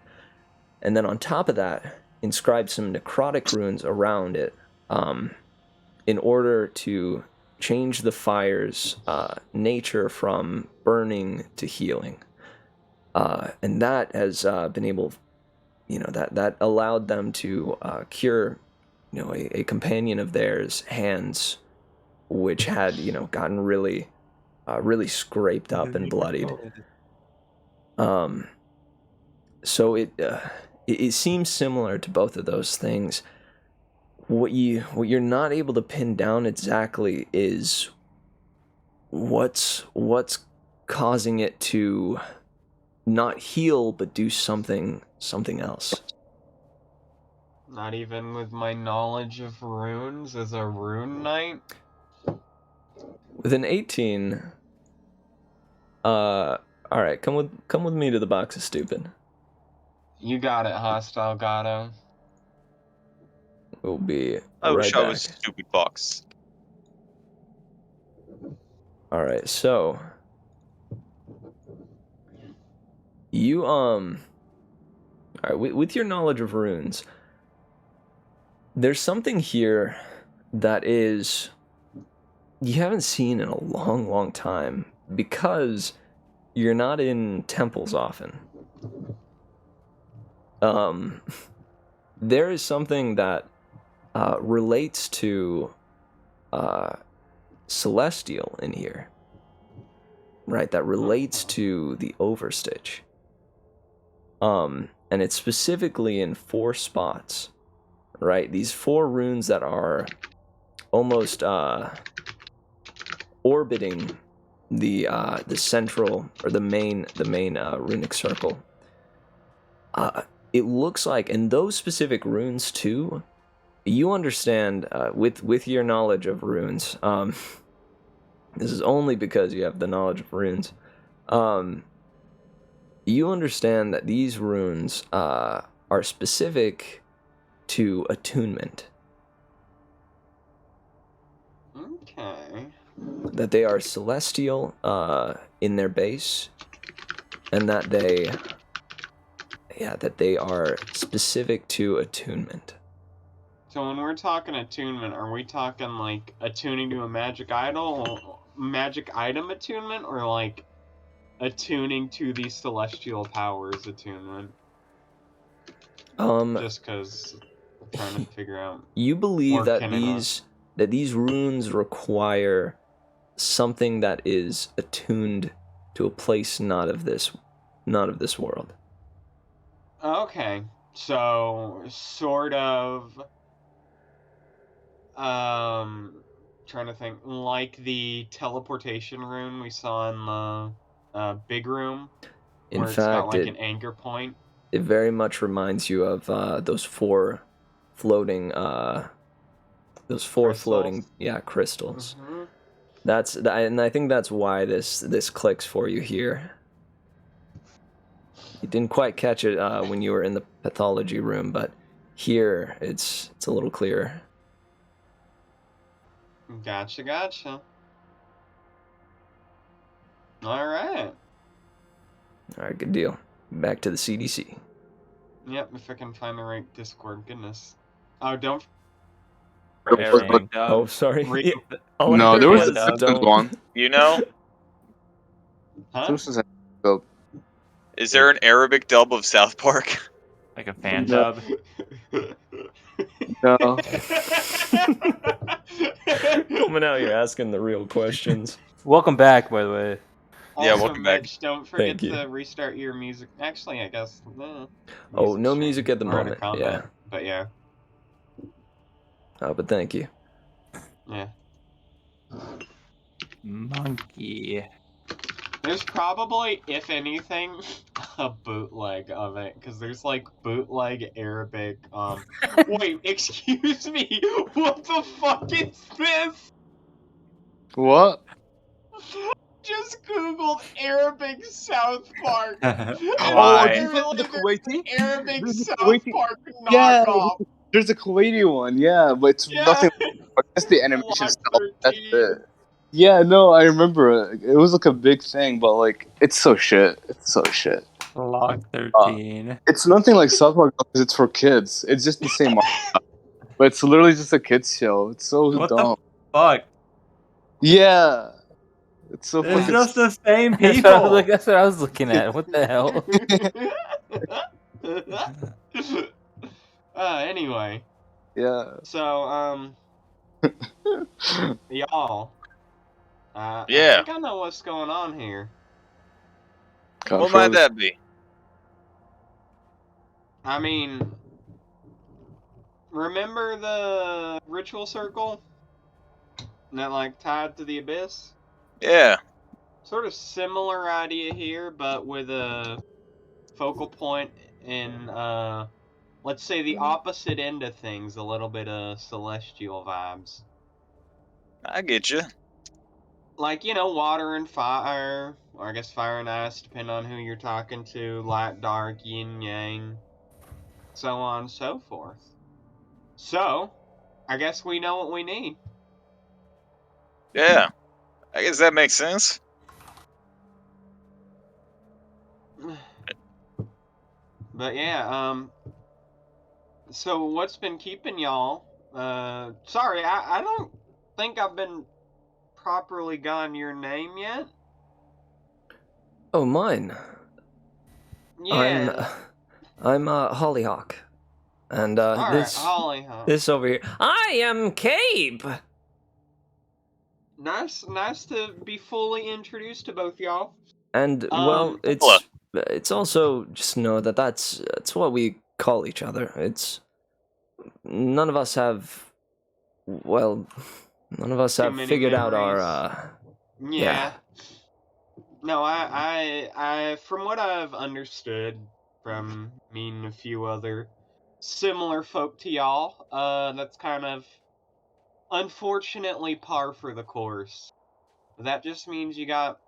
And then on top of that, inscribe some necrotic runes around it in order to change the fire's nature from burning to healing. And that has been able, that allowed them to cure, a companion of theirs' hands, which had, gotten really scraped up and bloodied. So it seems similar to both of those things. What you're not able to pin down exactly is what's causing it to not heal, but do something else. Not even with my knowledge of runes as a rune knight? With an 18, alright, come with me to the box of stupid. You got it, Hostile Gato. We'll be I right wish I back. was stupid box. Alright, so you alright, with your knowledge of runes, there's something here that is you haven't seen in a long time because you're not in temples often. There is something that relates to celestial in here, right? That relates to the overstitch. And it's specifically in 4 spots, right? These 4 runes that are almost orbiting the central or the main runic circle. It looks like, and those specific runes too, you understand with your knowledge of runes. This is only because you have the knowledge of runes. You understand that these runes are specific to attunement. Okay. That they are celestial in their base, and that they are specific to attunement. So when we're talking attunement, are we talking like attuning to a magic item attunement, or like attuning to the celestial powers attunement? Just because I'm trying to figure out. You believe that these runes require something that is attuned to a place not of this world. Okay, so sort of. Trying to think, like the teleportation rune we saw in the big room, In where fact, it's got like an anchor point. It very much reminds you of those 4 floating, crystals. Mm-hmm. And I think that's why this clicks for you here. You didn't quite catch it when you were in the pathology room, but here it's a little clearer. Gotcha. Alright, good deal. Back to the CDC. Yep, if I can find the right Discord, goodness. Oh, don't... Oh, sorry. Read- Oh, No, there was a don't. Simpsons one. You know, Huh? Simpsons had a is there an Arabic dub of South Park? Like a fan No. dub. No. Coming out, you're asking the real questions. Welcome back, by the way. Yeah, Also, welcome back. Mitch, don't forget Thank you. to restart your music. Actually, I guess. Oh, no music at the moment. Yeah. But yeah. But thank you. Yeah. Monkey. There's probably, if anything, a bootleg of it, because there's like bootleg Arabic. Wait, excuse me. What the fuck is this? What? Just googled Arabic South Park. Why? There's The Kuwaiti? Arabic The South Kuwaiti- Park Yeah, knockoff. there's a Kuwaiti one, yeah, but it's Yeah. nothing. That's the animation Block style. That's 13. it. Yeah, no, I remember it. It was like a big thing, but like, it's so shit. It's so shit. Log 13. It's nothing like South Park because it's for kids. It's just the same, but it's literally just a kids show. It's so What dumb. the fuck? Yeah, it's so It's fucking. just the same That's what, people. that's what I was looking at. What the hell? Anyway, Yeah. so y'all. I Yeah. think I know what's going on here. What might that be? I mean, remember the ritual circle that like tied to the abyss? Yeah. Sort of similar idea here, but with a focal point in, let's say the opposite end of things, a little bit of celestial vibes. I get you. Like, you know, water and fire, or I guess fire and ice, depending on who you're talking to, light, dark, yin, yang, so on and so forth. So, I guess we know what we need. Yeah, I guess that makes sense. But yeah, so what's been keeping y'all? Sorry, I don't think I've been properly gotten your name yet. Oh, mine. Yeah. I'm Hollyhock. And All right, Hollyhock. this over here. I am Cabe. Nice to be fully introduced to both y'all. And well, it's also just know that that's what we call each other. It's none of us have figured out our yeah. No, I from what I've understood from meeting a few other similar folk to y'all, that's kind of unfortunately par for the course. That just means you got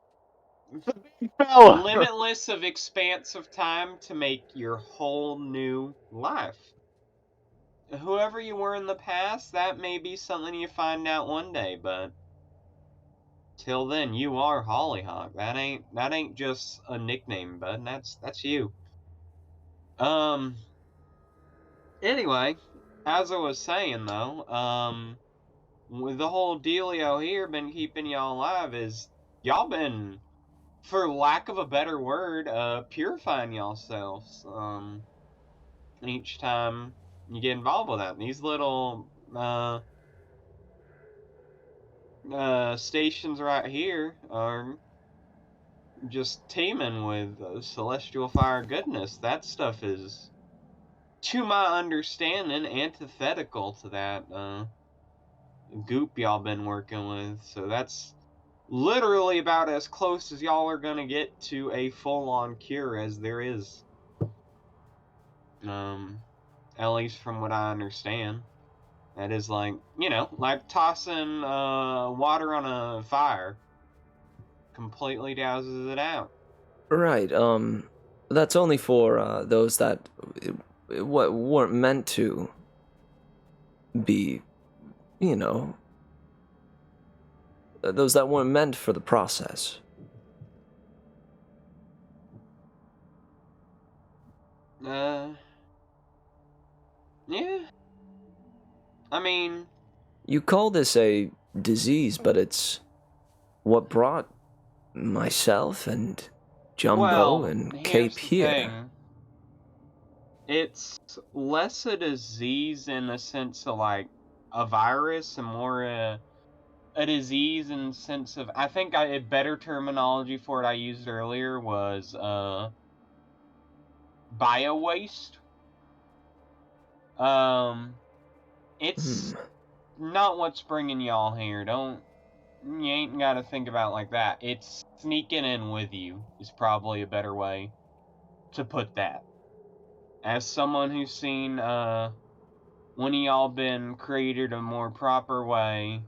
limitless of expanse of time to make your whole new life. Whoever you were in the past, that may be something you find out one day, but till then, you are Hollyhock. That ain't just a nickname, bud. That's you. Anyway, as I was saying though, with the whole dealio here been keeping y'all alive is y'all been, for lack of a better word, purifying yourselves. Each time you get involved with that, these little stations right here are just teeming with celestial fire goodness. That stuff is, to my understanding, antithetical to that goop y'all been working with. So that's literally about as close as y'all are gonna get to a full-on cure as there is. At least from what I understand. That is like, you know, like tossing water on a fire. Completely douses it out. Right. That's only for those that weren't meant to be, you know, those that weren't meant for the process. Yeah. I mean, You call this a disease, but it's what brought myself and Jumbo and Cape here. Thing. It's less a disease in the sense of like a virus and more a disease in the sense of, I think a better terminology for it I used earlier was bio-waste. It's not what's bringing y'all here. You ain't gotta think about it like that. It's sneaking in with you is probably a better way to put that. As someone who's seen one of y'all been created a more proper way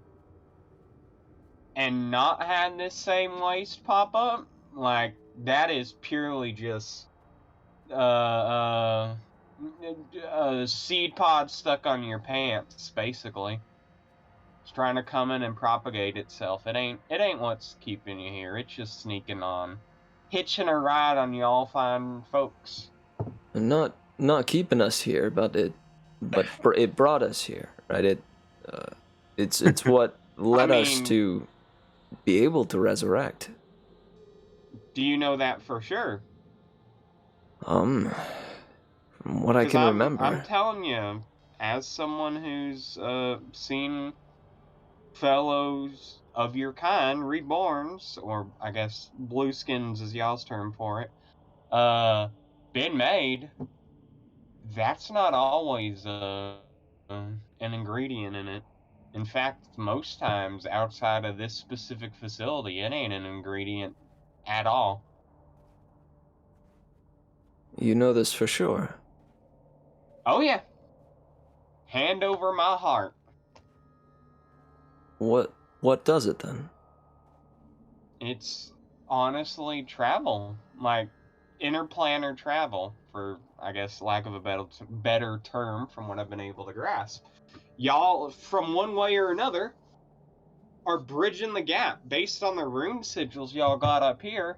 and not had this same waste pop up, like, that is purely just a seed pod stuck on your pants, basically. It's trying to come in and propagate itself. It ain't what's keeping you here. It's just sneaking on, hitching a ride on y'all fine folks. Not keeping us here, but it brought us here, right? It's what led us to be able to resurrect. Do you know that for sure? From what I can remember. I'm telling you, as someone who's seen fellows of your kind, reborns, or I guess blueskins is y'all's term for it, been made, that's not always an ingredient in it. In fact, most times outside of this specific facility, it ain't an ingredient at all. You know this for sure. Oh yeah. Hand over my heart. What does it then? It's honestly travel. Like, interplanar travel, for, I guess, lack of a better term from what I've been able to grasp. Y'all, from one way or another, are bridging the gap based on the rune sigils y'all got up here.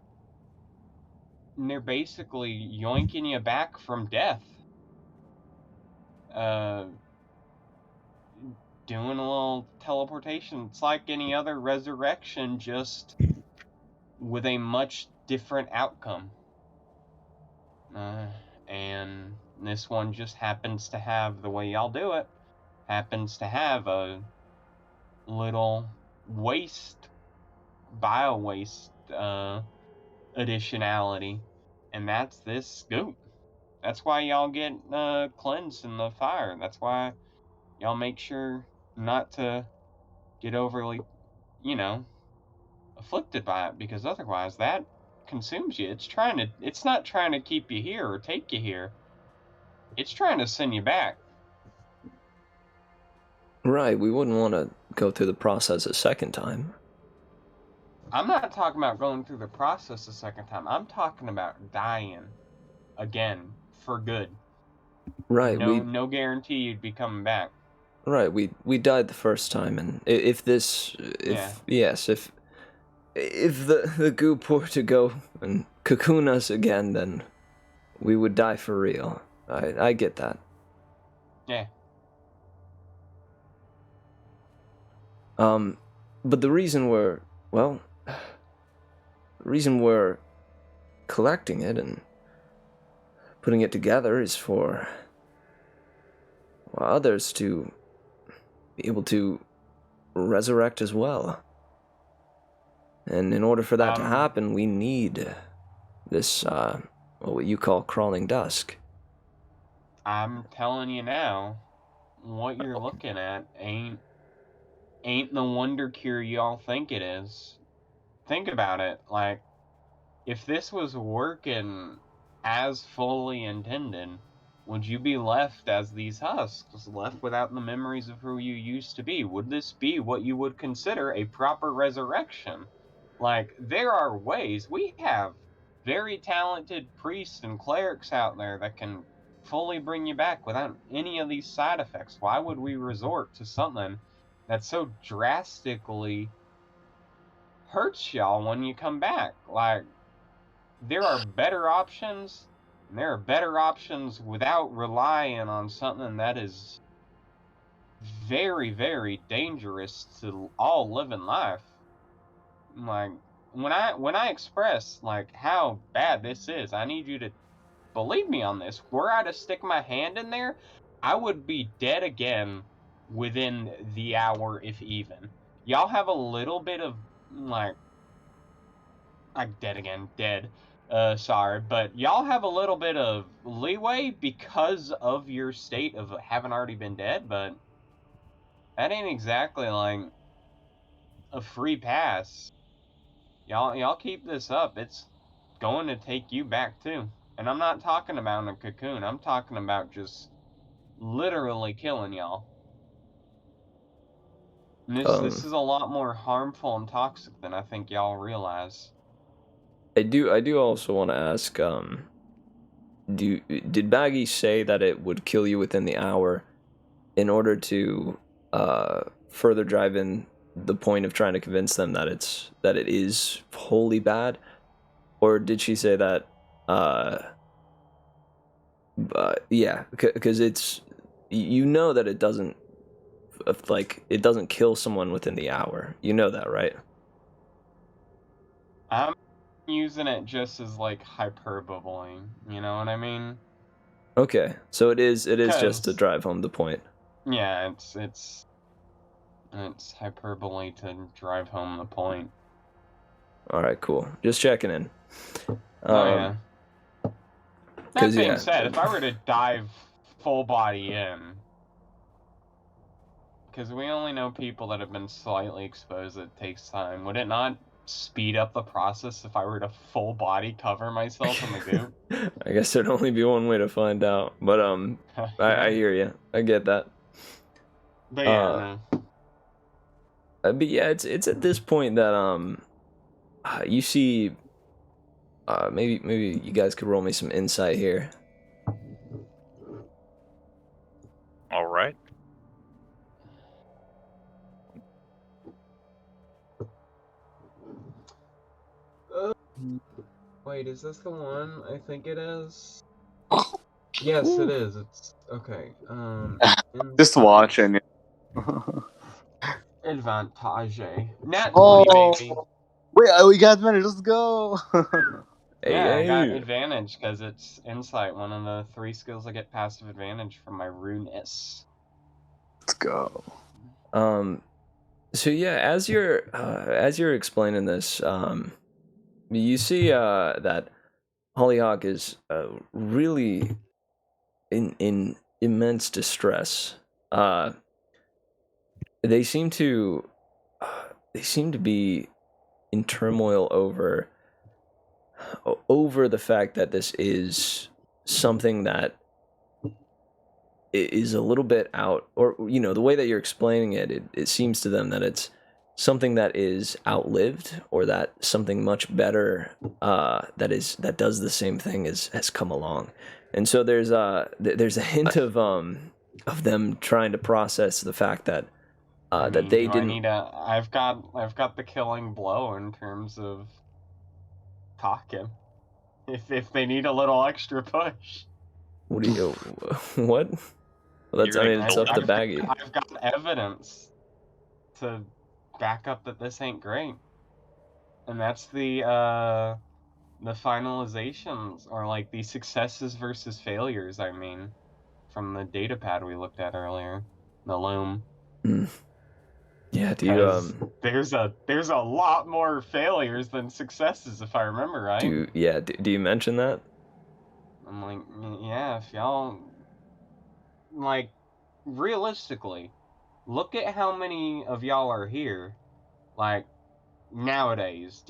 And they're basically yoinking you back from death. Doing a little teleportation. It's like any other resurrection, just with a much different outcome. And this one just happens to have, the way y'all do it, happens to have a little bio-waste, additionality. And that's this goop. That's why y'all get, cleansed in the fire. That's why y'all make sure not to get overly, afflicted by it, because otherwise that consumes you. It's not trying to keep you here or take you here. It's trying to send you back. Right, we wouldn't want to go through the process a second time. I'm not talking about going through the process a second time. I'm talking about dying again for good. Right, no guarantee you'd be coming back. Right, we died the first time, and if the goop were to go and cocoon us again, then we would die for real. I get that. Yeah. But the reason we're collecting it and putting it together is for others to be able to resurrect as well. And in order for that to happen, we need this, what you call crawling dusk. I'm telling you now, what you're looking at ain't the wonder cure y'all think it is. Think about it. Like, if this was working as fully intended, would you be left as these husks, left without the memories of who you used to be? Would this be what you would consider a proper resurrection? Like, there are ways. We have very talented priests and clerics out there that can fully bring you back without any of these side effects. Why would we resort to something that so drastically hurts y'all when you come back? Like, there are better options, and there are better options without relying on something that is very, very dangerous to all living life. Like, when I express, like, how bad this is, I need you to believe me on this. Were I to stick my hand in there, I would be dead again within the hour, if even. Y'all have a little bit of, like dead. Sorry, but y'all have a little bit of leeway because of your state of having already been dead, but that ain't exactly, like, a free pass. Y'all keep this up, it's going to take you back too. And I'm not talking about a cocoon, I'm talking about just literally killing y'all. And this is a lot more harmful and toxic than I think y'all realize. I do also want to ask, did Baggi say that it would kill you within the hour in order to further drive in the point of trying to convince them that it is wholly bad? Or did she say that because it's, you know, that it doesn't kill someone within the hour. You know that, right? I'm using it just as, like, hyperbole, you know what I mean? Okay, so it is just to drive home the point. Yeah, it's hyperbole to drive home the point. All right, cool. Just checking in. Yeah. That being said, if I were to dive full body in, because we only know people that have been slightly exposed, it takes time. Would it not speed up the process if I were to full body cover myself in the goo? I guess there'd only be one way to find out. But I hear you. I get that. But yeah, no. But yeah, it's at this point that you see. Maybe you guys could roll me some insight here. All right. Wait, is this the one? I think it is. Yes, it is. It's okay. Just watch and. Advantage. Nat 20, Oh, baby. wait, we got advantage. Let's go. Yeah, I got advantage because it's insight, one of the 3 skills I get passive advantage from my rune S. Let's go. So yeah, as you're explaining this, you see that Hollyhock is really in immense distress. They seem to be in turmoil over the fact that this is something that is a little bit out, or the way that you're explaining it seems to them that it's something that is outlived, or that something much better that does the same thing has come along. And so there's a hint of them trying to process the fact that that they didn't. I've got the killing blow in terms of talking. If they need a little extra push. What do you? What? Well, that's. I mean, it's up to Baggi. I've got evidence to back up that this ain't great, and that's the finalizations, or like the successes versus failures. I mean, from the data pad we looked at earlier, the loom. Yeah, do you there's a lot more failures than successes, if I remember right. Do you mention that? I'm like, yeah, if y'all, like, realistically, look at how many of y'all are here, like, nowadays.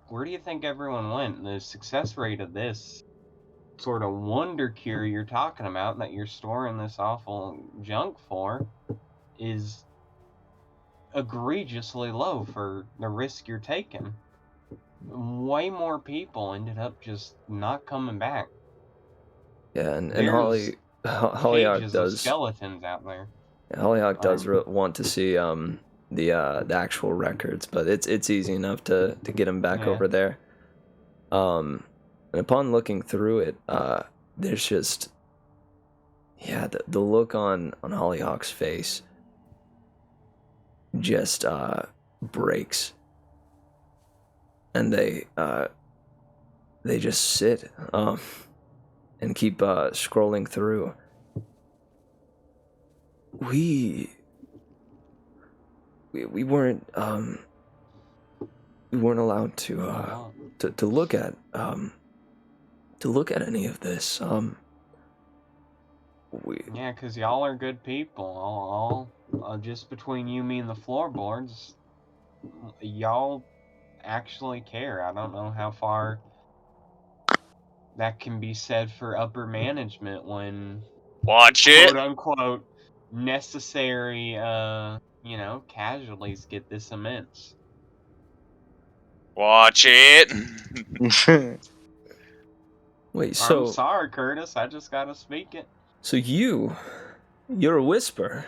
Where do you think everyone went? The success rate of this sort of wonder cure you're talking about that you're storing this awful junk for is egregiously low for the risk you're taking. Way more people ended up just not coming back. Yeah, and Hollyhock does skeletons out there. Hollyhock does want to see the actual records, but it's easy enough to get him back over there. And upon looking through it, there's just the look on Hollyhock's face just breaks, and they just sit and keep scrolling through. We weren't allowed to look at any of this. Yeah, because y'all are good people. All just between you, me, and the floorboards, y'all actually care. I don't know how far that can be said for upper management when quote unquote necessary casualties get this immense. Watch it. Wait, so I'm sorry, Curtis. I just gotta speak it. So you're a whisper.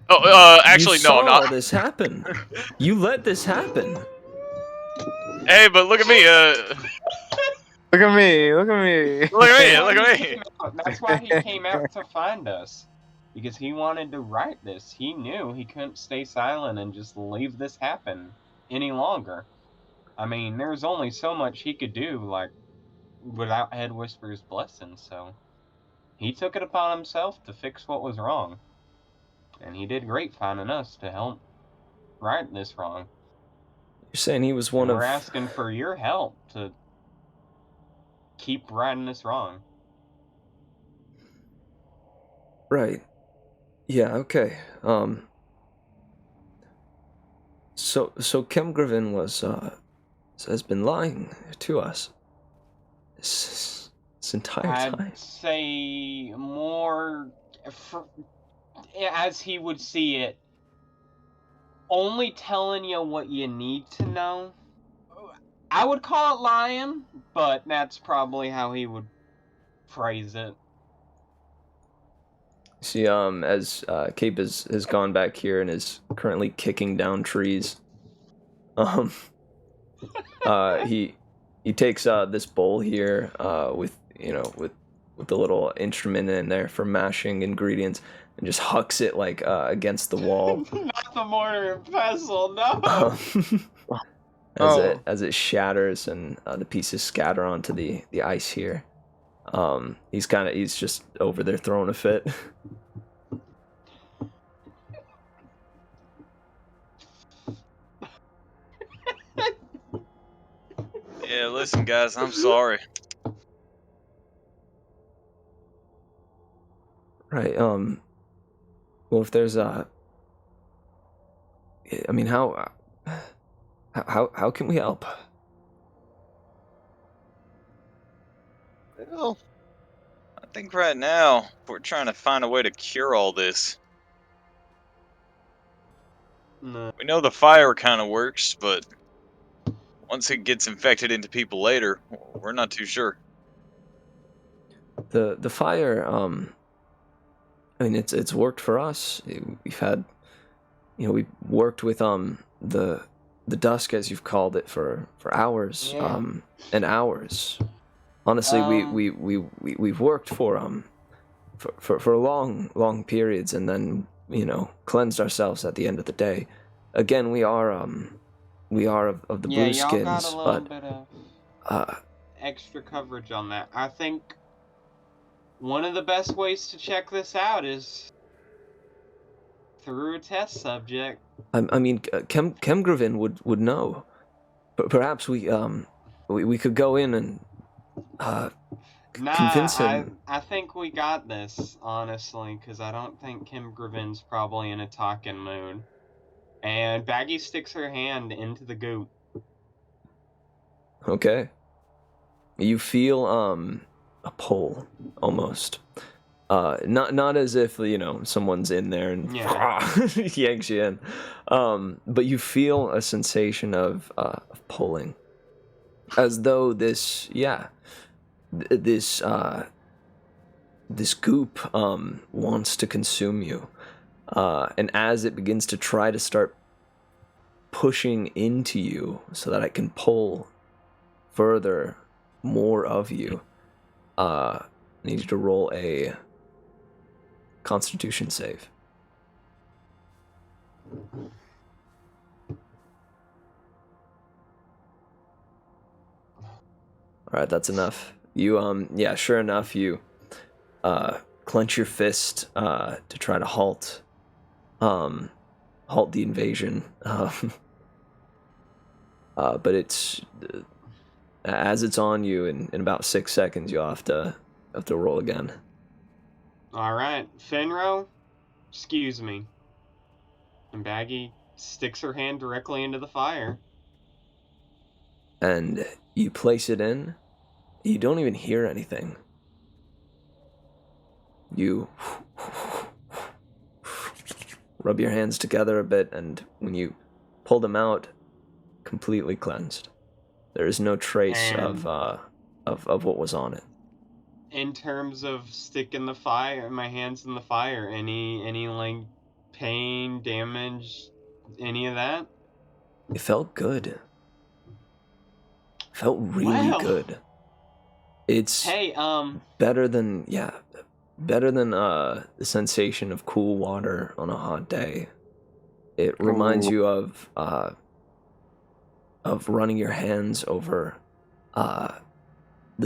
Oh, actually, you saw no, not all this happen. You let this happen. Hey, but look at me. Look at me. Look at me. Look at me. Look at me. That's why he came out to find us, because he wanted to write this. He knew he couldn't stay silent and just leave this happen any longer. I mean, there's only so much he could do, like, without Head Whisper's blessing, so he took it upon himself to fix what was wrong. And he did great finding us to help right this wrong. You're saying he was one of... We're asking for your help to keep righting this wrong. Right. Yeah, okay. So Kemgravin has been lying to us this entire time. I'd say more, as he would see it, only telling you what you need to know. I would call it lying, but that's probably how he would phrase it. See, as Cape has gone back here and is currently kicking down trees. He takes this bowl here with the little instrument in there for mashing ingredients and just hucks it like against the wall. Not the mortar and pestle, no. As it shatters and the pieces scatter onto the ice here. He's just over there throwing a fit. Yeah, listen, guys, I'm sorry. Right. Well, if there's I mean, how can we help? Well, I think right now we're trying to find a way to cure all this. No. We know the fire kind of works, but once it gets infected into people later, we're not too sure. The fire, I mean, it's worked for us. We've had, we worked with the Dusk, as you've called it, for hours, Yeah. and hours. Honestly, we've worked for long periods, and then cleansed ourselves at the end of the day. Again, we are of the Yeah, blue y'all skins, got a little but bit of extra coverage on that. I think one of the best ways to check this out is through a test subject. I mean, Kemgravin would know. But perhaps we could go in and convince him. I think we got this, honestly, because I don't think Kim Gravin's probably in a talking mood. And Baggi sticks her hand into the goop. Okay. You feel a pull almost. Not as if someone's in there and yanks you in. But you feel a sensation of pulling, as though this goop wants to consume you. And as it begins to try to start pushing into you so that it can pull further more of you, I need you to roll a Constitution save. Alright, that's enough. You, sure enough, you clench your fist to try to halt the invasion. But it's as it's on you in about 6 seconds, you'll have to roll again. Alright, Finro, excuse me. And Baggi sticks her hand directly into the fire. And you place it in. You don't even hear anything. You rub your hands together a bit, and when you pull them out, completely cleansed. There is no trace of what was on it. In terms of sticking the fire, my hands in the fire, any like pain, damage, any of that? It felt good. Felt really good. It's better than the sensation of cool water on a hot day. It reminds you of running your hands over the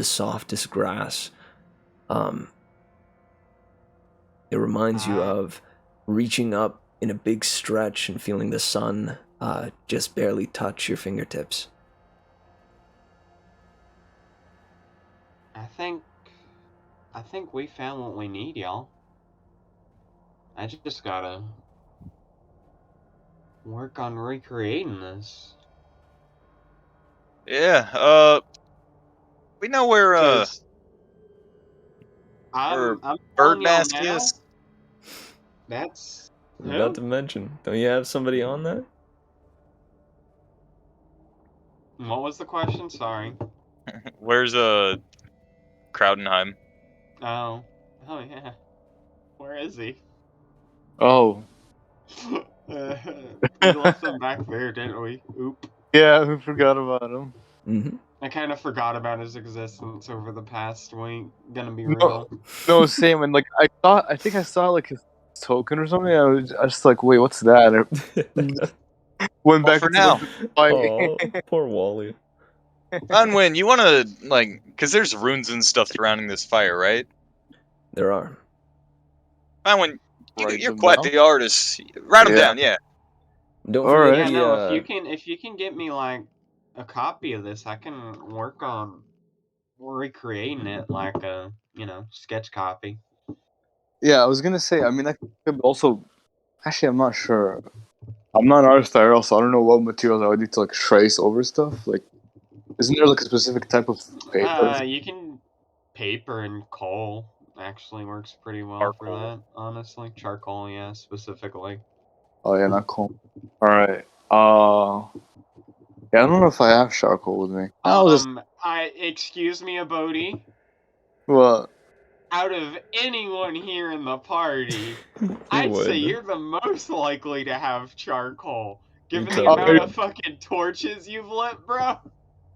softest grass. It reminds you of reaching up in a big stretch and feeling the sun just barely touch your fingertips. I think we found what we need, y'all. I just gotta work on recreating this. Yeah, we know where 'Cause where I'm Bird telling y'all Mask now, is. that's I was about who? to mention. Don't you have somebody on that? What was the question? Sorry. Where's Crowdenheim? Oh. Oh yeah. Where is he? Oh, We left him back there, didn't we? Oop. yeah, we forgot about him. Mm-hmm. I kind of forgot about his existence over the past week. Gonna be No, real. no, same. And like, I think I saw like his token or something. I was just like, wait, what's that? And I went Well, back for into now, the fight. Oh, poor Wally. Finewynn, you wanna like, cause there's runes and stuff surrounding this fire, right? There are. Finewynn, Write you're them quite down. the artist. Write them Yeah. down, yeah. Don't All forget right. Yeah, the no. If you can get me like a copy of this, I can work on recreating it like a sketch copy. Yeah, I was gonna say. I mean, I could also. Actually, I'm not sure. I'm not an artist IRL, so I don't know what materials I would need to like trace over stuff. Like, isn't there like a specific type of paper? You can paper and coal actually works pretty well for Charcoal. that. Honestly, charcoal, yeah, specifically. Oh yeah, not coal. All right. Yeah, I don't know if I have charcoal with me. I'll just. Excuse me, Abodi. What? Out of anyone here in the party, Who I'd say would? you're the most likely to have charcoal, given the totally amount would. of fucking torches you've lit, bro.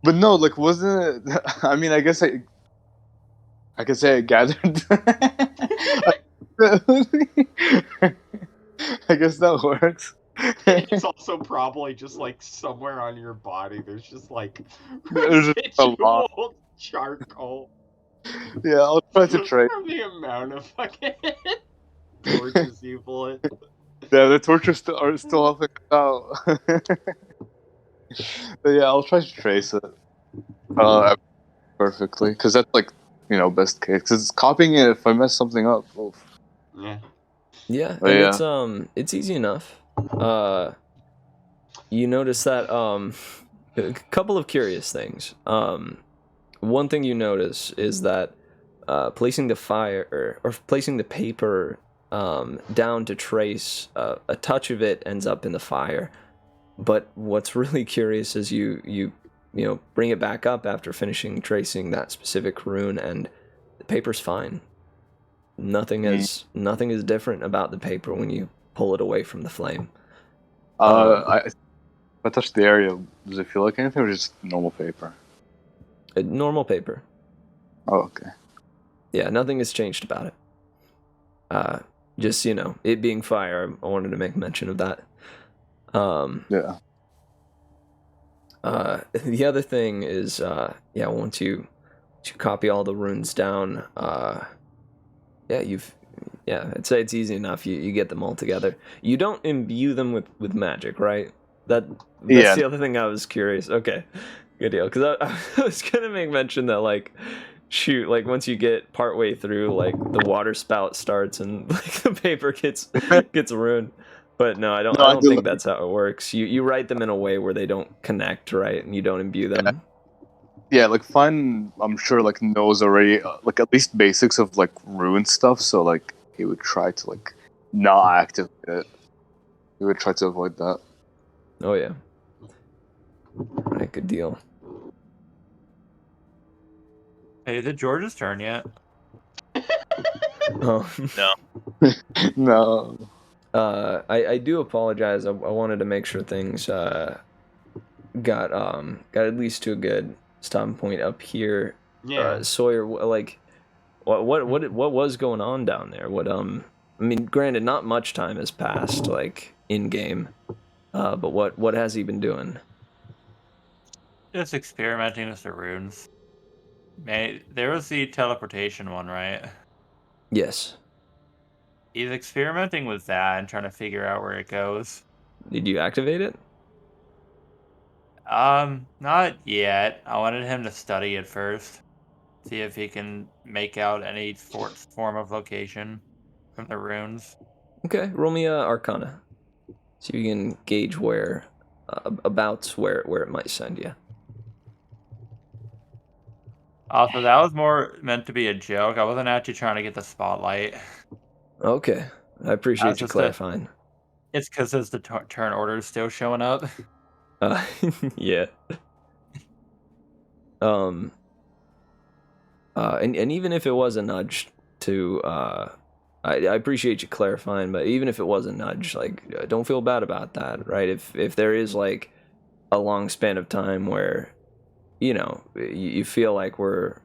But no, like, wasn't it? I mean, I guess I could say I gathered. I guess that works. It's also probably just like somewhere on your body. There's just like There's just a lot. residual charcoal Yeah, I'll try to trace. from the amount of fucking torches you've lit. Yeah, the torches are still helping us out. But yeah, I'll try to trace it perfectly, because that's like, best case. Because copying it, if I mess something up, oof. Yeah. Yeah, But and yeah. it's easy enough. You notice that a couple of curious things. One thing you notice is that placing the fire or placing the paper down to trace a touch of it ends up in the fire. But what's really curious is you bring it back up after finishing tracing that specific rune, and the paper's fine. Nothing is different about the paper when you pull it away from the flame. If I touch the area, does it feel like anything, or just normal paper? Normal paper. Oh, okay. Yeah, nothing has changed about it. Just, it being fire, I wanted to make mention of that. Yeah. The other thing is, once you copy all the runes down, I'd say it's easy enough. You get them all together. You don't imbue them with magic, right? That's Yeah. the other thing I was curious. Okay, good deal. Because I was gonna make mention that once you get partway through, like the water spout starts and like the paper gets ruined. But no, I don't think that's how it works. You write them in a way where they don't connect, right? And you don't imbue them. Yeah, like Fine, I'm sure like knows already like at least basics of like rune stuff, so like he would try to like not activate it. He would try to avoid that. Oh yeah. Right, good deal. Hey, is it George's turn yet? Oh No. No. I do apologize. I wanted to make sure things got at least to a good stopping point up here. Yeah. Sawyer, like, what was going on down there? I mean, granted, not much time has passed, like in game, but what has he been doing? Just experimenting with the runes. There was the teleportation one, right? Yes. He's experimenting with that and trying to figure out where it goes. Did you activate it? Not yet. I wanted him to study it first. See if he can make out any form of location from the runes. Okay, roll me Arcana. so you can gauge where it might send you. Also, that was more meant to be a joke. I wasn't actually trying to get the spotlight. Okay, I appreciate you just clarifying. It's because there's the turn orders still showing up. Yeah. And even if it was a nudge to, I appreciate you clarifying, but even if it was a nudge, like, don't feel bad about that, right? If there is like a long span of time where, you feel like we're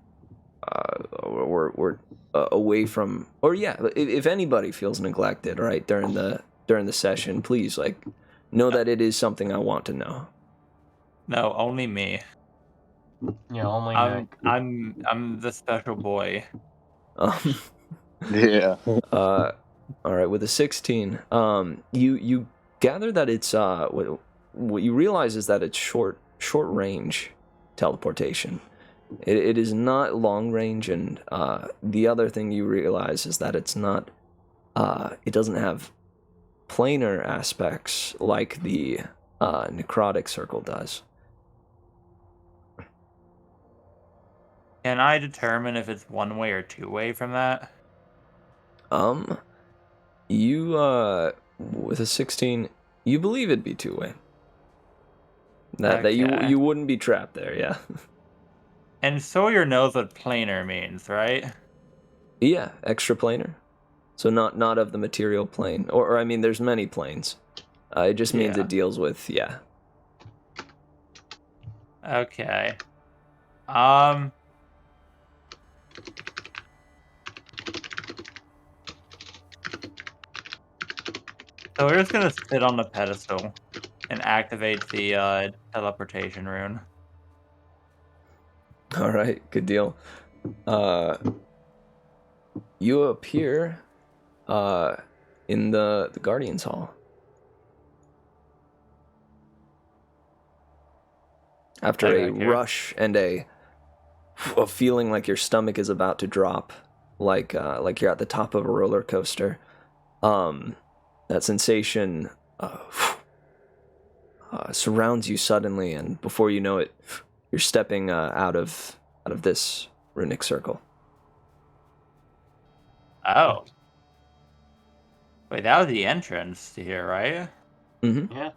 away from, or yeah, if anybody feels neglected, right, during the session, please, like, know that it is something I want to know. No, only me. Yeah, only Nick. I'm the special boy. Yeah. All right, with a 16, you gather that it's what you realize is that it's short range teleportation. It is not long range, and the other thing you realize is that it's not. It doesn't have planar aspects like the necrotic circle does. Can I determine if it's one way or two way from that? You with a 16, you believe it'd be two way. That you wouldn't be trapped there, yeah. And Sawyer knows what planar means, right? Yeah, extra planar. So not of the material plane, or I mean, there's many planes. It just means it deals with Okay. So we're just gonna sit on the pedestal and activate the teleportation rune. All right, good deal. You appear in the Guardian's Hall. After a rush and a feeling like your stomach is about to drop, like you're at the top of a roller coaster, that sensation surrounds you suddenly, and before you know it, you're stepping out of this runic circle. Oh. Wait, that was the entrance to here, right? Mm-hmm. Yeah.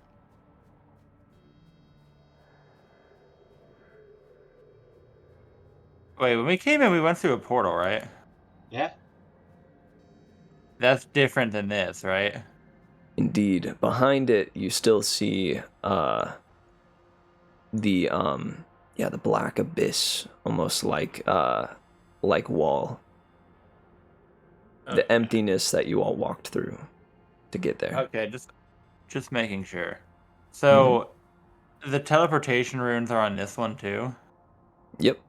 Wait, when we came in, we went through a portal, right? Yeah. That's different than this, right? Indeed. Behind it, you still see the black abyss, almost like wall. Okay. The emptiness that you all walked through to get there. Okay, just making sure. So, the teleportation runes are on this one too? Yep.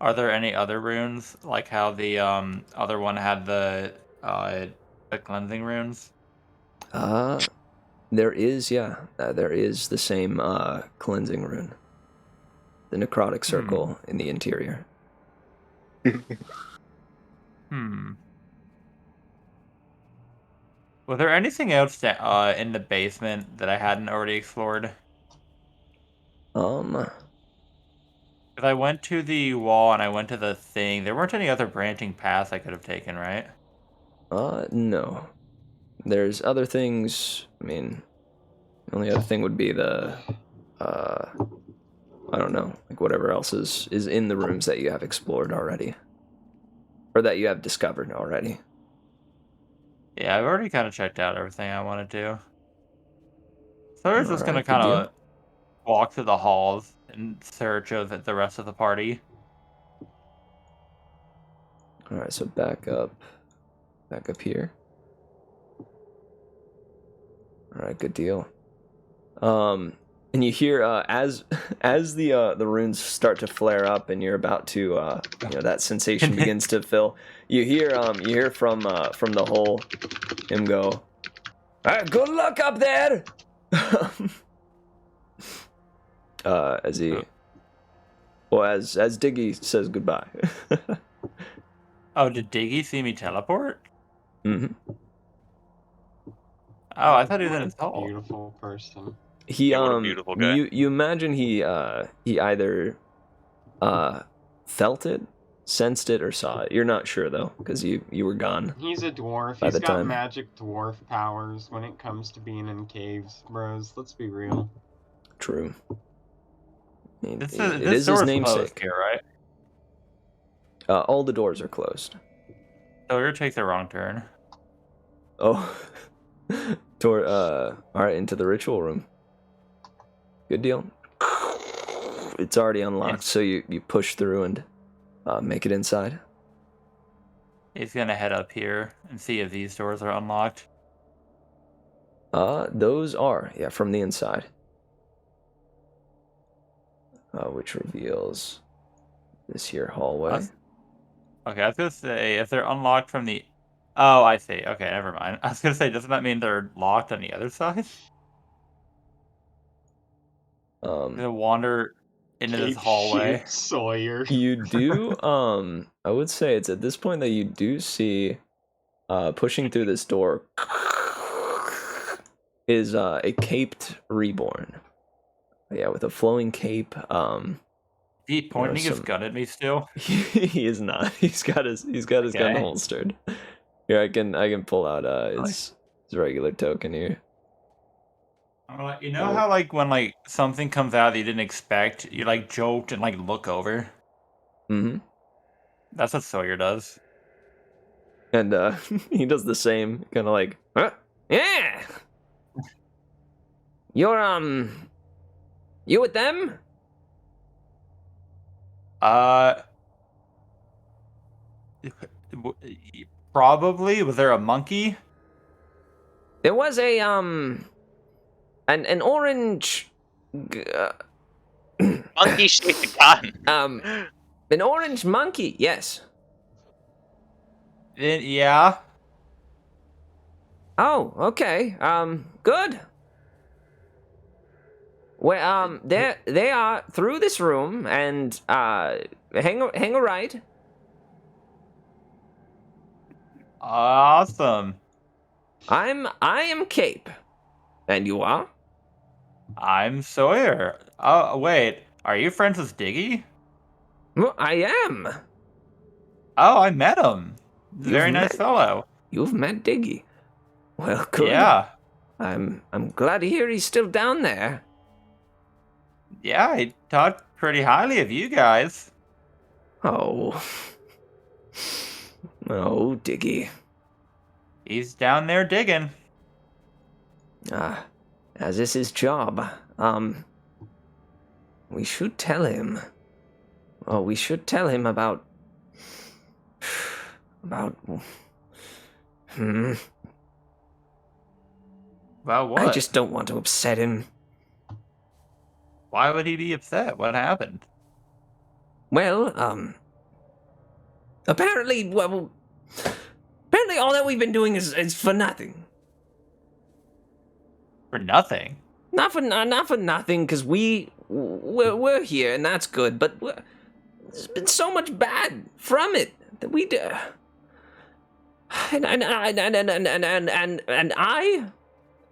Are there any other runes, like how the other one had the cleansing runes? There is, there is the same cleansing rune. The necrotic circle in the interior. Was there anything else that, in the basement that I hadn't already explored? Because I went to the wall and I went to the thing. There weren't any other branching paths I could have taken, right? No. There's other things. I mean, the only other thing would be the, I don't know, like whatever else is in the rooms that you have explored already. Or that you have discovered already. Yeah, I've already kind of checked out everything I wanted to. So we're just going to Alright, kind good of walk through the halls in search of the rest of the party. Alright, so back up here. Alright, good deal. And you hear as the runes start to flare up and you're about to that sensation begins to fill, you hear from the hole him go, "Good luck up there." As Diggy says goodbye. Oh, did Diggy see me teleport? Mm-hmm. Oh, I thought he was in his What a hole. beautiful person. He Yeah, what a beautiful guy. you imagine he either felt it, sensed it, or saw it. You're not sure though, because you were gone. He's a dwarf. By He's the got time. magic dwarf powers when it comes to being in caves, bros. Let's be real. True. This It this is his door's namesake. closed here, right? All the doors are closed. So you're take the wrong turn. Oh, all right, into the ritual room. Good deal. It's already unlocked, so you push through and make it inside. He's gonna head up here and see if these doors are unlocked. Those are, yeah, from the inside. Which reveals this here hallway. Okay, I was gonna say if they're unlocked from the. Oh, I see. Okay, never mind. I was gonna say, doesn't that mean they're locked on the other side? I'm gonna wander into this hallway. Shoot Sawyer. You do, I would say it's at this point that you do see, pushing through this door is a caped reborn. Yeah, with a flowing cape. He pointing his some- gun at me still. He is not. He's got his gun Okay. holstered. Here, I can pull out his regular token here. I'm like, you know how like when like something comes out that you didn't expect, you like jolt and like look over. Mm-hmm. That's what Sawyer does. And he does the same, kind of like, huh? Yeah. You're you with them? Probably. Was there a monkey? There was a an orange Monkey shaped gun. an orange monkey. Yes. Yeah. Oh, okay. Good. Well, they are through this room, and hang a right. Awesome. I am Cape, and you are? I'm Sawyer. Oh, wait. Are you friends with Diggy? Well, I am. Oh, I met him. You've Very nice met- fellow. You've met Diggy. Well, good. Yeah. I'm glad to hear he's still down there. Yeah, he talked pretty highly of you guys. Oh. Oh, Diggy. He's down there digging. As is his job. We should tell him. Oh, we should tell him about... About About what? I just don't want to upset him. Why would he be upset? What happened? Well, apparently all that we've been doing is for nothing. For nothing. Not for nothing, because we're here, and that's good, but there's been so much bad from it that we do. And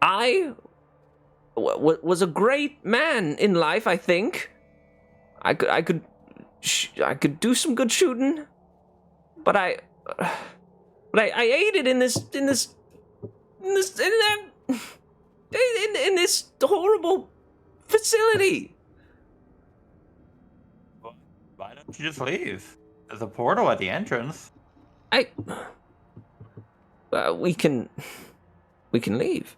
I was a great man in life, I think. I could do some good shooting, but I aided in this horrible facility. Why don't you just leave? There's a portal at the entrance. We can leave.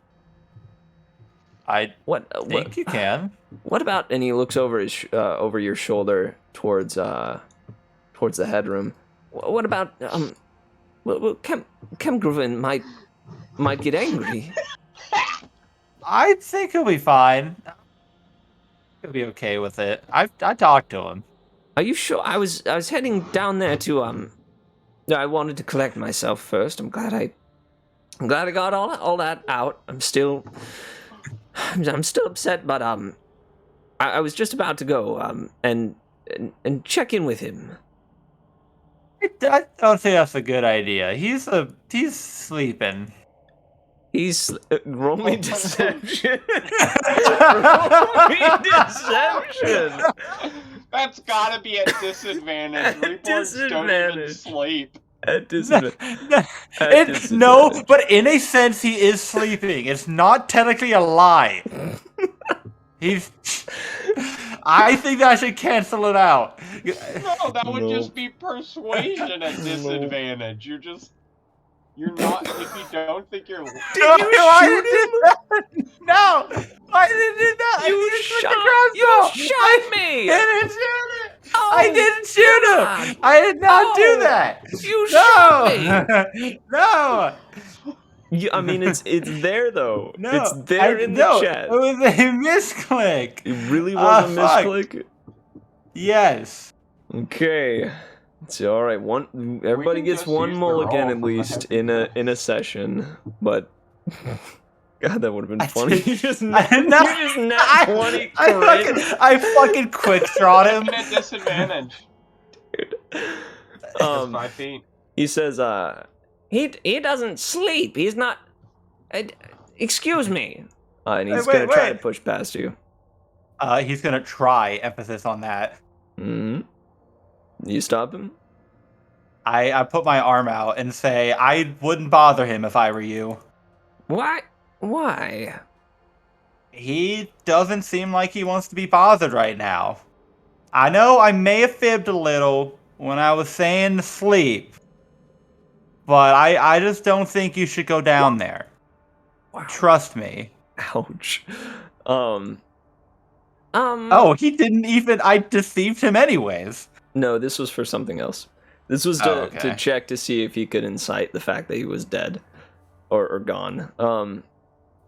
I What think you can. What about? And he looks over his over your shoulder towards the headroom. What about well, Kemgruven might get angry. I think he'll be fine. He'll be okay with it. I talked to him. Are you sure? I was heading down there to I wanted to collect myself first. I'm glad I got all that out. I'm still upset, but I was just about to go and check in with him. I don't think that's a good idea. He's sleeping. He's roll me deception. Roll me deception. That's gotta be at disadvantage. Reborns don't even sleep. At disadvantage. No, but in a sense, he is sleeping. It's not technically a lie. He's. I think that should cancel it out. No, that would just be persuasion at disadvantage. You're not. If you don't think you're. Did you shoot him? No, I didn't do that. You shot me. I didn't shoot it. Oh, I didn't shoot him. I did not do that. You shot me. No. I mean, it's there though. No, it's there in the chat. It was a misclick. It really was a misclick. Yes. Okay. So all right, everybody gets one mulligan at least in a session, but God, that would have been funny. You just nat 20 crit. I fucking quick drawed him at disadvantage. Dude. 5 feet. He says, he doesn't sleep. He's not. Excuse me. And he's gonna try to push past you. He's gonna try. Emphasis on that. Hmm. You stop him? I put my arm out and say, I wouldn't bother him if I were you. Why? Why? He doesn't seem like he wants to be bothered right now. I know I may have fibbed a little when I was saying sleep, but I just don't think you should go down there. Wow. Trust me. Ouch. Oh, he didn't even. I deceived him anyways. No, this was for something else. This was to check to see if he could incite the fact that he was dead or gone.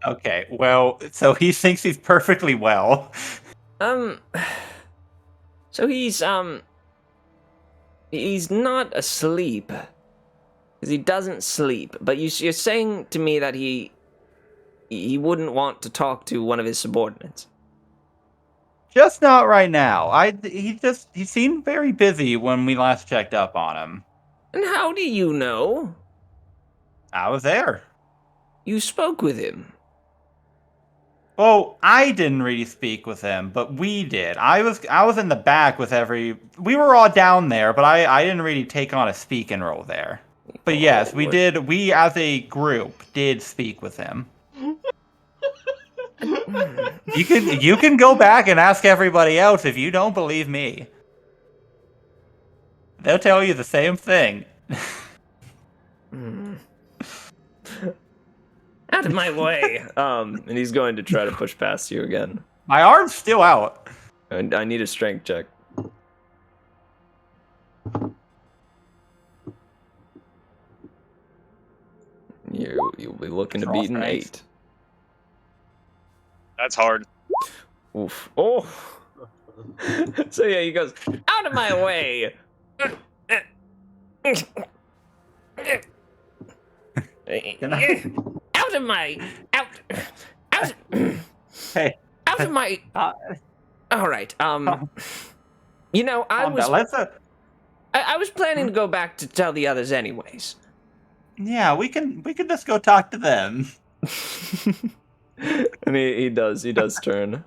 Okay, well, so he thinks he's perfectly well. So he's not asleep. Because he doesn't sleep. But you're saying to me that he wouldn't want to talk to one of his subordinates. Just not right now. He seemed very busy when we last checked up on him. And how do you know? I was there. You spoke with him. Well, I didn't really speak with him, but we did. I was in the back with we were all down there, but I didn't really take on a speaking role there. But yes, we did. We as a group did speak with him. You can go back and ask everybody else if you don't believe me. They'll tell you the same thing. Out of my way. And he's going to try to push past you again. My arm's still out. And I need a strength check. You'll be looking to beat an 8. That's hard. Oof. Oh. So yeah, he goes, out of my way. Out of my Hey. Out of my all right. You know, I was planning to go back to tell the others anyways. Yeah, we can just go talk to them. And he does turn.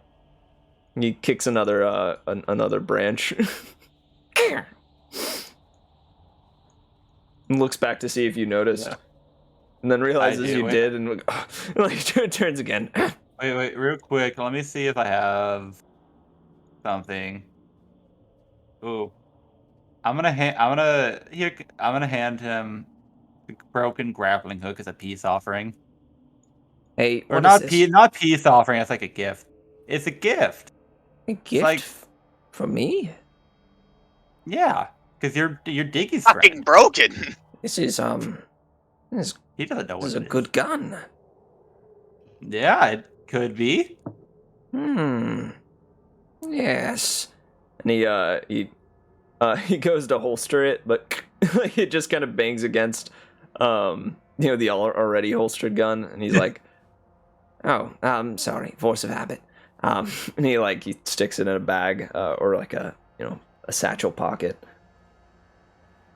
He kicks another branch. And looks back to see if you noticed. Yeah. And then realizes you did and like turns again. Wait, real quick. Let me see if I have something. Ooh. I'm gonna hand him the broken grappling hook as a peace offering. Hey, or not peace offering. It's like a gift. It's a gift. A gift like, for me? Yeah, because your Diggy's fucking broken. This is he doesn't know what this is a good gun. Yeah, it could be. Yes. And he goes to holster it, but it just kind of bangs against the already holstered gun, and he's like, "Oh, sorry, force of habit." And he sticks it in a bag or like a satchel pocket.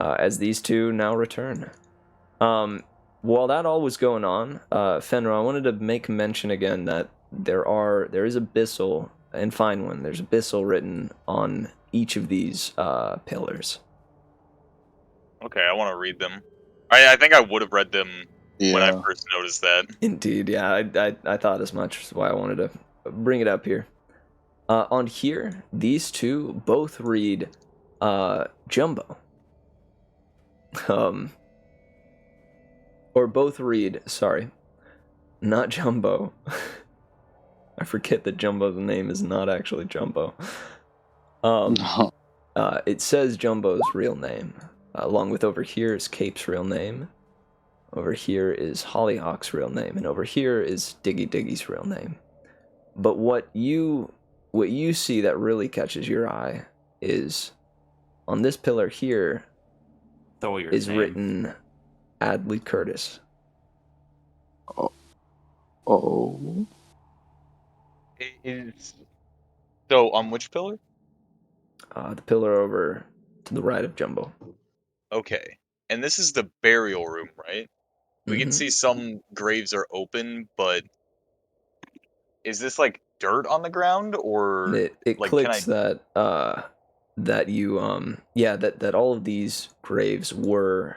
As these two now return. while that all was going on, Fenrir, I wanted to make mention again that there is Abyssal and Finewynn. There's Abyssal written on each of these pillars. Okay, I want to read them. I think I would have read them when I first noticed that. Indeed, yeah, I thought as much. That's why I wanted to bring it up here. On here, these two both read Jumbo. Or both read, sorry, not Jumbo. I forget that Jumbo's name is not actually Jumbo. It says Jumbo's real name. Along with over here is Cape's real name. Over here is Hollyhock's real name. And over here is Diggy Diggy's real name. But what you see that really catches your eye is on this pillar here is written Adley Curtis. Oh. So on which pillar? The pillar over to the right of Jumbo. Okay. And this is the burial room, right? We can Mhm. see some graves are open, but is this like dirt on the ground, or It like, clicks that you that all of these graves were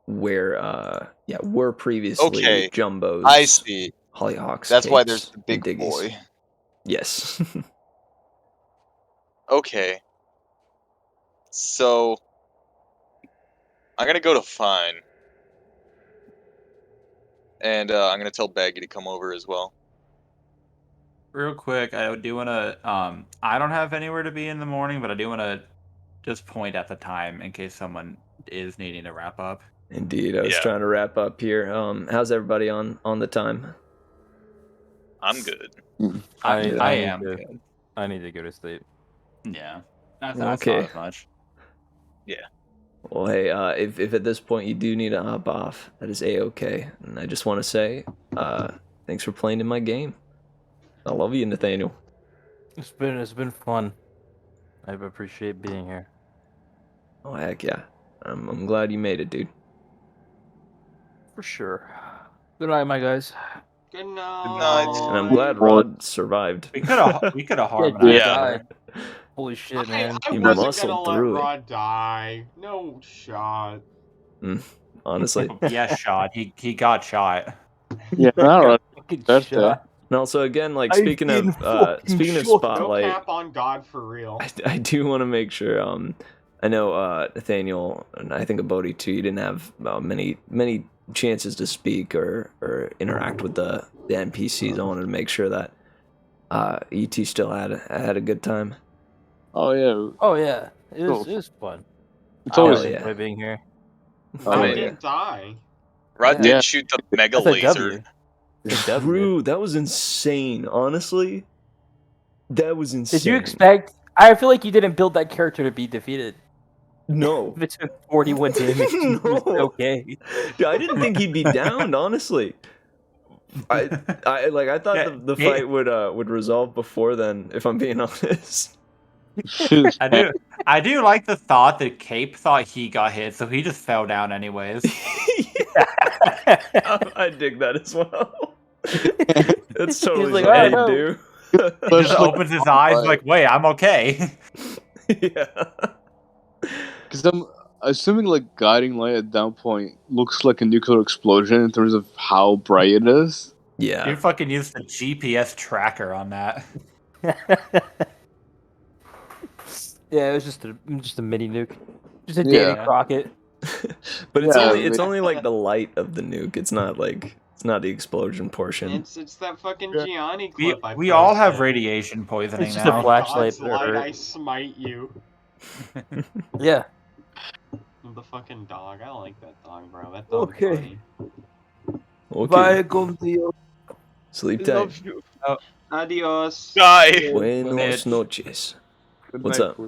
were previously Jumbo's. I see. Hollyhocks. That's why Capes, there's the big and Diggies. boy. Yes. Okay. So I'm gonna go to Fine. And I'm gonna tell Baggi to come over as well. Real quick, I do want to. I don't have anywhere to be in the morning, but I do want to just point at the time in case someone is needing to wrap up. Indeed, I was trying to wrap up here. How's everybody on the time? I'm good. I am to, good. I need to go to sleep. Yeah, that's Okay. not as much. Yeah. Well, hey, if at this point you do need to hop off, that is A-okay. And I just want to say, thanks for playing in my game. I love you, Nathaniel. It's been fun. I appreciate being here. Oh heck yeah, I'm glad you made it, dude. For sure. Good night, my guys. Good night. Good night. And I'm glad Rod survived. We could have harmonized. Yeah. Holy shit, man. I You wasn't muscled gonna let through it. Rod die. No shot. Honestly. Yeah, shot. He got shot. Yeah, alright. Fucking That's shot. And also, again, like I've speaking of been fucking No Spotlight, cap on God for real. I do want to make sure. I know Nathaniel and I think Abodi too. You didn't have many chances to speak or interact with the NPCs. I wanted to make sure that ET still had a good time. Oh yeah. Oh yeah, it Cool. was fun. It's I always always yeah. enjoy being here. Oh, I yeah. didn't die. Rod Yeah. did Yeah. shoot the mega That's a laser. W. It's a W. True, that was insane. Honestly, that was insane. Did you expect? I feel like you didn't build that character to be defeated. No. If it took 41 damage, No. it's okay. Dude, I didn't think he'd be downed. Honestly, I thought Yeah, the fight would resolve before then. If I'm being honest. I do like the thought that Cape thought he got hit, so he just fell down anyways. I dig that as well. That's totally like, what "Oh, I no." do. He just opens his eyes like, wait, I'm okay. Yeah. Because I'm assuming like guiding light at that point looks like a nuclear explosion in terms of how bright it is. Yeah. You fucking used the GPS tracker on that. Yeah, it was just a mini nuke, just a Yeah. Davy Crockett. But it's Yeah, it's only like the light of the nuke. It's not the explosion portion. It's that fucking Yeah. Gianni We, clip I we all have posted. radiation poisoning It's just a now. flashlight. God's light, hurt. I smite you. Yeah. The fucking dog. I don't like that dog, bro. That dog's Okay. funny. Okay. Bye, contigo. Sleep tight. Adios. Die. Buenos Mitch. noches. What's up?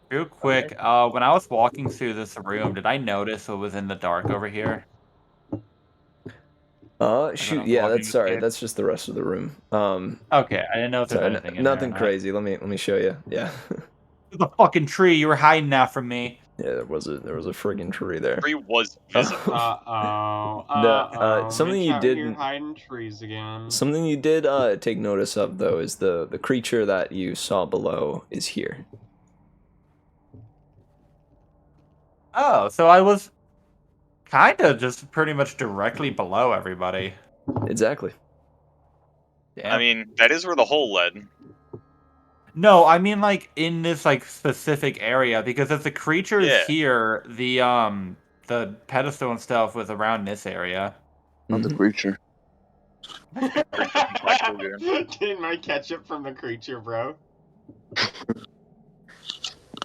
Real quick, when I was walking through this room, did I notice what was in the dark over here? Shoot. I'm Yeah, walking that's sorry. escape. That's just the rest of the room. Okay, I didn't know if there's Sorry, anything in nothing there or not. crazy. Let me show you. Yeah. There's a fucking tree. You were hiding that from me. Yeah, there was a friggin' tree there. Tree was visible. Something Mitch you out here didn't. hiding trees again. Something you did take notice of though is the creature that you saw below is here. Oh, so I was kind of just pretty much directly below everybody. Exactly. Yeah. I mean, that is where the hole led. No, I mean like in this like specific area because if the creature is Yeah. here, the pedestal and stuff was around this area. Not the Mhm. creature. Didn't I catch it from the creature, bro?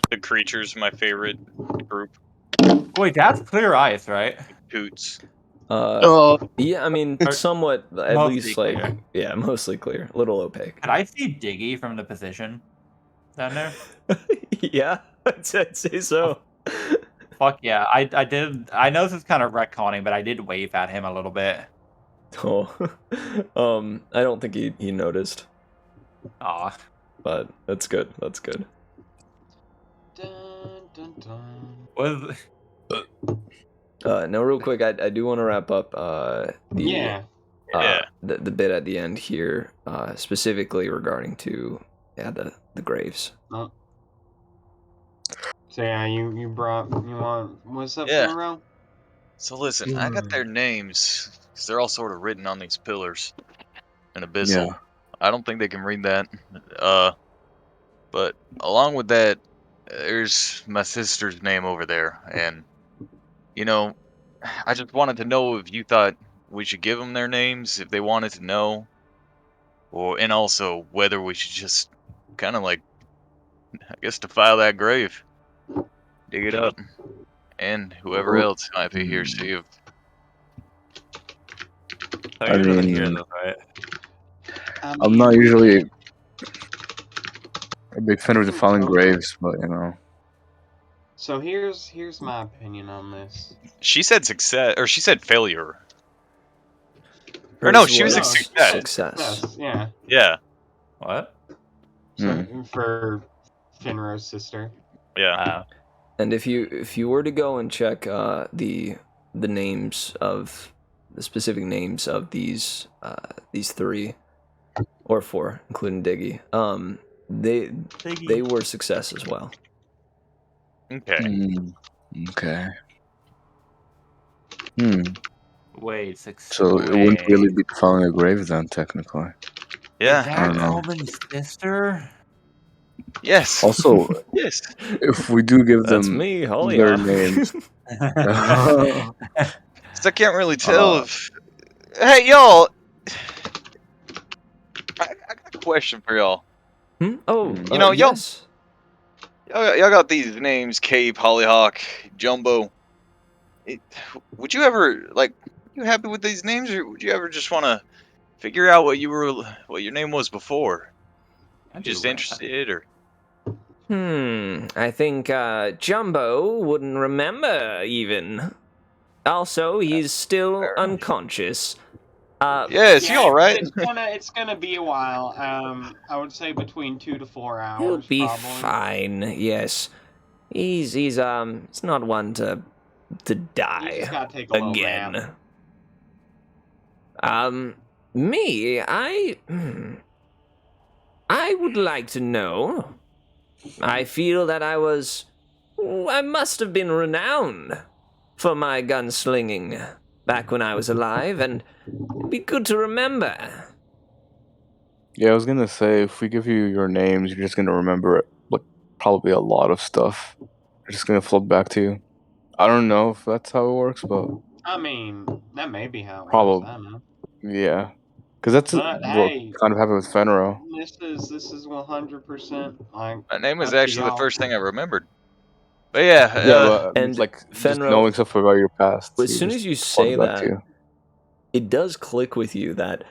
The creature's my favorite group. Wait, that's clear ice, right? Poots. Yeah, I mean, Or- somewhat, at mostly least, like, clear. yeah, mostly clear, a little opaque. Could I see Diggy from the position down there? Yeah, I'd say so. Fuck yeah, I did. I know this is kind of retconning, but I did wave at him a little bit. Oh, I don't think he noticed, Aw. but that's good. That's good. Dun, dun, dun. Was Now, real quick, I do want to wrap up Yeah. the bit at the end here, specifically regarding to the graves. Oh. So yeah, you want what's up, Yeah. Finro? So listen, I got their names because they're all sort of written on these pillars in Abyssal. Yeah. I don't think they can read that. But along with that, there's my sister's name over there, and you know, I just wanted to know if you thought we should give them their names, if they wanted to know, and also whether we should just kind of like, I guess, defile that grave, dig it up, and whoever else might be here saved. I mean, right? I'm not usually a big fan of defiling graves, but you know. So here's my opinion on this. She said success, or she said failure. Or no, she was a success. Success. Yeah. Yeah, What? So, for Finro's sister. yeah. And if you were to go and check the names of the specific names of these 3 or 4, including Diggy, they were success as well. Okay. Okay. Wait, success. So it wouldn't really be defiling a grave then, technically. Yeah. Is that I don't know. Coleman's sister? Yes. Also, Yes. if we do give That's them me. Oh their yeah. names, So I can't really tell if. Hey, y'all. I got a question for y'all. Oh, You know, y'all- yes. Y'all got these names: Cape, Hollyhock, Jumbo. Would you ever you happy with these names, or would you ever just want to figure out what your name was before? I Just do, interested, or I think Jumbo wouldn't remember even. Also, he's still fair enough. unconscious. yeah, is he all right? It's gonna be a while. I would say between 2 to 4 hours. He'll be probably. fine. Yes, he's not one to You die just gotta take a little again. nap. Me, I would like to know. I feel that I must have been renowned for my gunslinging back when I was alive, and it'd be good to remember. yeah, I was gonna say, if we give you your names, you're just gonna remember like probably a lot of stuff. They're just gonna float back to you. I don't know if that's how it works, but I mean, that may be how it Probably. works. I don't know. yeah, because that's But, what hey, kind of happened with Fenro. This is 100% like My name was up to actually the y'all. first thing I remembered. But yeah, Yeah, but and like just Fenro- knowing stuff about your past. As soon just as you float say back to that, you. it does click with you that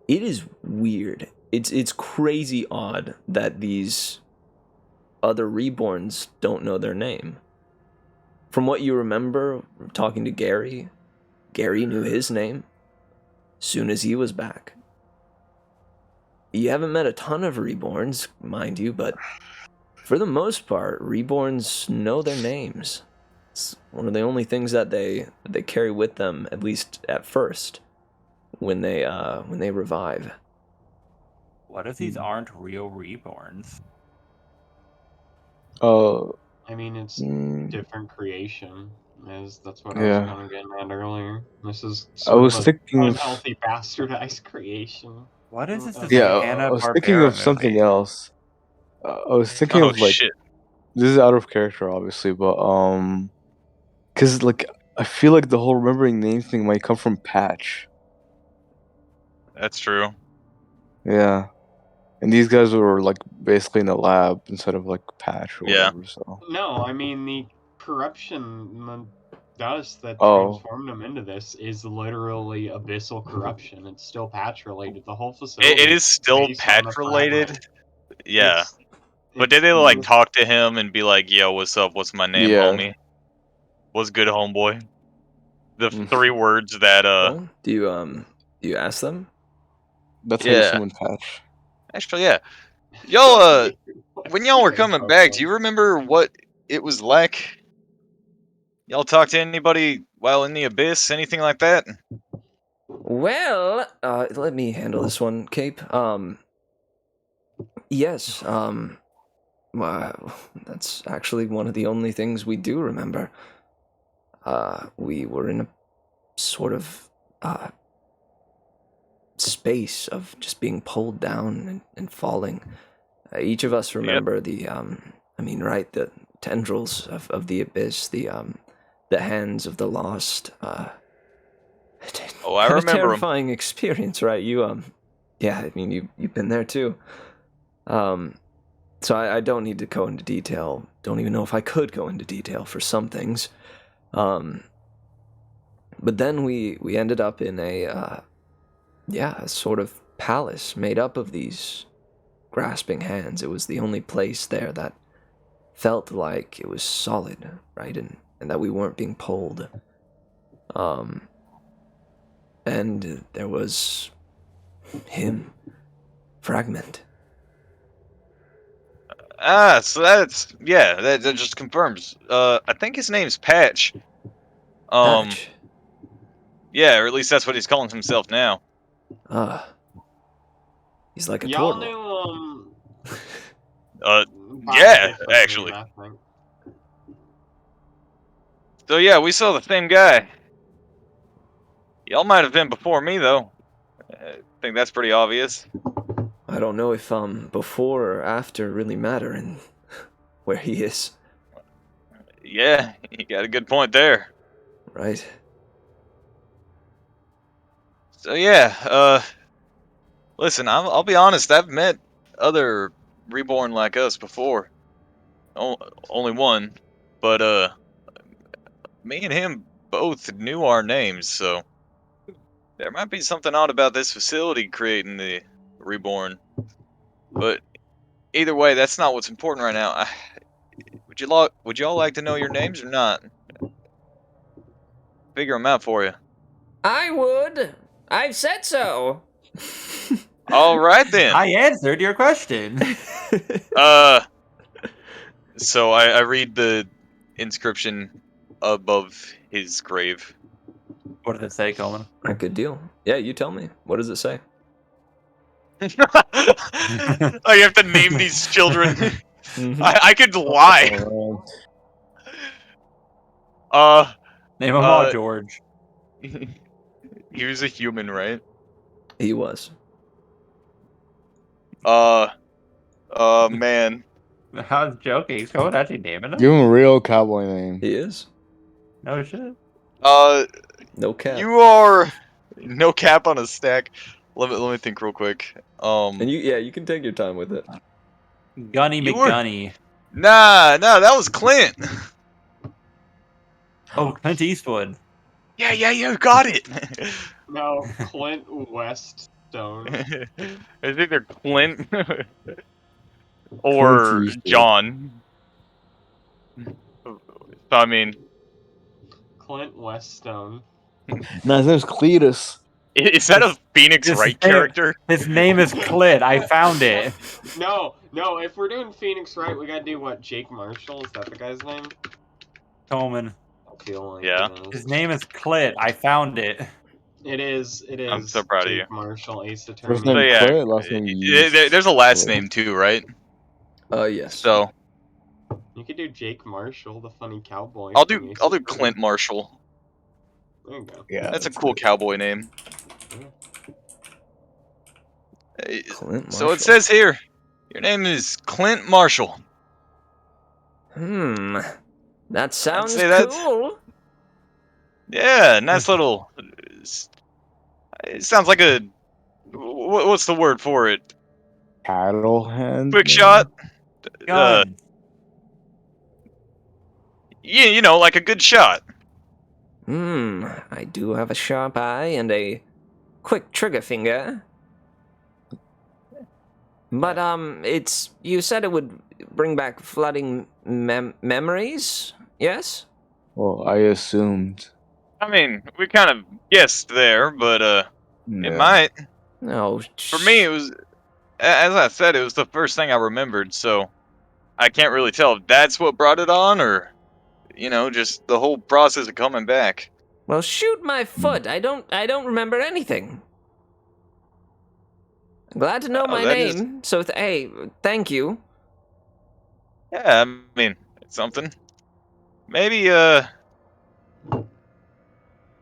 it is weird. It's crazy odd that these other reborns don't know their name. From what you remember talking to Gary, Gary knew his name soon as he was back. You haven't met a ton of reborns, mind you, but For the most part, reborns know their names. It's one of the only things that they carry with them, at least at first, when they revive. What if these aren't real reborns? I mean, it's different creation. That's what I was Yeah. kind of getting at earlier. This is I sort was of thinking an of unhealthy, bastardized creation. What is this? yeah. I Hanna was thinking of Barbera something movie? else. I was thinking Oh of like shit. this is out of character, obviously, but because like I feel like the whole remembering names thing might come from Patch. That's true. Yeah, and these guys were like basically in the lab instead of like Patch or Yeah. whatever. So No, I mean the corruption, the dust that Oh. transformed them into this is literally abyssal corruption. It's still patch related. The whole facility. It is still based on patch the related. fragment. Yeah. It's- But did they like talk to him and be like, "Yo, what's up? What's my name, Yeah. homie? What's good, homeboy?" The 3 words that Well, do you ask them? That's how you Yeah. summon Patch. Actually, yeah. Y'all when y'all were coming back, do you remember what it was like? Y'all talk to anybody while in the abyss, anything like that? Well, let me handle this one, Cape. Yes, well, that's actually one of the only things we do remember. We were in a sort of, space of just being pulled down and falling. Each of us remember the, right, the tendrils of the abyss, the hands of the lost, Oh, I What a remember 'em. terrifying experience, right? Yeah, I mean, you've been there too. So I don't need to go into detail. Don't even know if I could go into detail for some things. But then we ended up in a sort of palace made up of these grasping hands. It was the only place there that felt like it was solid, right? And that we weren't being pulled. And there was him, Fragment. So that just confirms. I think his name's Patch. Patch. Yeah, or at least that's what he's calling himself now. He's like a Y'all turtle. knew Yeah, actually. I think. So yeah, we saw the same guy. Y'all might have been before me though. I think that's pretty obvious. I don't know if before or after really matter in where he is. Yeah, you got a good point there. Right. So yeah, listen, I'll be honest, I've met other reborn like us before. Only one, but me and him both knew our names, so there might be something odd about this facility creating the reborn. But either way, that's not what's important right now. Would y'all like to know your names or not? Figure them out for you. I would. I've said so. All right then. I answered your question. So I read the inscription above his grave. What did it say, Coleman? A good deal. Yeah, you tell me. What does it say? Oh, you have to name these children. I could lie. Name them all George. He was a human, right? He was. Man. I was joking. Someone actually naming him? Give him a real cowboy name. He is. No shit. No cap. You are no cap on a stack. Let me think real quick. And you can take your time with it. Gunny McGunny. Nah, that was Clint. Oh, Clint Eastwood. Yeah, you got it. No, Clint Weststone. It's either Clint or Clint John. I mean, Clint Weststone. No, his name's Cletus. Is that a Phoenix Wright character? His name is Clit. I found it. No, if we're doing Phoenix Wright, we gotta do what? Jake Marshall? Is that the guy's name? Coleman. I feel like Yeah. it is. His name is Clit. I found it. It is. I'm so proud of Jake you. Marshall, Ace First Attorney. name So, yeah, Clay, last name Yeast. there's a last name too, right? Yes. So You could do Jake Marshall, the funny cowboy. I'll from do Ace I'll do Attorney. Clint Marshall. There you go. Yeah, That's a cool cowboy name. Clint So Marshall. it says here, your name is Clint Marshall. That sounds say that's- cool. Yeah, nice little. It sounds like a. What's the word for it? cattle hand. Quick shot. Gun. Yeah, you know, like a good shot. I do have a sharp eye and a quick trigger finger. But, you said it would bring back flooding memories, yes? Well, I assumed. I mean, we kind of guessed there, but it might. No. For me, it was, as I said, it was the first thing I remembered, so I can't really tell if that's what brought it on, or, you know, just the whole process of coming back. Well, shoot my foot. I don't remember anything. Glad to know my that name. So, hey, thank you. Yeah, I mean, it's something. Maybe, you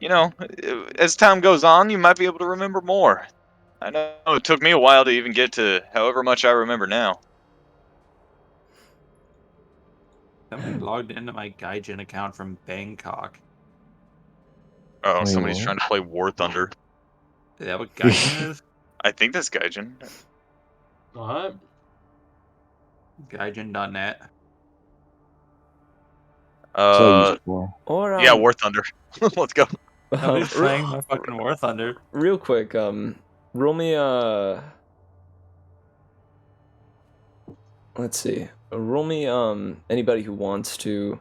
know, as time goes on, you might be able to remember more. I know it took me a while to even get to however much I remember now. Somebody logged into my Gaijin account from Bangkok. Oh, Wait, somebody's what? trying to play War Thunder. Is that what Gaijin is? I think that's Gaijin. What? Gaijin.net. Or, Yeah, War Thunder. Let's go. Nobody's playing my fucking War Thunder. Real quick, roll me let's see. Roll me anybody who wants to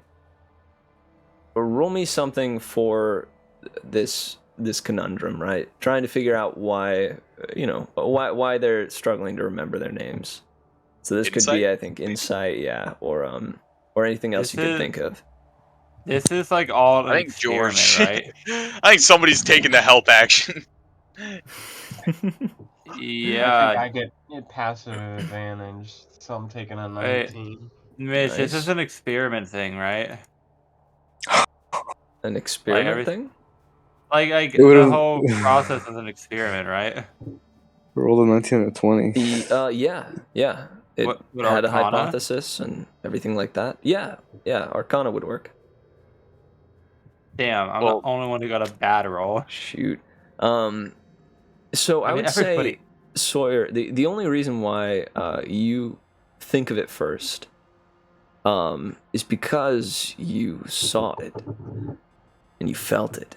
roll me something for this conundrum, right? Trying to figure out why, why they're struggling to remember their names. So this could be, I think, insight, yeah, or anything else you could think of. This is like all an I think experiment, George. right? I think somebody's taking the help action. Yeah. I think I get passive advantage, so I'm taking a 19. Mitch, this Nice. is an experiment thing, right? An experiment everything- thing? Like It would've- the whole process is an experiment, right? Rolled a 19 and a 20. Yeah. It What had a Arcana? hypothesis and everything like that. Yeah, Arcana would work. Damn, I'm Well- the only one who got a bad roll. Shoot. So I I mean, would say, everybody- Sawyer, the only reason why you think of it first is because you saw it and you felt it.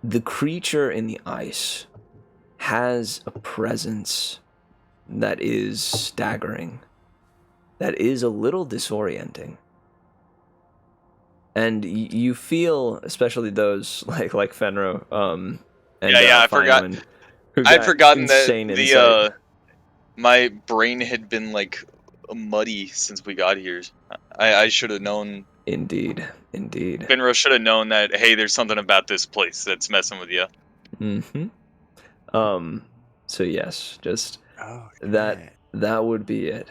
The creature in the ice has a presence that is staggering, that is a little disorienting. And you feel, especially those like Fenro, and I forgot. Finewynn, who I'd got forgotten that insane insight. my brain had been like muddy since we got here. I should have known. Indeed. Finro should have known that. Hey, there's something about this place that's messing with you. Mm-hmm. So yes, just that would be it.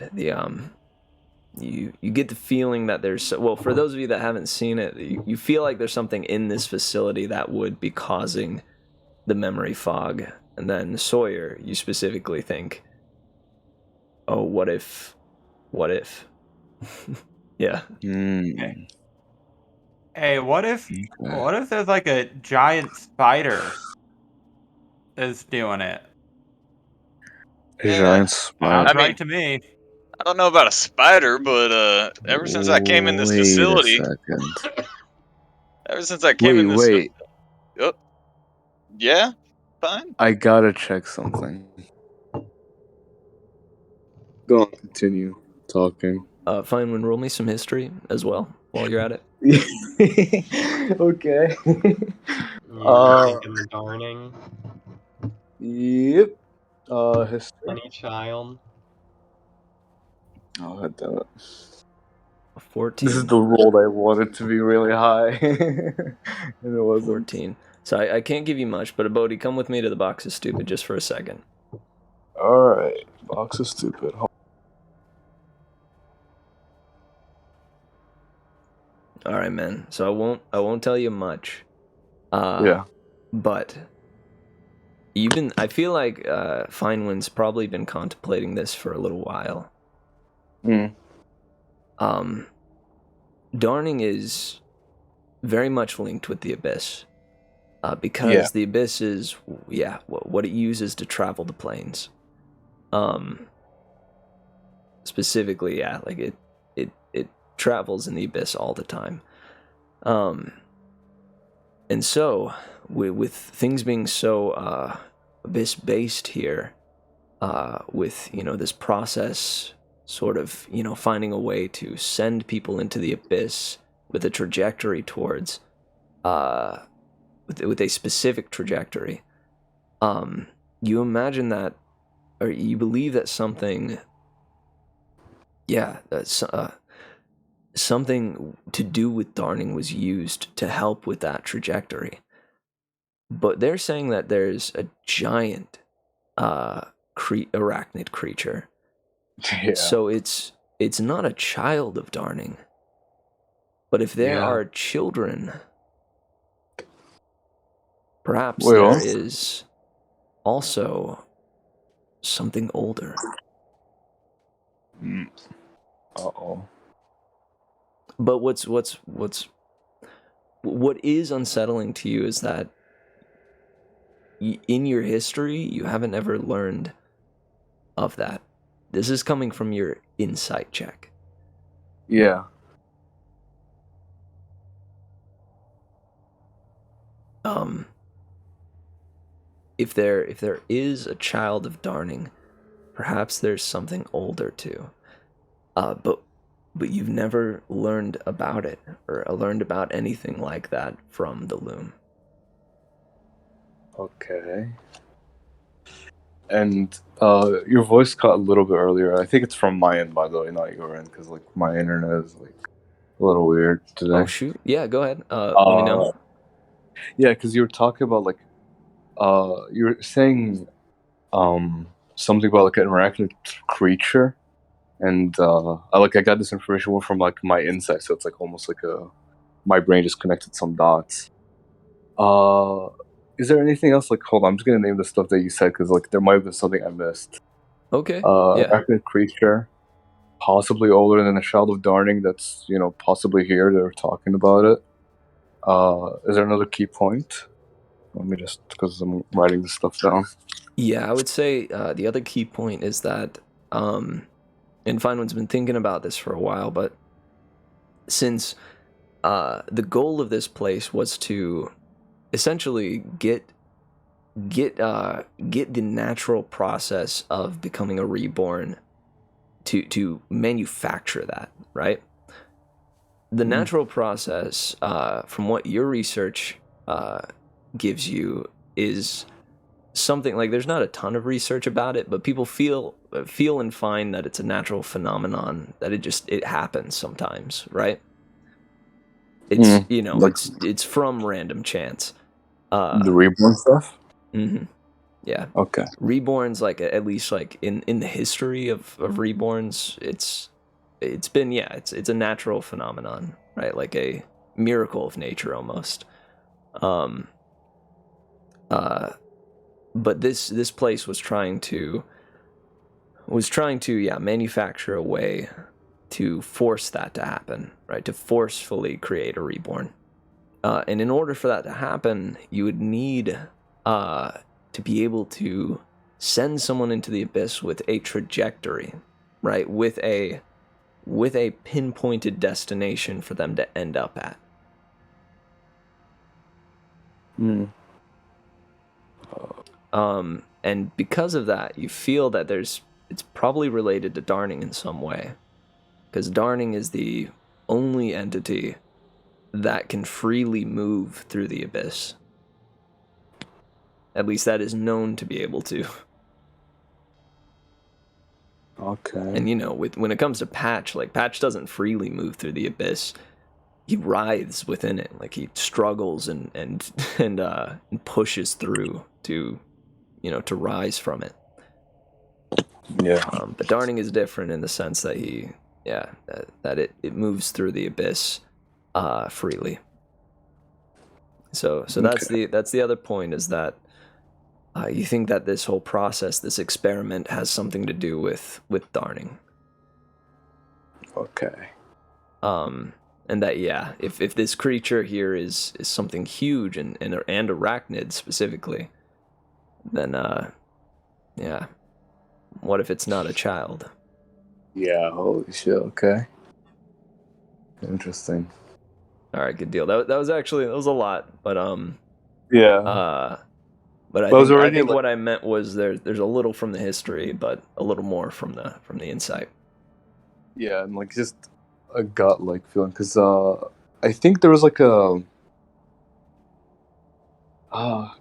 You get the feeling that there's, well, for those of you that haven't seen it, you feel like there's something in this facility that would be causing the memory fog. And then Sawyer, you specifically think, oh, what if? Yeah. Hey, what if there's like a giant spider that's doing it? Giant spider. Sounds I mean- right to me. I don't know about a spider, but ever since I came in this facility, Wait. Oh, yeah, fine. I gotta check something. Go on, continue talking. Finewynn, roll me some history as well while you're at it. Okay. Taking the darning. Yep. History. Any child. Oh, God damn it. 14. This is the roll I wanted to be really high. And it wasn't. 14. So I can't give you much, but Bodhi, come with me to the box of stupid just for a second. Alright. Box is stupid. All right, man. So I won't tell you much. Yeah. But I feel like Finewynn's probably been contemplating this for a little while. Mm. Darning is very much linked with the Abyss. Because the Abyss is, what it uses to travel the planes. Specifically, like it travels in the Abyss all the time. And so, with things being so Abyss-based here, with, this process sort of, finding a way to send people into the Abyss with a trajectory towards, with a specific trajectory, you imagine that, or you believe that something, something to do with Darning was used to help with that trajectory. But they're saying that there's a giant arachnid creature. Yeah. So it's not a child of Darning. But if there are children, perhaps there is also something older. Uh-oh. But what is unsettling to you is that in your history, you haven't ever learned of that. This is coming from your insight check. Yeah. If there is a child of Darning, perhaps there's something older too. But you've never learned about it, or learned about anything like that from the loom. Okay. And your voice cut a little bit earlier. I think it's from my end, by the way, not your end, because my internet is a little weird today. Oh shoot! Yeah, go ahead. Let me know. Yeah, because you were talking about you were saying something about an arachnid creature, and I got this information from my insight, so it's almost my brain just connected some dots. Is there anything else? Hold on, I'm just gonna name the stuff that you said, because there might have been something I missed. Okay. Arachnid creature, possibly older than a child of Darning. That's possibly here. They're talking about it. Is there another key point? Let me just, because I'm writing this stuff down. Yeah, I would say the other key point is that, and Finewynn's been thinking about this for a while, but since the goal of this place was to essentially get the natural process of becoming a reborn to manufacture that, right? The natural process, from what your research gives you, is something there's not a ton of research about it, but people feel and find that it's a natural phenomenon, that it happens sometimes, right? It's it's from random chance. The reborn stuff? Mm-hmm. Yeah. Okay. Reborns, at least in the history of reborns, it's been it's a natural phenomenon, right? Like a miracle of nature almost. But this place was trying to manufacture a way to force that to happen, right? To forcefully create a reborn. And in order for that to happen, you would need to be able to send someone into the Abyss with a trajectory, right? With a pinpointed destination for them to end up at. And because of that, you feel that it's probably related to Darning in some way, because Darning is the only entity that can freely move through the Abyss. At least that is known to be able to. Okay. And when it comes to Patch, like Patch doesn't freely move through the abyss. He writhes within it, like he struggles and pushes through to rise from it. Yeah. But Darning is different in the sense that that it moves through the abyss freely. So that's the other point, is that you think that this whole process, this experiment, has something to do with Darning. Okay. And that if this creature here is something huge and arachnid specifically, then what if it's not a child? Yeah, holy shit, okay. Interesting. All right, good deal. That was a lot, but Yeah. but I think what I meant was there's a little from the history, but a little more from the insight. Yeah, and like just a gut-like feeling, because I think there was like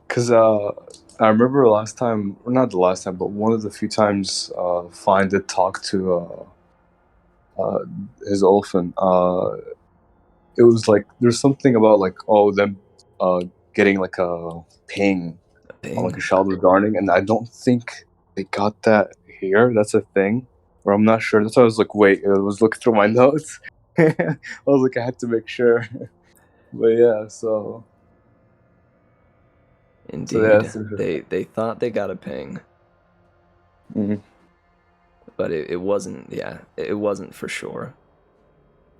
because I remember last time, or not the last time, but one of the few times Fine did talk to his orphan. It was like there's something about like them getting like a ping on like a Shadow Darning, and I don't think they got that here. That's a thing, or I'm not sure. That's why I was like, wait, I was looking through my notes. I was like, I had to make sure. But yeah, so. Indeed, So, they thought they got a ping, but it wasn't. Yeah, it wasn't for sure.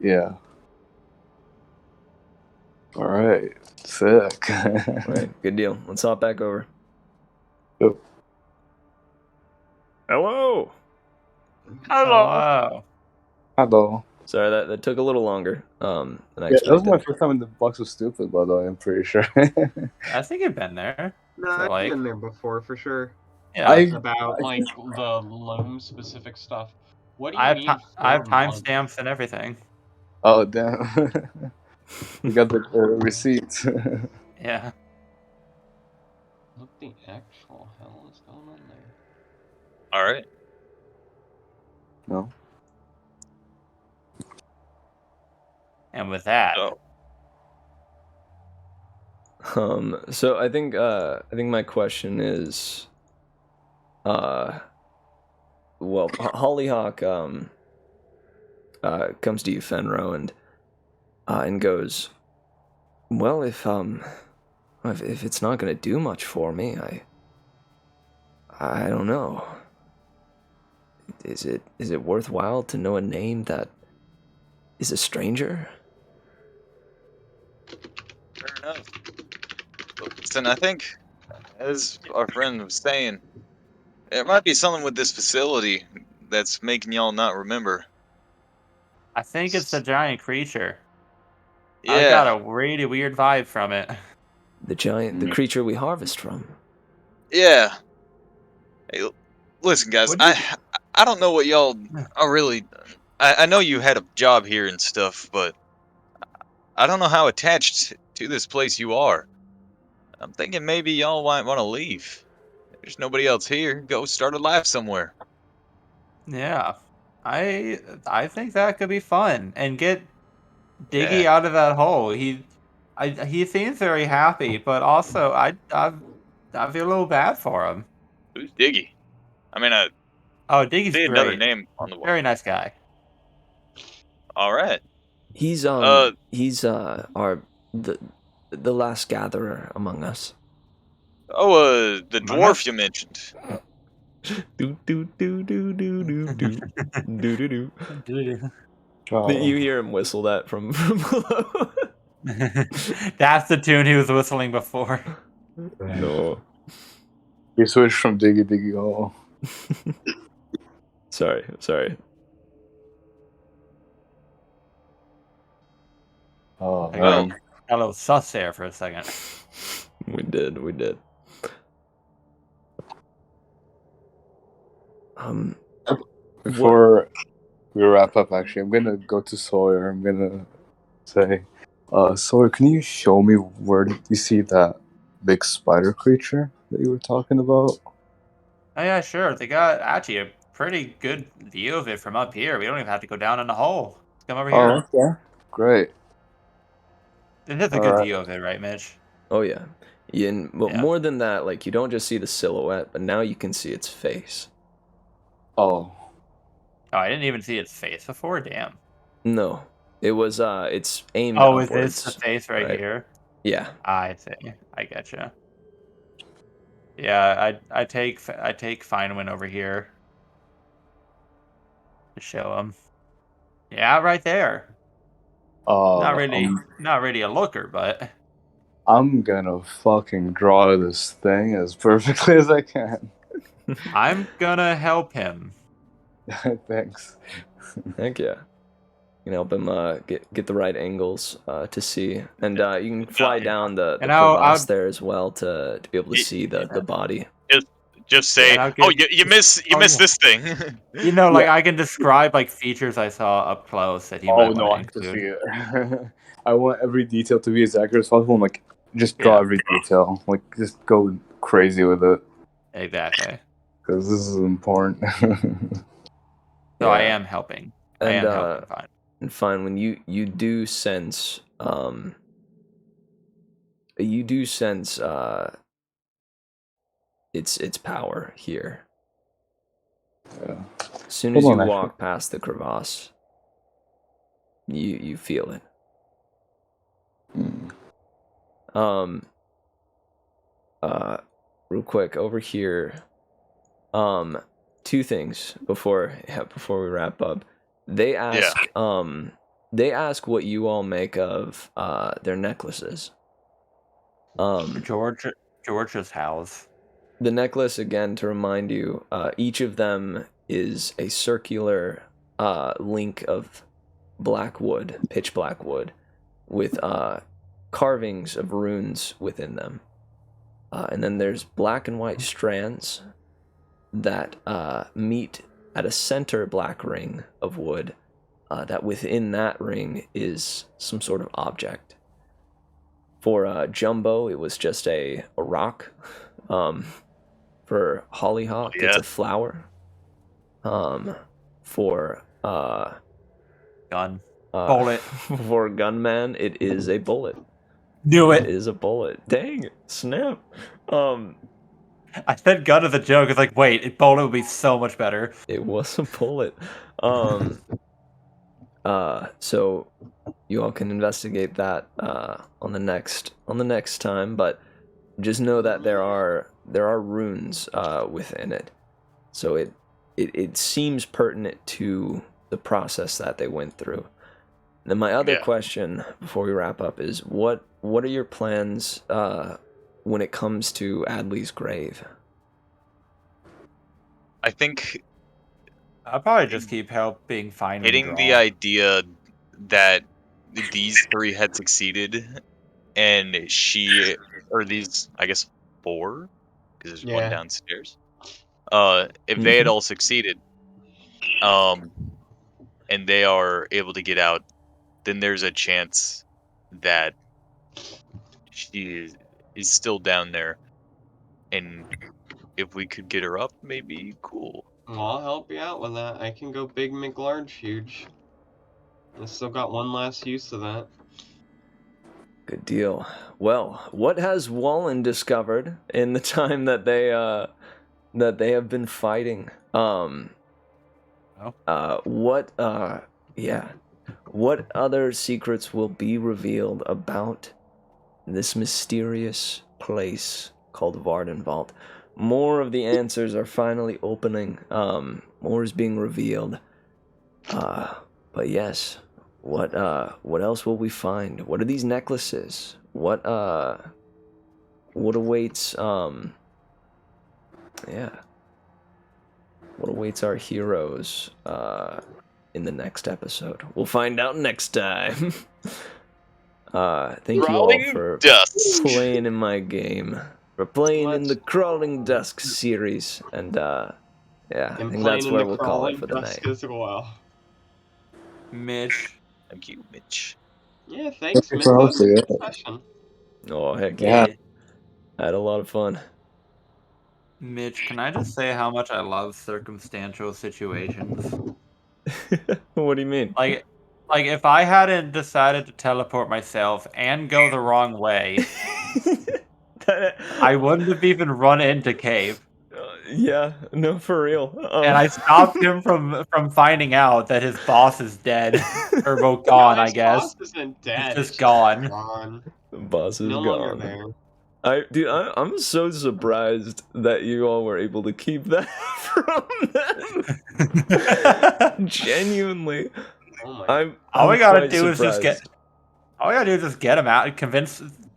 Yeah. All right, sick. All right, good deal. Let's hop back over. Yep. Hello. Hello. Hello. Sorry, that took a little longer than I That expected. was my first time in the box was stupid, by the way, I'm pretty sure. I think you've been there. No, So, I've like- been there before for sure. Yeah. About like the loom specific stuff. What do you need? I have timestamps and everything. Oh, damn. You got the receipt. Yeah. What the actual hell is going on there? All right. No. And with that, So I think my question is, well, Hollyhock comes to you, Fenro, and goes, well, if it's not gonna do much for me, I don't know. Is it worthwhile to know a name that is a stranger? Fair enough. Listen, I think, as our friend was saying, there might be something with this facility that's making y'all not remember. I think it's the giant creature. Yeah. I got a really weird vibe from it. The creature we harvest from. Yeah. Hey, listen, guys. I don't know what y'all are really. I know you had a job here and stuff, but I don't know how attached to this place you are. I'm thinking maybe y'all might want to leave. There's nobody else here. Go start a life somewhere. Yeah. I think that could be fun, and get Diggy out of that hole. He seems very happy, but also I feel a little bad for him. Who's Diggy? I mean, Diggy's see great. another name on the wall. Very nice guy. All right. He's the last gatherer among us. Oh, the dwarf you mentioned. Do do do do do do do do do do. You hear him whistle that from below. That's the tune he was whistling before. No. You switched from Diggy Diggy Hole. Sorry. Oh, I got a little sus there for a second. We did. Before we wrap up, actually, I'm gonna go to Sawyer. I'm gonna say, Sawyer, can you show me where did you see that big spider creature? that you were talking about? Oh yeah, sure. They got actually a pretty good view of it from up here. We don't even have to go down in the hole. Come over here. Oh, okay. Great. It is a good Alright. view of it, right, Mitch? Oh yeah. Yeah, and, well, Yeah. more than that, like you don't just see the silhouette, but now you can see its face. Oh. Oh, I didn't even see its face before. Damn. No, it was it's aimed Oh, is upwards. this the face right here? Yeah. I see. I getcha. Yeah, I take Finewynn over here to show him. Yeah, right there. Not really a looker, but I'm gonna fucking draw this thing as perfectly as I can. I'm gonna help him. Thanks. Heck yeah. You can help him get the right angles to see, and you can fly down the crevasse there as well to be able to see the body. Just say, oh, you miss this thing. You know, like I can describe like features I saw up close that he might no, want to I include. see it. I want every detail to be as accurate as possible. And, like, just draw every detail. Like, just go crazy with it. Exactly. Because this is important. So I am helping. And, I am helping. Fine. And fine when you do sense its power here. Yeah. As soon as you walk past the crevasse, you feel it. Real quick over here. Two things before we wrap up. They ask what you all make of their necklaces. George's house. The necklace, again, to remind you, each of them is a circular link of black wood, pitch black wood, with carvings of runes within them. And then there's black and white strands that meet at a center black ring of wood, that within that ring is some sort of object. For Jumbo, it was just a rock. For Hollyhock, it's a flower. For gun. Bullet. For Gunman, it is a bullet. Knew it. It is a bullet. Dang, snap. I said gun as a joke. It's like, wait, a bullet would be so much better. It was a bullet. So you all can investigate that on the next time, but just know that there are runes within it. So it seems pertinent to the process that they went through. Then my other question before we wrap up is what are your plans when it comes to Adley's grave? I think I'll probably just keep helping find hitting the idea that these three had succeeded, and these, I guess, four, because there's one downstairs. If they had all succeeded, and they are able to get out, then there's a chance that she is still down there, and if we could get her up, maybe cool. Well, I'll help you out with that. I can go big, McLarge, huge. I still got one last use of that. Good deal. Well, what has Wallen discovered in the time that they have been fighting? What other secrets will be revealed about this mysterious place called Vardenvault? More of the answers are finally opening. More is being revealed. But yes, what else will we find? What are these necklaces? What awaits? What awaits our heroes in the next episode? We'll find out next time. Thank you all for playing in my game. For playing in the Crawling Dusk series, and I think that's where we'll call it for the night. As well. Mitch. Thank you, Mitch. Yeah, thanks, Mitch. for hosting it. Oh, heck yeah. I had a lot of fun. Mitch, can I just say how much I love circumstantial situations? What do you mean? Like if I hadn't decided to teleport myself and go the wrong way, I wouldn't have even run into Cave. Yeah, no, for real. And I stopped him from finding out that his boss is dead. Or well, gone, I guess. Boss isn't dead. It's just It's gone. gone. The boss is No longer gone. there. I'm so surprised that you all were able to keep that from them. Genuinely, Oh my. All we gotta quite do is just surprised. get him out,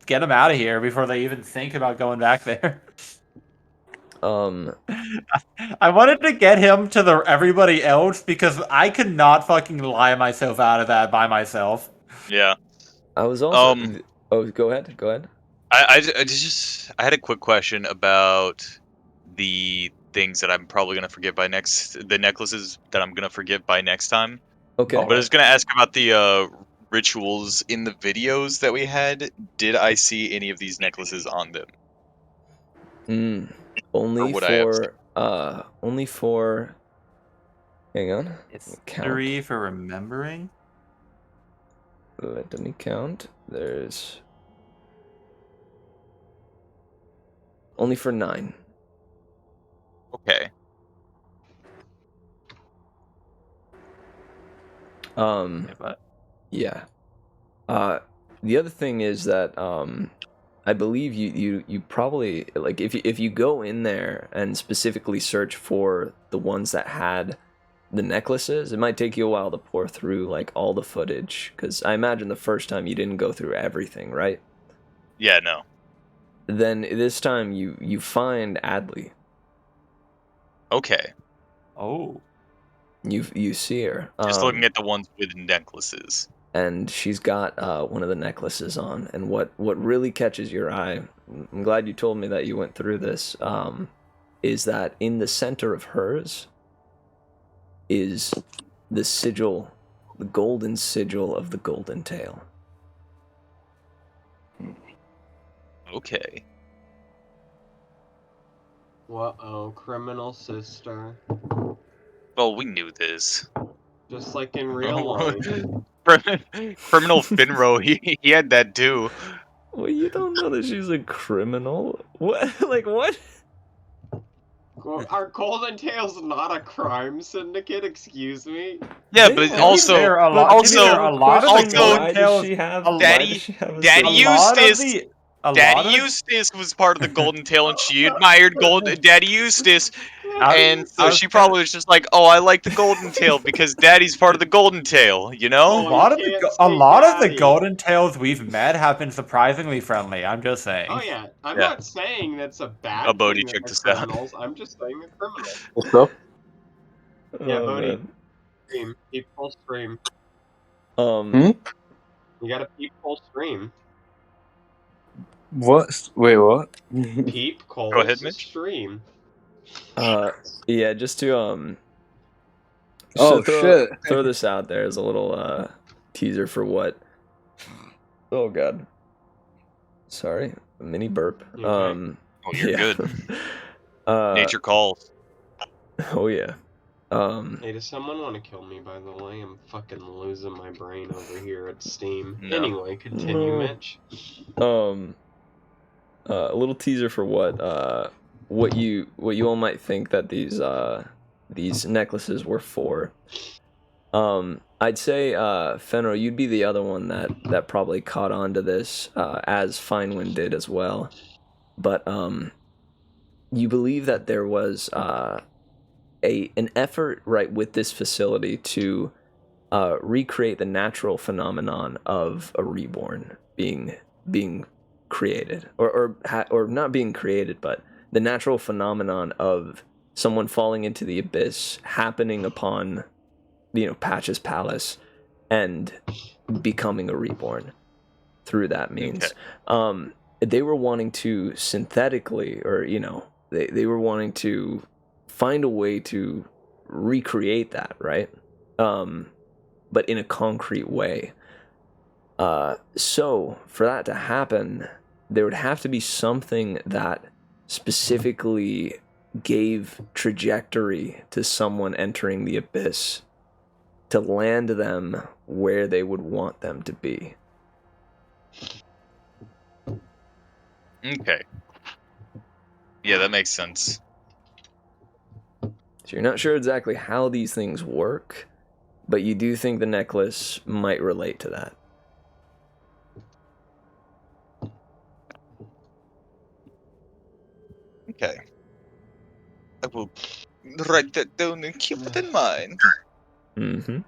get him out of here before they even think about going back there. I wanted to get him to everybody else because I could not fucking lie myself out of that by myself. Yeah. I was also. Oh, go ahead. I had a quick question about the things that I'm probably gonna forget by the necklaces that I'm gonna forget by next time. Okay. But I was gonna ask about the rituals in the videos that we had. Did I see any of these necklaces on them? Only would I have for. Hang on. It's Count. 3 for remembering. Let me count. There's only for 9. Okay. Yeah. The other thing is that I believe you probably like if you go in there and specifically search for the ones that had the necklaces, it might take you a while to pour through like all the footage, because I imagine the first time you didn't go through everything, right? Yeah, no. Then this time you find Adley. Okay. Oh. You see her. Just looking at the ones with necklaces. And she's got one of the necklaces on. And what really catches your eye, I'm glad you told me that you went through this, is that in the center of hers is the sigil, the golden sigil of the golden tail. Okay. Uh-oh, criminal sister. Well, we knew this. Just like in real life. Criminal Finro, he had that too. Well, you don't know that she's a criminal? What? Like, what? Our Golden Tail's not a crime syndicate, excuse me. Yeah, but also, Daddy Eustace was part of the Golden Tail, and she admired Daddy Eustace, and so she probably was just like, "Oh, I like the Golden Tail because Daddy's part of the Golden Tail," you know? A lot of the Golden Tails we've met have been surprisingly friendly. I'm just saying. Oh yeah, I'm not saying that's a bad. Oh, Bodhi, thing check that this they're out. criminals. I'm just saying they're criminals. What's up? Yeah, Oh, Bodhi. man. Stream. Peep full stream. Hmm? You gotta peep full stream. What? Wait, what? Peep Cole's Go ahead, Mitch. stream. Yeah, just to Oh, throw, shit. throw this out there as a little teaser for what. Oh god. Sorry, a mini burp. You okay? Oh, you're yeah. good. Nature calls. Oh yeah. Hey, does someone want to kill me, by the way? I'm fucking losing my brain over here at Steam. No. Anyway, continue, Mitch. A little teaser for what you all might think that these necklaces were for. I'd say Fenro, you'd be the other one that probably caught on to this, as Finewynn did as well. But you believe that there was an effort right with this facility to recreate the natural phenomenon of a reborn being created, or not being created, but the natural phenomenon of someone falling into the abyss happening upon, Patch's palace, and becoming a reborn through that means. Okay. They were wanting to synthetically, or they were wanting to find a way to recreate that, right? But in a concrete way. So for that to happen, there would have to be something that specifically gave trajectory to someone entering the abyss to land them where they would want them to be. Okay. Yeah, that makes sense. So you're not sure exactly how these things work, but you do think the necklace might relate to that. Okay. I will write that down and keep it in mind. Mm-hmm.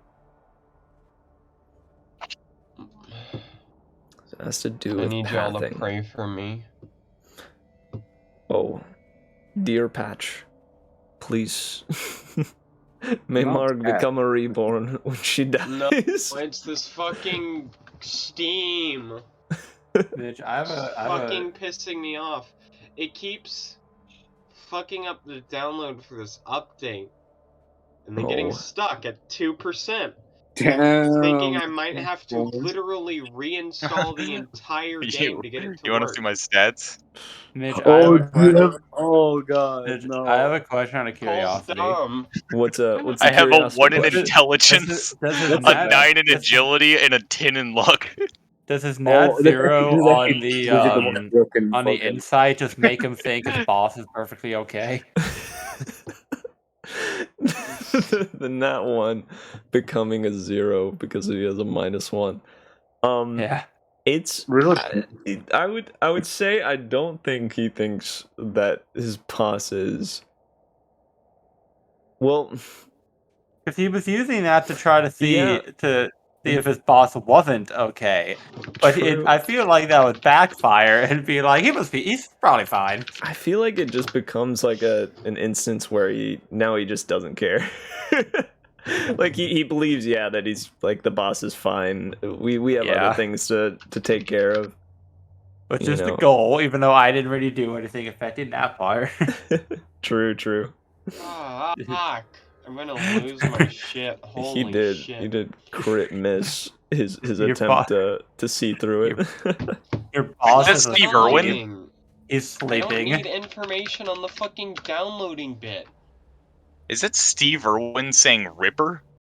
So it has to do I with need y'all to pathing. pray for me. Oh, dear Patch, please. May Not Marg bad. become a reborn when she dies. No, it's this fucking Steam. Bitch, I have Fucking pissing me off. It keeps fucking up the download for this update. And then getting Oh. stuck at 2%. Damn. Thinking I might have to literally reinstall the entire game to get it to You want to work. see my stats? Mitch, Oh, dude. Oh, God. Mitch, No. I have a question out of Call's curiosity. dumb. What's the I have a curiosity 1 in question? intelligence, Does his a nat- 9 in does- agility, and a 10 in luck. Does his nat Oh, zero this on actually the gives you the most broken on the fucking- insight just make him think his boss is perfectly okay? The nat 1 becoming a 0 because he has a -1. Yeah. It's Really? I would say I don't think he thinks that his boss is. Well, If he was using that to try to see Yeah. if his boss wasn't okay, but true. I feel like that would backfire and be like he's probably fine. I feel like it just becomes like an instance where he just doesn't care. Like he believes, that he's like the boss is fine. We have Yeah. other things to take care of. Which You is the know. goal, even though I didn't really do anything affecting that part. True. Fuck. I'm gonna lose my shit. Holy He did. shit. He did crit miss his Your attempt to see through it. Your boss Is is that Steve Irwin? Downloading. He's I don't sleeping. need information on the fucking downloading bit. Is that Steve Irwin saying Ripper?